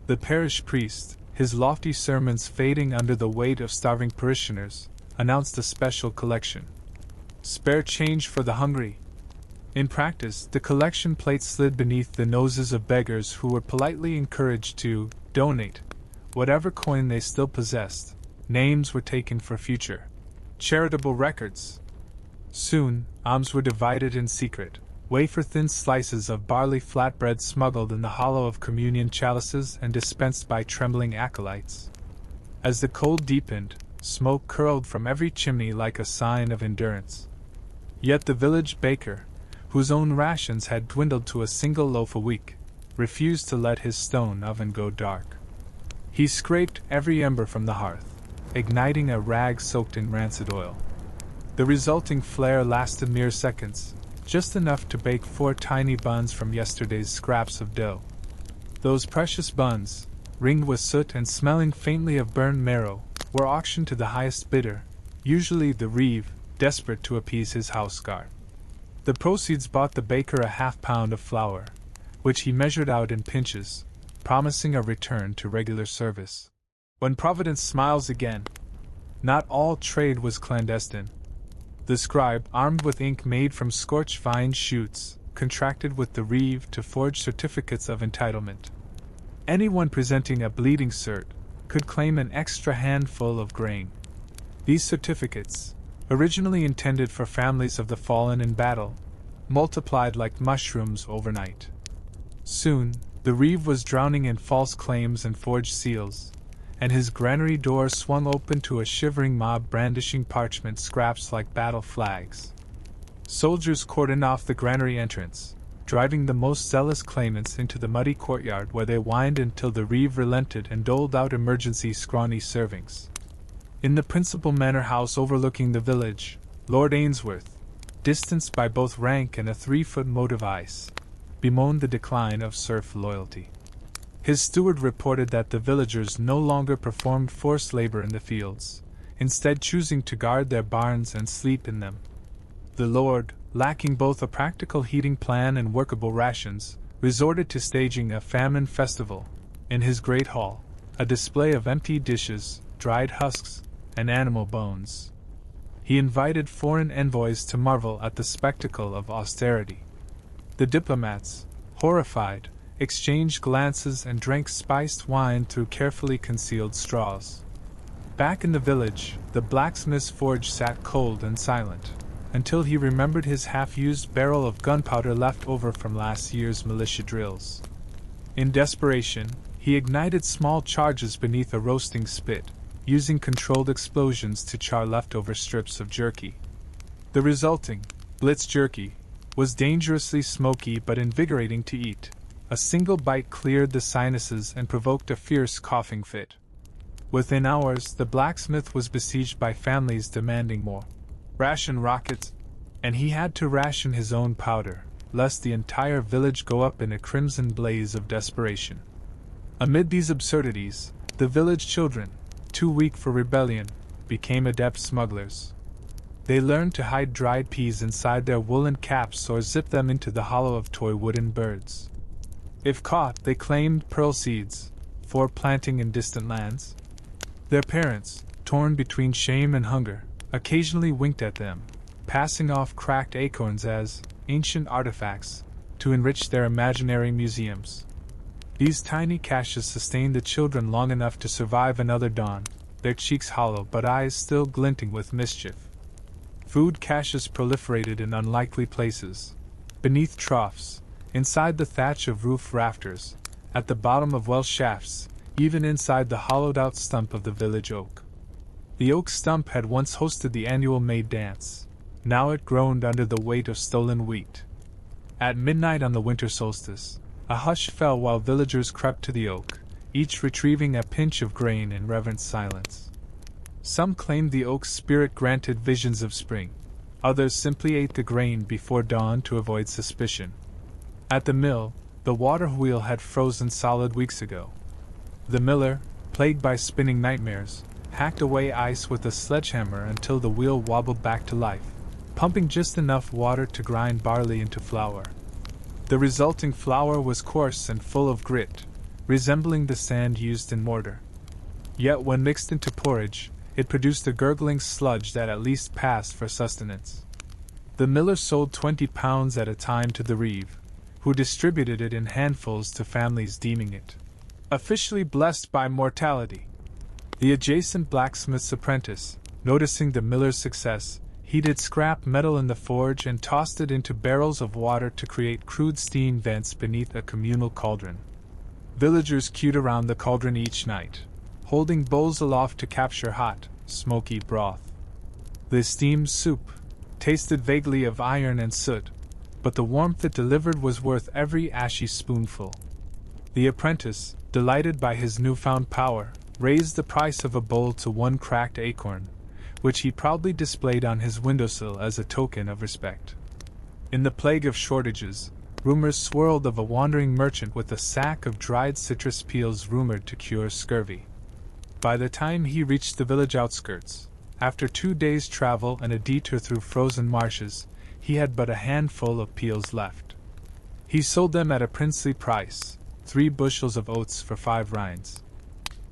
The parish priest, his lofty sermons fading under the weight of starving parishioners, announced a special collection. Spare change for the hungry. In practice, the collection plate slid beneath the noses of beggars who were politely encouraged to donate whatever coin they still possessed. Names were taken for future charitable records. Soon, alms were divided in secret, wafer-thin slices of barley flatbread smuggled in the hollow of communion chalices and dispensed by trembling acolytes. As the cold deepened, smoke curled from every chimney like a sign of endurance. Yet the village baker, whose own rations had dwindled to a single loaf a week, refused to let his stone oven go dark. He scraped every ember from the hearth, igniting a rag soaked in rancid oil. The resulting flare lasted mere seconds, just enough to bake 4 tiny buns from yesterday's scraps of dough. Those precious buns, ringed with soot and smelling faintly of burned marrow, were auctioned to the highest bidder, usually the reeve, desperate to appease his house guard. The proceeds bought the baker a half-pound of flour, which he measured out in pinches, promising a return to regular service. When Providence smiles again, not all trade was clandestine. The scribe, armed with ink made from scorched vine shoots, contracted with the reeve to forge certificates of entitlement. Anyone presenting a bleeding cert could claim an extra handful of grain. These certificates, originally intended for families of the fallen in battle, multiplied like mushrooms overnight. Soon, the reeve was drowning in false claims and forged seals, and his granary door swung open to a shivering mob brandishing parchment scraps like battle flags. Soldiers cordoned off the granary entrance, driving the most zealous claimants into the muddy courtyard where they whined until the reeve relented and doled out emergency scrawny servings. In the principal manor house overlooking the village, Lord Ainsworth, distanced by both rank and a 3-foot moat of ice, bemoaned the decline of serf loyalty. His steward reported that the villagers no longer performed forced labor in the fields, instead choosing to guard their barns and sleep in them. The lord, lacking both a practical heating plan and workable rations, resorted to staging a famine festival. In his great hall, a display of empty dishes, dried husks, and animal bones. He invited foreign envoys to marvel at the spectacle of austerity. The diplomats, horrified, exchanged glances and drank spiced wine through carefully concealed straws. Back in the village, the blacksmith's forge sat cold and silent, until he remembered his half-used barrel of gunpowder left over from last year's militia drills. In desperation, he ignited small charges beneath a roasting spit, using controlled explosions to char leftover strips of jerky. The resulting, blitz jerky, was dangerously smoky but invigorating to eat. A single bite cleared the sinuses and provoked a fierce coughing fit. Within hours, the blacksmith was besieged by families demanding more ration rockets, and he had to ration his own powder, lest the entire village go up in a crimson blaze of desperation. Amid these absurdities, the village children, too weak for rebellion, became adept smugglers. They learned to hide dried peas inside their woolen caps or zip them into the hollow of toy wooden birds. If caught, they claimed pearl seeds, for planting in distant lands. Their parents, torn between shame and hunger, occasionally winked at them, passing off cracked acorns as ancient artifacts to enrich their imaginary museums. These tiny caches sustained the children long enough to survive another dawn, their cheeks hollow but eyes still glinting with mischief. Food caches proliferated in unlikely places, beneath troughs, inside the thatch of roof rafters, at the bottom of well shafts, even inside the hollowed-out stump of the village oak. The oak stump had once hosted the annual May dance. Now it groaned under the weight of stolen wheat. At midnight on the winter solstice, a hush fell while villagers crept to the oak, each retrieving a pinch of grain in reverent silence. Some claimed the oak's spirit granted visions of spring. Others simply ate the grain before dawn to avoid suspicion. At the mill, the water wheel had frozen solid weeks ago. The miller, plagued by spinning nightmares, hacked away ice with a sledgehammer until the wheel wobbled back to life, pumping just enough water to grind barley into flour. The resulting flour was coarse and full of grit, resembling the sand used in mortar. Yet when mixed into porridge, it produced a gurgling sludge that at least passed for sustenance. The miller sold 20 pounds at a time to the reeve, who distributed it in handfuls to families deeming it officially blessed by mortality. The adjacent blacksmith's apprentice, noticing the miller's success, heated scrap metal in the forge and tossed it into barrels of water to create crude steam vents beneath a communal cauldron. Villagers queued around the cauldron each night, holding bowls aloft to capture hot, smoky broth. The steamed soup tasted vaguely of iron and soot, but the warmth it delivered was worth every ashy spoonful. The apprentice, delighted by his newfound power, raised the price of a bowl to 1 cracked acorn, which he proudly displayed on his windowsill as a token of respect. In the plague of shortages, rumors swirled of a wandering merchant with a sack of dried citrus peels rumored to cure scurvy. By the time he reached the village outskirts, after 2 days' travel and a detour through frozen marshes, he had but a handful of peels left. He sold them at a princely price, 3 bushels of oats for 5 rinds.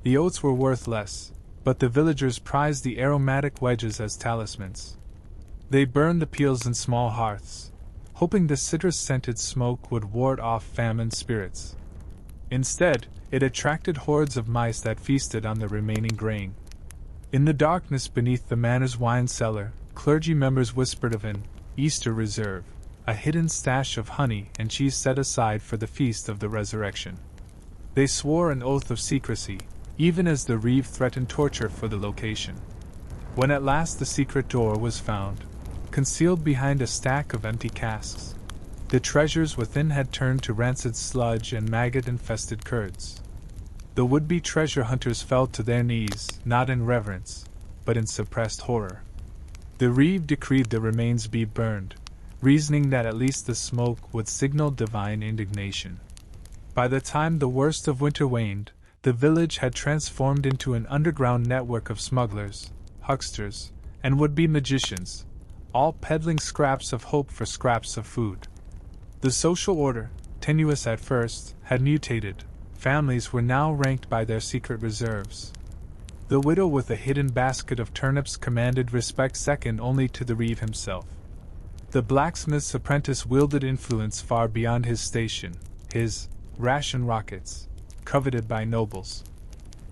The oats were worth less, but the villagers prized the aromatic wedges as talismans. They burned the peels in small hearths, hoping the citrus-scented smoke would ward off famine spirits. Instead, it attracted hordes of mice that feasted on the remaining grain. In the darkness beneath the manor's wine cellar, clergy members whispered of an Easter reserve, a hidden stash of honey and cheese set aside for the feast of the resurrection. They swore an oath of secrecy, even as the reeve threatened torture for the location. When at last the secret door was found, concealed behind a stack of empty casks, the treasures within had turned to rancid sludge and maggot-infested curds. The would-be treasure hunters fell to their knees, not in reverence, but in suppressed horror. The reeve decreed the remains be burned, reasoning that at least the smoke would signal divine indignation. By the time the worst of winter waned, the village had transformed into an underground network of smugglers, hucksters, and would-be magicians, all peddling scraps of hope for scraps of food. The social order, tenuous at first, had mutated. Families were now ranked by their secret reserves. The widow with a hidden basket of turnips commanded respect second only to the reeve himself. The blacksmith's apprentice wielded influence far beyond his station, his ration rockets, coveted by nobles.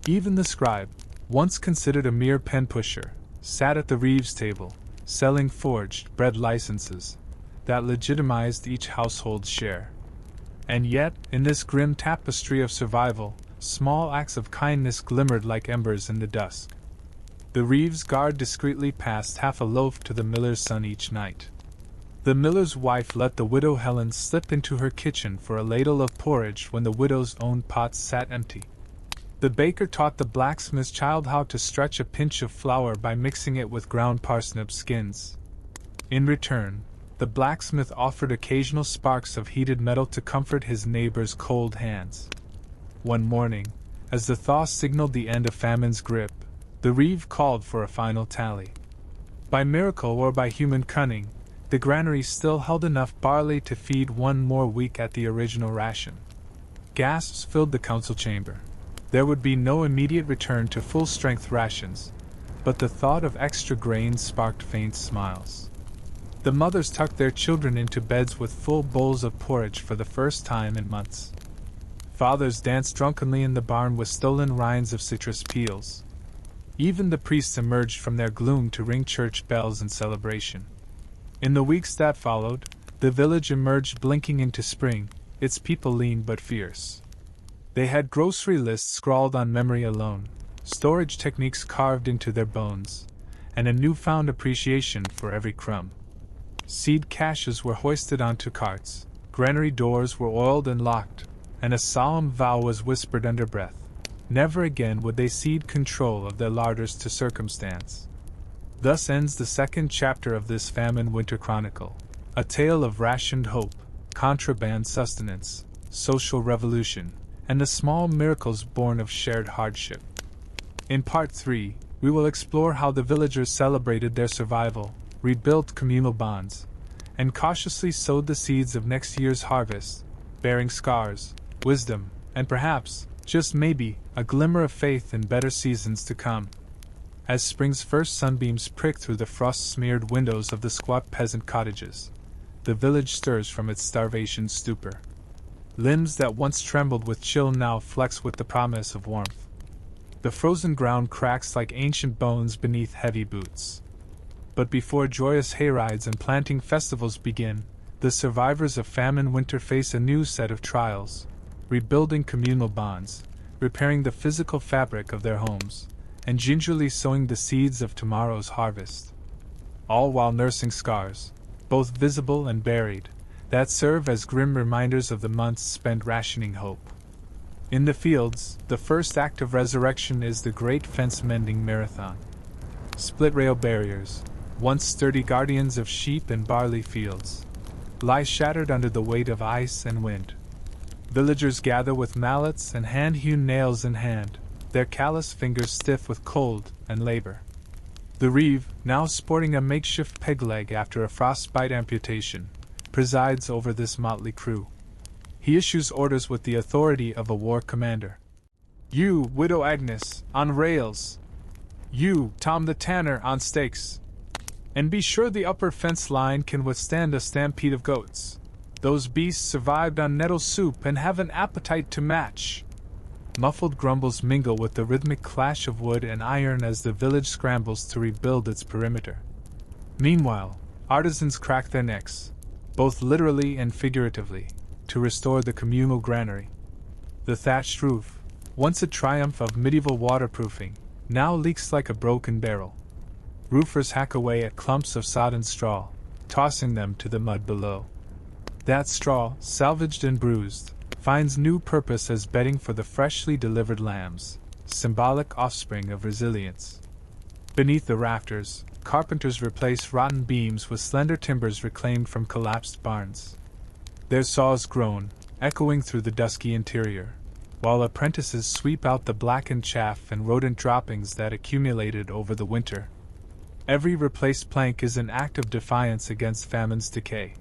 Even the scribe, once considered a mere pen pusher, sat at the reeve's table, selling forged bread licenses that legitimized each household's share. And yet, in this grim tapestry of survival, small acts of kindness glimmered like embers in the dusk. The Reeves guard discreetly passed half a loaf to the miller's son each night. The miller's wife let the widow Helen slip into her kitchen for a ladle of porridge when the widow's own pots sat empty. The baker taught the blacksmith's child how to stretch a pinch of flour by mixing it with ground parsnip skins. In return, the blacksmith offered occasional sparks of heated metal to comfort his neighbor's cold hands. One morning, as the thaw signaled the end of famine's grip, the Reeve called for a final tally. By miracle or by human cunning, the granary still held enough barley to feed one more week at the original ration. Gasps filled the council chamber. There would be no immediate return to full-strength rations, but the thought of extra grain sparked faint smiles. The mothers tucked their children into beds with full bowls of porridge for the first time in months. Fathers danced drunkenly in the barn with stolen rinds of citrus peels. Even the priests emerged from their gloom to ring church bells in celebration. In the weeks that followed, the village emerged blinking into spring, its people lean but fierce. They had grocery lists scrawled on memory alone, storage techniques carved into their bones, and a newfound appreciation for every crumb. Seed caches were hoisted onto carts, granary doors were oiled and locked, and a solemn vow was whispered under breath. Never again would they cede control of their larders to circumstance. Thus ends the second chapter of this famine winter chronicle, a tale of rationed hope, contraband sustenance, social revolution, and the small miracles born of shared hardship. In Part 3, we will explore how the villagers celebrated their survival, rebuilt communal bonds, and cautiously sowed the seeds of next year's harvest, bearing scars, wisdom, and perhaps, just maybe, a glimmer of faith in better seasons to come. As spring's first sunbeams prick through the frost-smeared windows of the squat peasant cottages, the village stirs from its starvation stupor. Limbs that once trembled with chill now flex with the promise of warmth. The frozen ground cracks like ancient bones beneath heavy boots. But before joyous hayrides and planting festivals begin, the survivors of famine winter face a new set of trials, rebuilding communal bonds, repairing the physical fabric of their homes, and gingerly sowing the seeds of tomorrow's harvest. All while nursing scars, both visible and buried, that serve as grim reminders of the months spent rationing hope. In the fields, the first act of resurrection is the great fence-mending marathon. Split-rail barriers, once sturdy guardians of sheep and barley fields, lie shattered under the weight of ice and wind. Villagers gather with mallets and hand-hewn nails in hand, their callous fingers stiff with cold and labor. The Reeve, now sporting a makeshift peg leg after a frostbite amputation, presides over this motley crew. He issues orders with the authority of a war commander. You, Widow Agnes, on rails. You, Tom the Tanner, on stakes. And be sure the upper fence line can withstand a stampede of goats. Those beasts survived on nettle soup and have an appetite to match. Muffled grumbles mingle with the rhythmic clash of wood and iron as the village scrambles to rebuild its perimeter. Meanwhile, artisans crack their necks, both literally and figuratively, to restore the communal granary. The thatched roof, once a triumph of medieval waterproofing, now leaks like a broken barrel. Roofers hack away at clumps of sodden straw, tossing them to the mud below. That straw, salvaged and bruised, finds new purpose as bedding for the freshly delivered lambs, symbolic offspring of resilience. Beneath the rafters, carpenters replace rotten beams with slender timbers reclaimed from collapsed barns. Their saws groan, echoing through the dusky interior, while apprentices sweep out the blackened chaff and rodent droppings that accumulated over the winter. Every replaced plank is an act of defiance against famine's decay.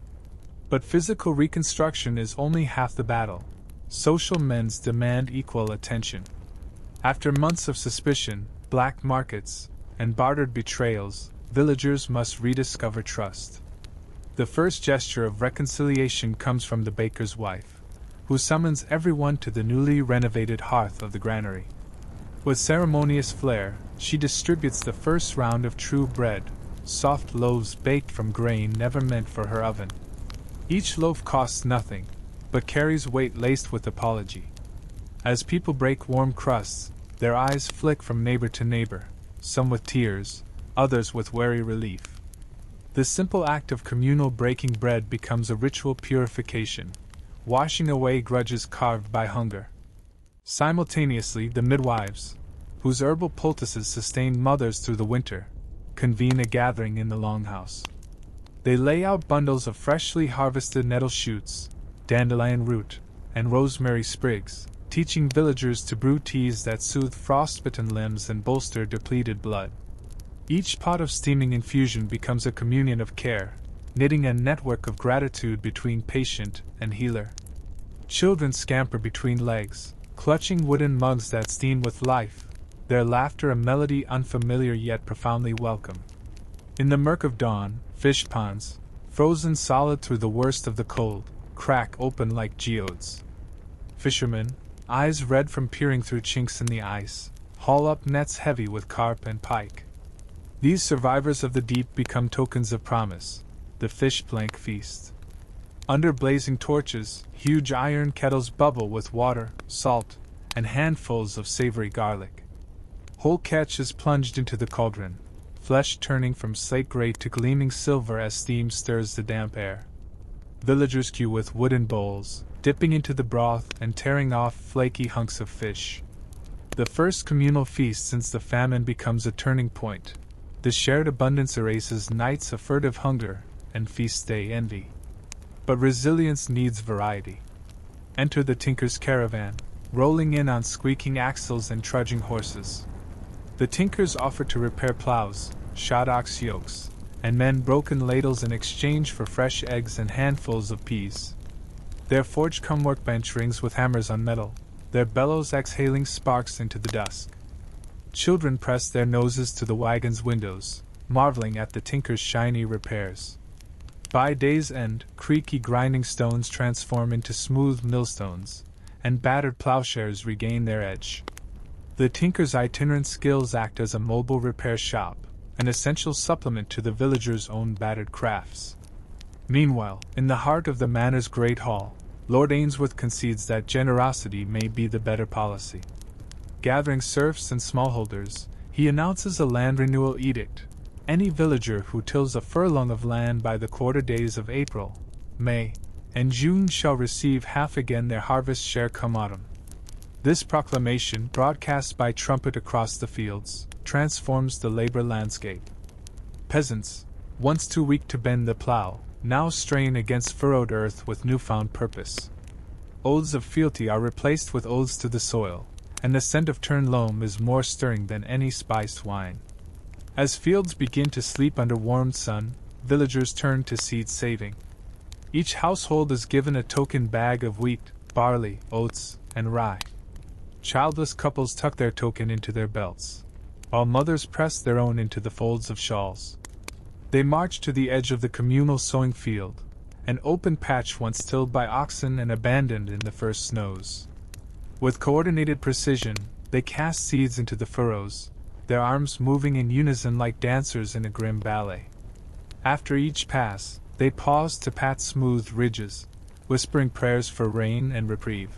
But physical reconstruction is only half the battle. Social mends demand equal attention. After months of suspicion, black markets, and bartered betrayals, villagers must rediscover trust. The first gesture of reconciliation comes from the baker's wife, who summons everyone to the newly renovated hearth of the granary. With ceremonious flair, she distributes the first round of true bread, soft loaves baked from grain never meant for her oven. Each loaf costs nothing, but carries weight laced with apology. As people break warm crusts, their eyes flick from neighbor to neighbor, some with tears, others with wary relief. The simple act of communal breaking bread becomes a ritual purification, washing away grudges carved by hunger. Simultaneously, the midwives, whose herbal poultices sustain mothers through the winter, convene a gathering in the longhouse. They lay out bundles of freshly harvested nettle shoots, dandelion root, and rosemary sprigs, teaching villagers to brew teas that soothe frostbitten limbs and bolster depleted blood. Each pot of steaming infusion becomes a communion of care, knitting a network of gratitude between patient and healer. Children scamper between legs, clutching wooden mugs that steam with life, their laughter a melody unfamiliar yet profoundly welcome. In the murk of dawn, fish ponds, frozen solid through the worst of the cold, crack open like geodes. Fishermen, eyes red from peering through chinks in the ice, haul up nets heavy with carp and pike. These survivors of the deep become tokens of promise, the fish plank feast. Under blazing torches, huge iron kettles bubble with water, salt, and handfuls of savory garlic. Whole catch is plunged into the cauldron, flesh turning from slate gray to gleaming silver as steam stirs the damp air. Villagers queue with wooden bowls, dipping into the broth and tearing off flaky hunks of fish. The first communal feast since the famine becomes a turning point. The shared abundance erases nights of furtive hunger and feast day envy. But resilience needs variety. Enter the tinker's caravan, rolling in on squeaking axles and trudging horses. The tinkers offer to repair plows, shod ox yokes, and mend broken ladles in exchange for fresh eggs and handfuls of peas. Their forge-come workbench rings with hammers on metal, their bellows exhaling sparks into the dusk. Children press their noses to the wagon's windows, marveling at the tinker's shiny repairs. By day's end, creaky grinding stones transform into smooth millstones, and battered plowshares regain their edge. The tinker's itinerant skills act as a mobile repair shop, an essential supplement to the villagers' own battered crafts. Meanwhile, in the heart of the manor's great hall, Lord Ainsworth concedes that generosity may be the better policy. Gathering serfs and smallholders, he announces a land renewal edict. Any villager who tills a furlong of land by the quarter days of April, May, and June shall receive half again their harvest share come autumn. This proclamation, broadcast by trumpet across the fields, transforms the labor landscape. Peasants, once too weak to bend the plow, now strain against furrowed earth with newfound purpose. Oaths of fealty are replaced with oaths to the soil, and the scent of turned loam is more stirring than any spiced wine. As fields begin to sleep under warm sun, villagers turn to seed saving. Each household is given a token bag of wheat, barley, oats, and rye. Childless couples tuck their token into their belts, while mothers press their own into the folds of shawls. They march to the edge of the communal sowing field, an open patch once tilled by oxen and abandoned in the first snows. With coordinated precision, they cast seeds into the furrows, their arms moving in unison like dancers in a grim ballet. After each pass, they pause to pat smooth ridges, whispering prayers for rain and reprieve.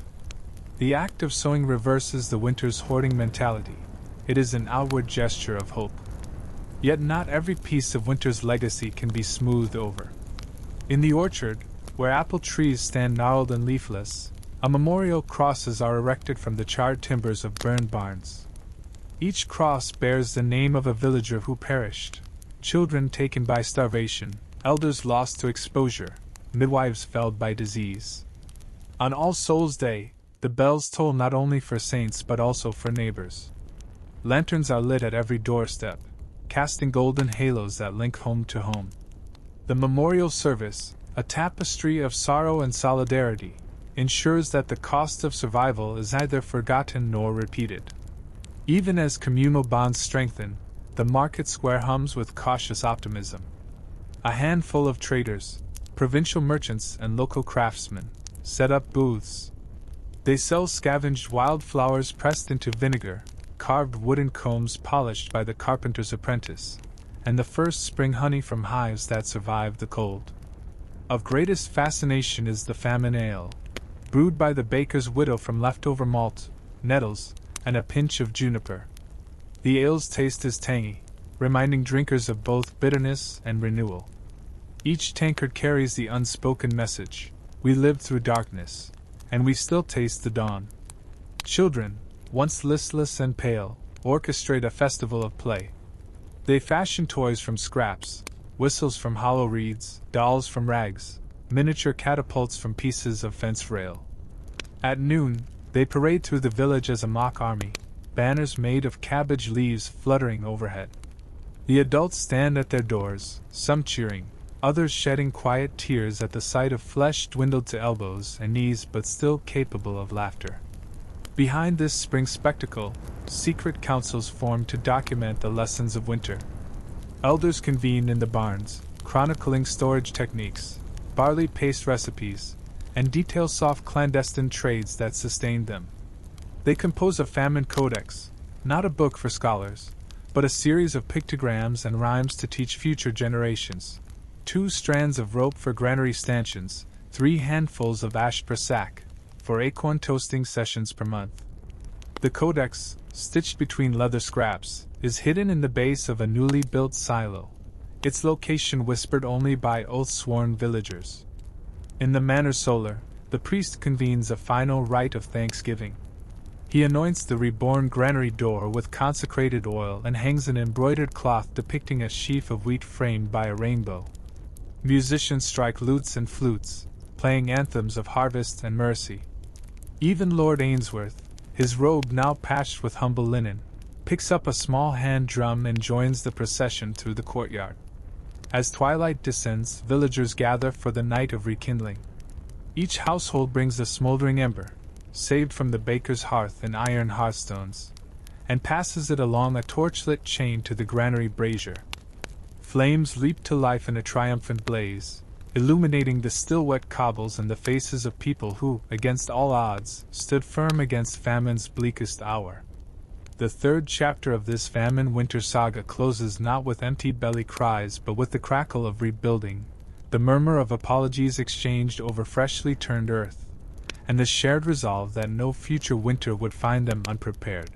The act of sowing reverses the winter's hoarding mentality. It is an outward gesture of hope. Yet not every piece of winter's legacy can be smoothed over. In the orchard, where apple trees stand gnarled and leafless, a memorial crosses are erected from the charred timbers of burned barns. Each cross bears the name of a villager who perished, children taken by starvation, elders lost to exposure, midwives felled by disease. On All Souls' Day, the bells toll not only for saints but also for neighbors. Lanterns are lit at every doorstep, casting golden halos that link home to home. The memorial service, a tapestry of sorrow and solidarity, ensures that the cost of survival is neither forgotten nor repeated. Even as communal bonds strengthen, the market square hums with cautious optimism. A handful of traders, provincial merchants and local craftsmen, set up booths. They sell scavenged wildflowers pressed into vinegar, carved wooden combs polished by the carpenter's apprentice, and the first spring honey from hives that survived the cold. Of greatest fascination is the famine ale, brewed by the baker's widow from leftover malt, nettles, and a pinch of juniper. The ale's taste is tangy, reminding drinkers of both bitterness and renewal. Each tankard carries the unspoken message: we lived through darkness, and we still taste the dawn. Children, once listless and pale, orchestrate a festival of play. They fashion toys from scraps, whistles from hollow reeds, dolls from rags, miniature catapults from pieces of fence rail. At noon, they parade through the village as a mock army, banners made of cabbage leaves fluttering overhead. The adults stand at their doors, some cheering, others shedding quiet tears at the sight of flesh dwindled to elbows and knees but still capable of laughter. Behind this spring spectacle, secret councils form to document the lessons of winter. Elders convene in the barns, chronicling storage techniques, barley paste recipes, and detail soft clandestine trades that sustained them. They compose a famine codex, not a book for scholars, but a series of pictograms and rhymes to teach future generations. 2 strands of rope for granary stanchions, 3 handfuls of ash per sack, for acorn toasting sessions per month. The codex, stitched between leather scraps, is hidden in the base of a newly built silo, its location whispered only by oath-sworn villagers. In the manor solar, the priest convenes a final rite of thanksgiving. He anoints the reborn granary door with consecrated oil and hangs an embroidered cloth depicting a sheaf of wheat framed by a rainbow. Musicians strike lutes and flutes, playing anthems of harvest and mercy. Even Lord Ainsworth, his robe now patched with humble linen, picks up a small hand drum and joins the procession through the courtyard. As twilight descends, villagers gather for the night of rekindling. Each household brings a smoldering ember, saved from the baker's hearth in iron hearthstones, and passes it along a torchlit chain to the granary brazier. Flames leap to life in a triumphant blaze, illuminating the still wet cobbles and the faces of people who, against all odds, stood firm against famine's bleakest hour. The 3rd chapter of this famine winter saga closes not with empty belly cries but with the crackle of rebuilding, the murmur of apologies exchanged over freshly turned earth, and the shared resolve that no future winter would find them unprepared.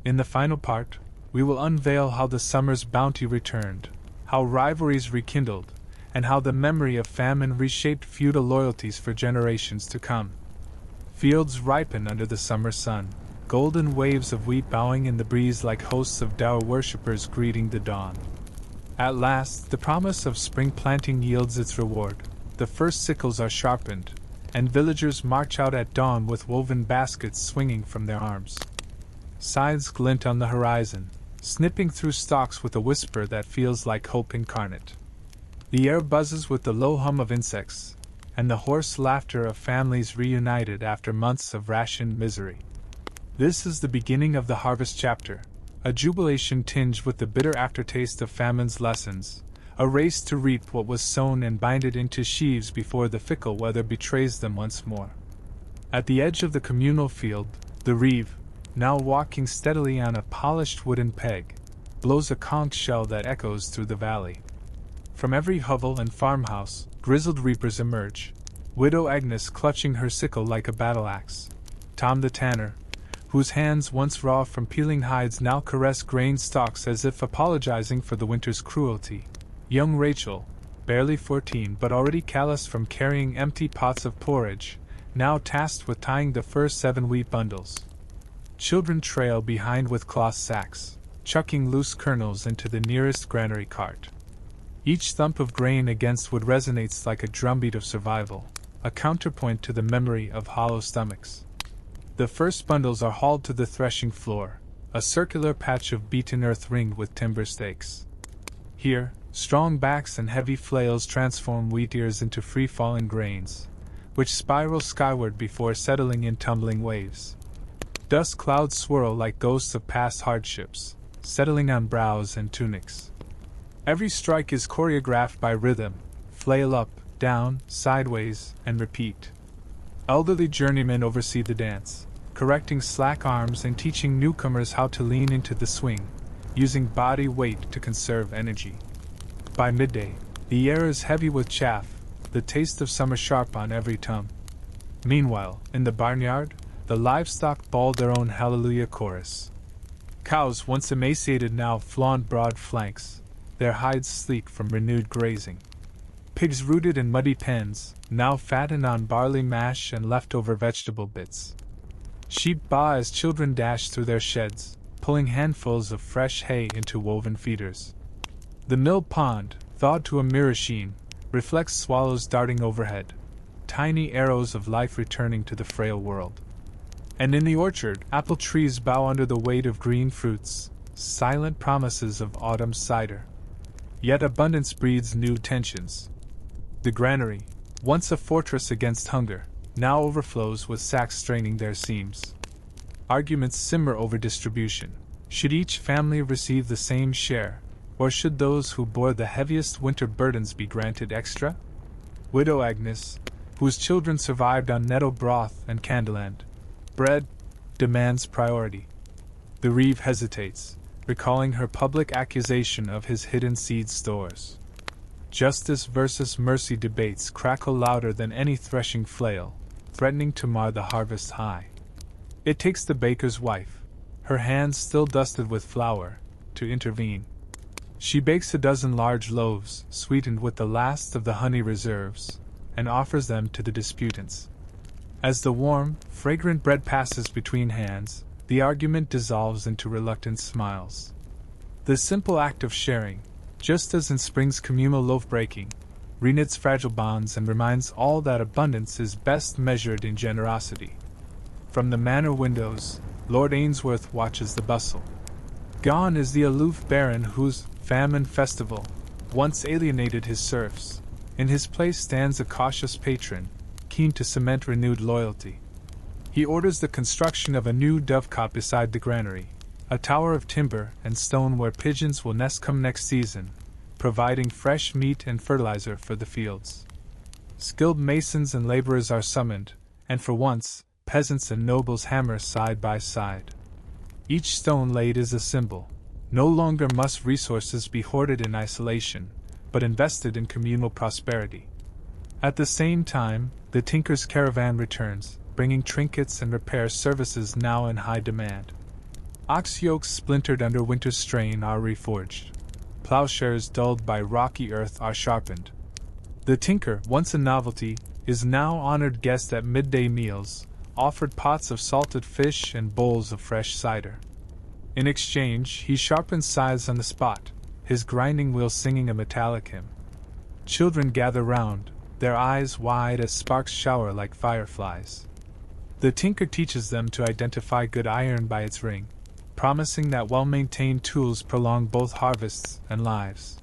In the final part, we will unveil how the summer's bounty returned, how rivalries rekindled, and how the memory of famine reshaped feudal loyalties for generations to come. Fields ripen under the summer sun, golden waves of wheat bowing in the breeze like hosts of dour worshippers greeting the dawn. At last, the promise of spring planting yields its reward. The first sickles are sharpened, and villagers march out at dawn with woven baskets swinging from their arms. Scythes glint on the horizon, snipping through stalks with a whisper that feels like hope incarnate. The air buzzes with the low hum of insects, and the hoarse laughter of families reunited after months of rationed misery. This is the beginning of the harvest chapter, a jubilation tinged with the bitter aftertaste of famine's lessons, a race to reap what was sown and bind it into sheaves before the fickle weather betrays them once more. At the edge of the communal field, the reeve, now walking steadily on a polished wooden peg, blows a conch shell that echoes through the valley. From every hovel and farmhouse, grizzled reapers emerge, Widow Agnes clutching her sickle like a battle-axe. Tom the tanner, whose hands once raw from peeling hides now caress grain stalks as if apologizing for the winter's cruelty. Young Rachel, barely 14 but already callous from carrying empty pots of porridge, now tasked with tying the first 7 wheat bundles. Children trail behind with cloth sacks, chucking loose kernels into the nearest granary cart. Each thump of grain against wood resonates like a drumbeat of survival, a counterpoint to the memory of hollow stomachs. The first bundles are hauled to the threshing floor, a circular patch of beaten earth ringed with timber stakes. Here, strong backs and heavy flails transform wheat ears into free-falling grains, which spiral skyward before settling in tumbling waves. Dust clouds swirl like ghosts of past hardships, settling on brows and tunics. Every strike is choreographed by rhythm, flail up, down, sideways, and repeat. Elderly journeymen oversee the dance, correcting slack arms and teaching newcomers how to lean into the swing, using body weight to conserve energy. By midday, the air is heavy with chaff, the taste of summer sharp on every tongue. Meanwhile, in the barnyard, the livestock bawl their own Hallelujah chorus. Cows, once emaciated, now flaunt broad flanks, their hides sleek from renewed grazing. Pigs rooted in muddy pens, now fatten on barley mash and leftover vegetable bits. Sheep baa as children dash through their sheds, pulling handfuls of fresh hay into woven feeders. The mill pond, thawed to a mirror sheen, reflects swallows darting overhead, tiny arrows of life returning to the frail world. And in the orchard, apple trees bow under the weight of green fruits, silent promises of autumn's cider. Yet abundance breeds new tensions. The granary, once a fortress against hunger, now overflows with sacks straining their seams. Arguments simmer over distribution. Should each family receive the same share, or should those who bore the heaviest winter burdens be granted extra? Widow Agnes, whose children survived on nettle broth and candleend bread, demands priority. The reeve hesitates, recalling her public accusation of his hidden seed stores. Justice versus mercy debates crackle louder than any threshing flail, threatening to mar the harvest high. It takes the baker's wife, her hands still dusted with flour, to intervene. She bakes a dozen large loaves, sweetened with the last of the honey reserves, and offers them to the disputants. As the warm, fragrant bread passes between hands, the argument dissolves into reluctant smiles. The simple act of sharing, just as in spring's communal loaf-breaking, reknits fragile bonds and reminds all that abundance is best measured in generosity. From the manor windows, Lord Ainsworth watches the bustle. Gone is the aloof baron whose famine festival once alienated his serfs. In his place stands a cautious patron, keen to cement renewed loyalty. He orders the construction of a new dovecot beside the granary, a tower of timber and stone where pigeons will nest come next season, providing fresh meat and fertilizer for the fields. Skilled masons and laborers are summoned, and for once, peasants and nobles hammer side by side. Each stone laid is a symbol. No longer must resources be hoarded in isolation, but invested in communal prosperity. At the same time, the tinker's caravan returns, bringing trinkets and repair services now in high demand. Ox yokes splintered under winter's strain are reforged. Plowshares dulled by rocky earth are sharpened. The tinker, once a novelty, is now honored guest at midday meals, offered pots of salted fish and bowls of fresh cider. In exchange, he sharpens scythes on the spot, his grinding wheel singing a metallic hymn. Children gather round, their eyes wide as sparks shower like fireflies. The tinker teaches them to identify good iron by its ring, promising that well-maintained tools prolong both harvests and lives.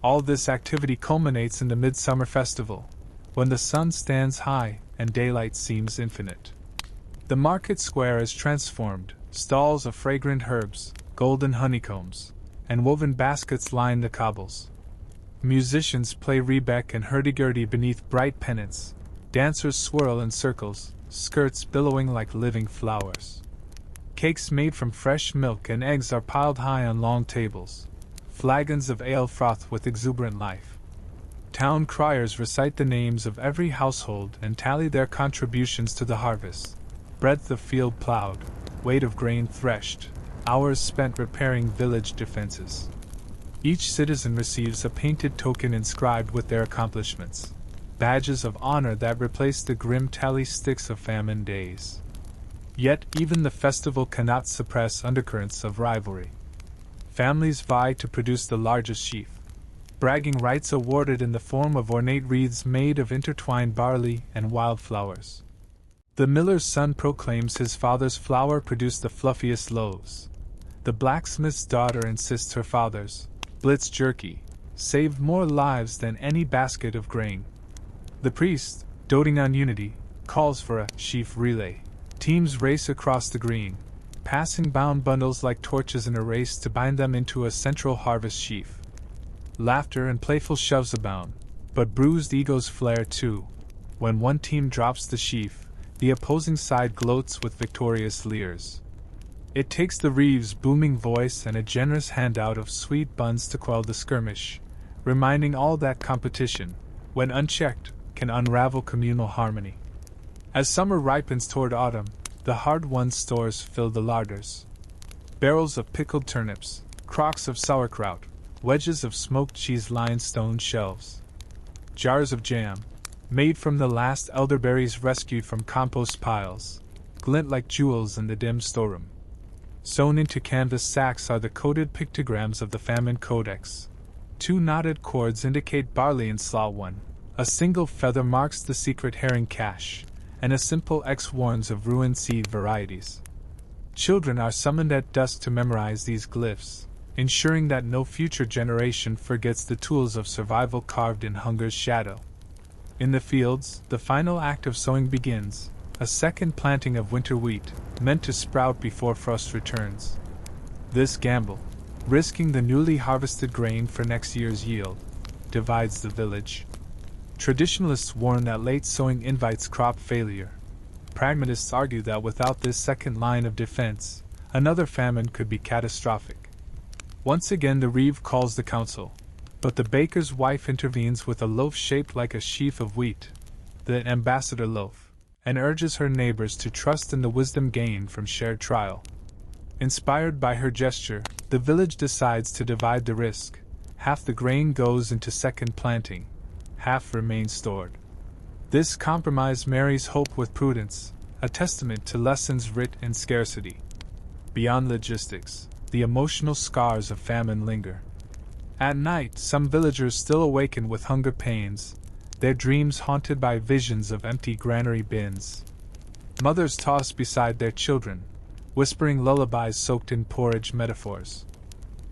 All this activity culminates in the midsummer festival, when the sun stands high and daylight seems infinite. The market square is transformed, stalls of fragrant herbs, golden honeycombs, and woven baskets line the cobbles. Musicians play rebeck and hurdy-gurdy beneath bright pennants, dancers swirl in circles, skirts billowing like living flowers. Cakes made from fresh milk and eggs are piled high on long tables. Flagons of ale froth with exuberant life. Town criers recite the names of every household and tally their contributions to the harvest. Breadth of field plowed, weight of grain threshed, hours spent repairing village defenses. Each citizen receives a painted token inscribed with their accomplishments, badges of honor that replace the grim tally sticks of famine days. Yet even the festival cannot suppress undercurrents of rivalry. Families vie to produce the largest sheaf, bragging rights awarded in the form of ornate wreaths made of intertwined barley and wildflowers. The miller's son proclaims his father's flour produced the fluffiest loaves. The blacksmith's daughter insists her father's, Blitz jerky, saved more lives than any basket of grain. The priest, doting on unity, calls for a sheaf relay. Teams race across the green, passing bound bundles like torches in a race to bind them into a central harvest sheaf. Laughter and playful shoves abound, but bruised egos flare too. When one team drops the sheaf, the opposing side gloats with victorious leers. It takes the reeve's booming voice and a generous handout of sweet buns to quell the skirmish, reminding all that competition, when unchecked, can unravel communal harmony. As summer ripens toward autumn, the hard-won stores fill the larders. barrels of pickled turnips, crocks of sauerkraut, wedges of smoked cheese line stone shelves. Jars of jam, made from the last elderberries rescued from compost piles, glint like jewels in the dim storeroom. Sewn into canvas sacks are the coded pictograms of the Famine Codex. 2 knotted cords indicate barley and slaw 1, a single feather marks the secret herring cache, and a simple X warns of ruined seed varieties. Children are summoned at dusk to memorize these glyphs, ensuring that no future generation forgets the tools of survival carved in hunger's shadow. In the fields, the final act of sowing begins, a second planting of winter wheat, meant to sprout before frost returns. This gamble, risking the newly harvested grain for next year's yield, divides the village. Traditionalists warn that late sowing invites crop failure. Pragmatists argue that without this second line of defense, another famine could be catastrophic. Once again the reeve calls the council, but the baker's wife intervenes with a loaf shaped like a sheaf of wheat, the ambassador loaf, and urges her neighbors to trust in the wisdom gained from shared trial. Inspired by her gesture, the village decides to divide the risk. Half the grain goes into second planting, half remains stored. This compromise marries hope with prudence, a testament to lessons writ in scarcity. Beyond logistics, the emotional scars of famine linger. At night, some villagers still awaken with hunger pains, their dreams haunted by visions of empty granary bins. Mothers toss beside their children, whispering lullabies soaked in porridge metaphors.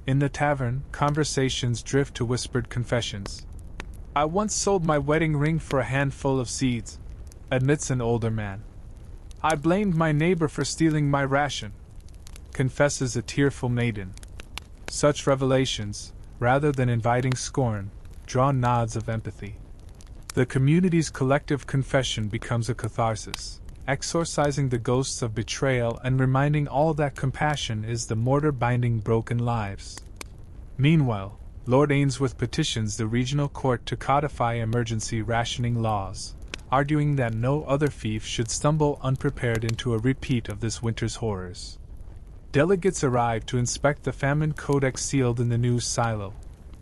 In the tavern, conversations drift to whispered confessions. "I once sold my wedding ring for a handful of seeds," admits an older man. "I blamed my neighbor for stealing my ration," confesses a tearful maiden. Such revelations, rather than inviting scorn, draw nods of empathy. The community's collective confession becomes a catharsis, exorcising the ghosts of betrayal and reminding all that compassion is the mortar binding broken lives. Meanwhile, Lord Ainsworth petitions the regional court to codify emergency rationing laws, arguing that no other fief should stumble unprepared into a repeat of this winter's horrors. Delegates arrive to inspect the Famine Codex sealed in the new silo.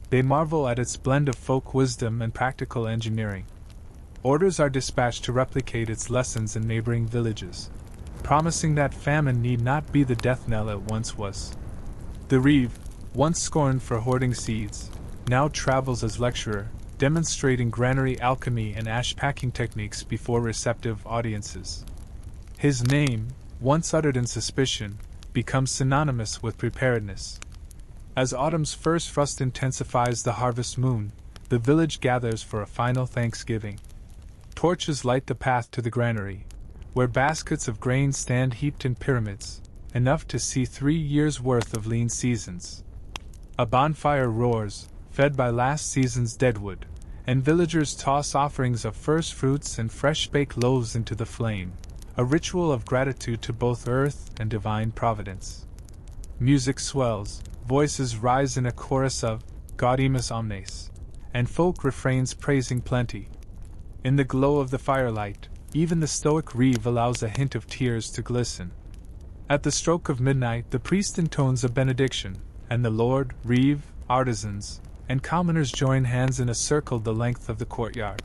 They marvel at its blend of folk wisdom and practical engineering. Orders are dispatched to replicate its lessons in neighboring villages, promising that famine need not be the death knell it once was. The reeve, once scorned for hoarding seeds, now travels as lecturer, demonstrating granary alchemy and ash packing techniques before receptive audiences. His name, once uttered in suspicion, becomes synonymous with preparedness. As autumn's first frost intensifies the harvest moon, the village gathers for a final Thanksgiving. Torches light the path to the granary, where baskets of grain stand heaped in pyramids, enough to see 3 years' worth of lean seasons. A bonfire roars, fed by last season's deadwood, and villagers toss offerings of first fruits and fresh-baked loaves into the flame, a ritual of gratitude to both earth and divine providence. Music swells, voices rise in a chorus of Gaudimus Omnes, and folk refrains praising plenty. In the glow of the firelight, even the stoic reeve allows a hint of tears to glisten. At the stroke of midnight, the priest intones a benediction, and the lord, reeve, artisans, and commoners join hands in a circle the length of the courtyard.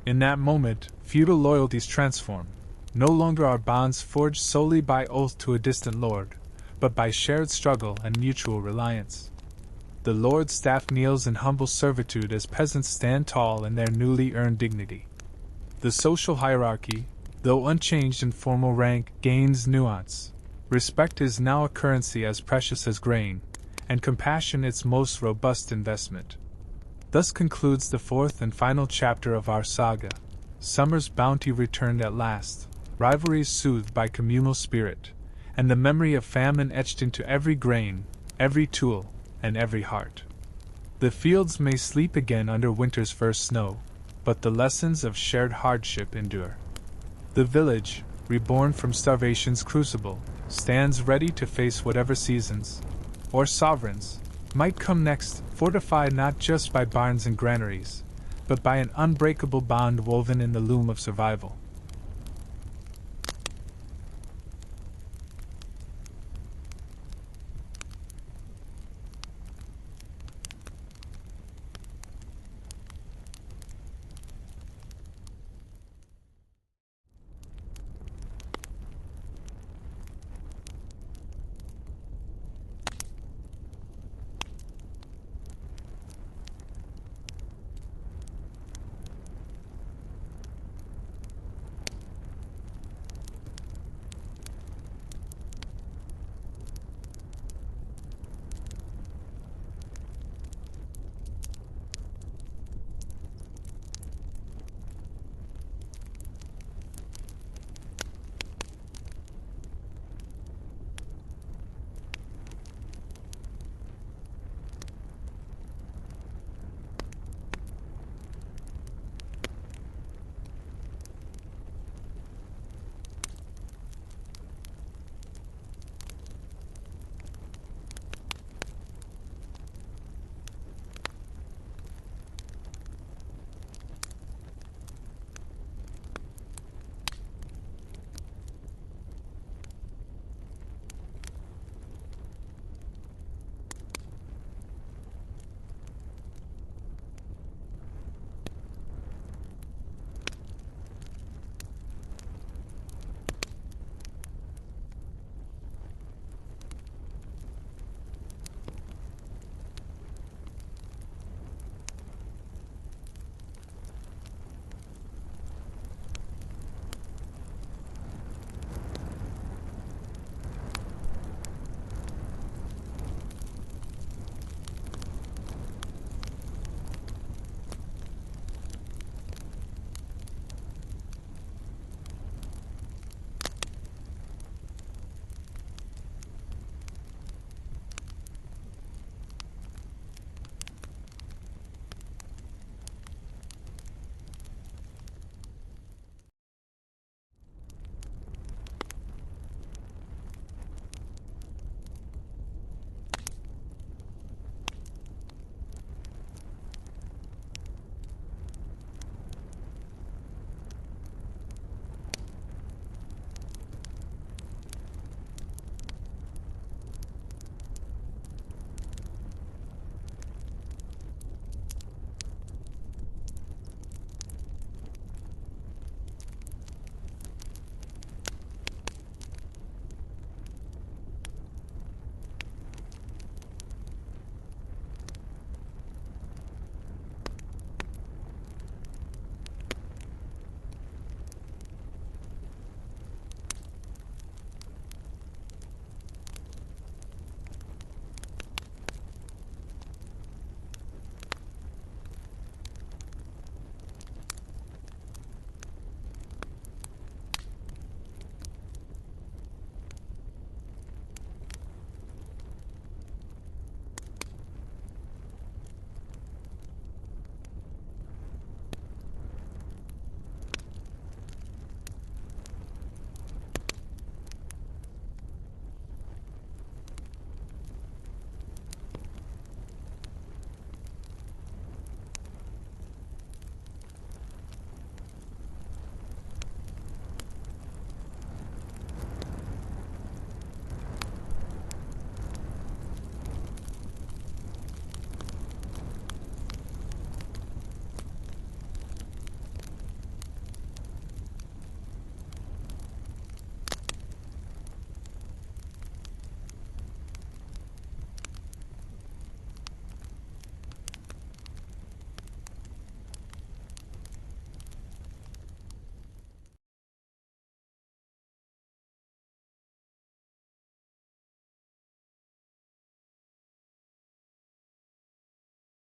In that moment, feudal loyalties transform. No longer are bonds forged solely by oath to a distant lord, but by shared struggle and mutual reliance. The lord's staff kneels in humble servitude as peasants stand tall in their newly earned dignity. The social hierarchy, though unchanged in formal rank, gains nuance. Respect is now a currency as precious as grain, and compassion its most robust investment. Thus concludes the fourth and final chapter of our saga. Summer's bounty returned at last, rivalries soothed by communal spirit, and the memory of famine etched into every grain, every tool, and every heart. The fields may sleep again under winter's first snow, but the lessons of shared hardship endure. The village, reborn from starvation's crucible, stands ready to face whatever seasons, or sovereigns, might come next, fortified not just by barns and granaries, but by an unbreakable bond woven in the loom of survival.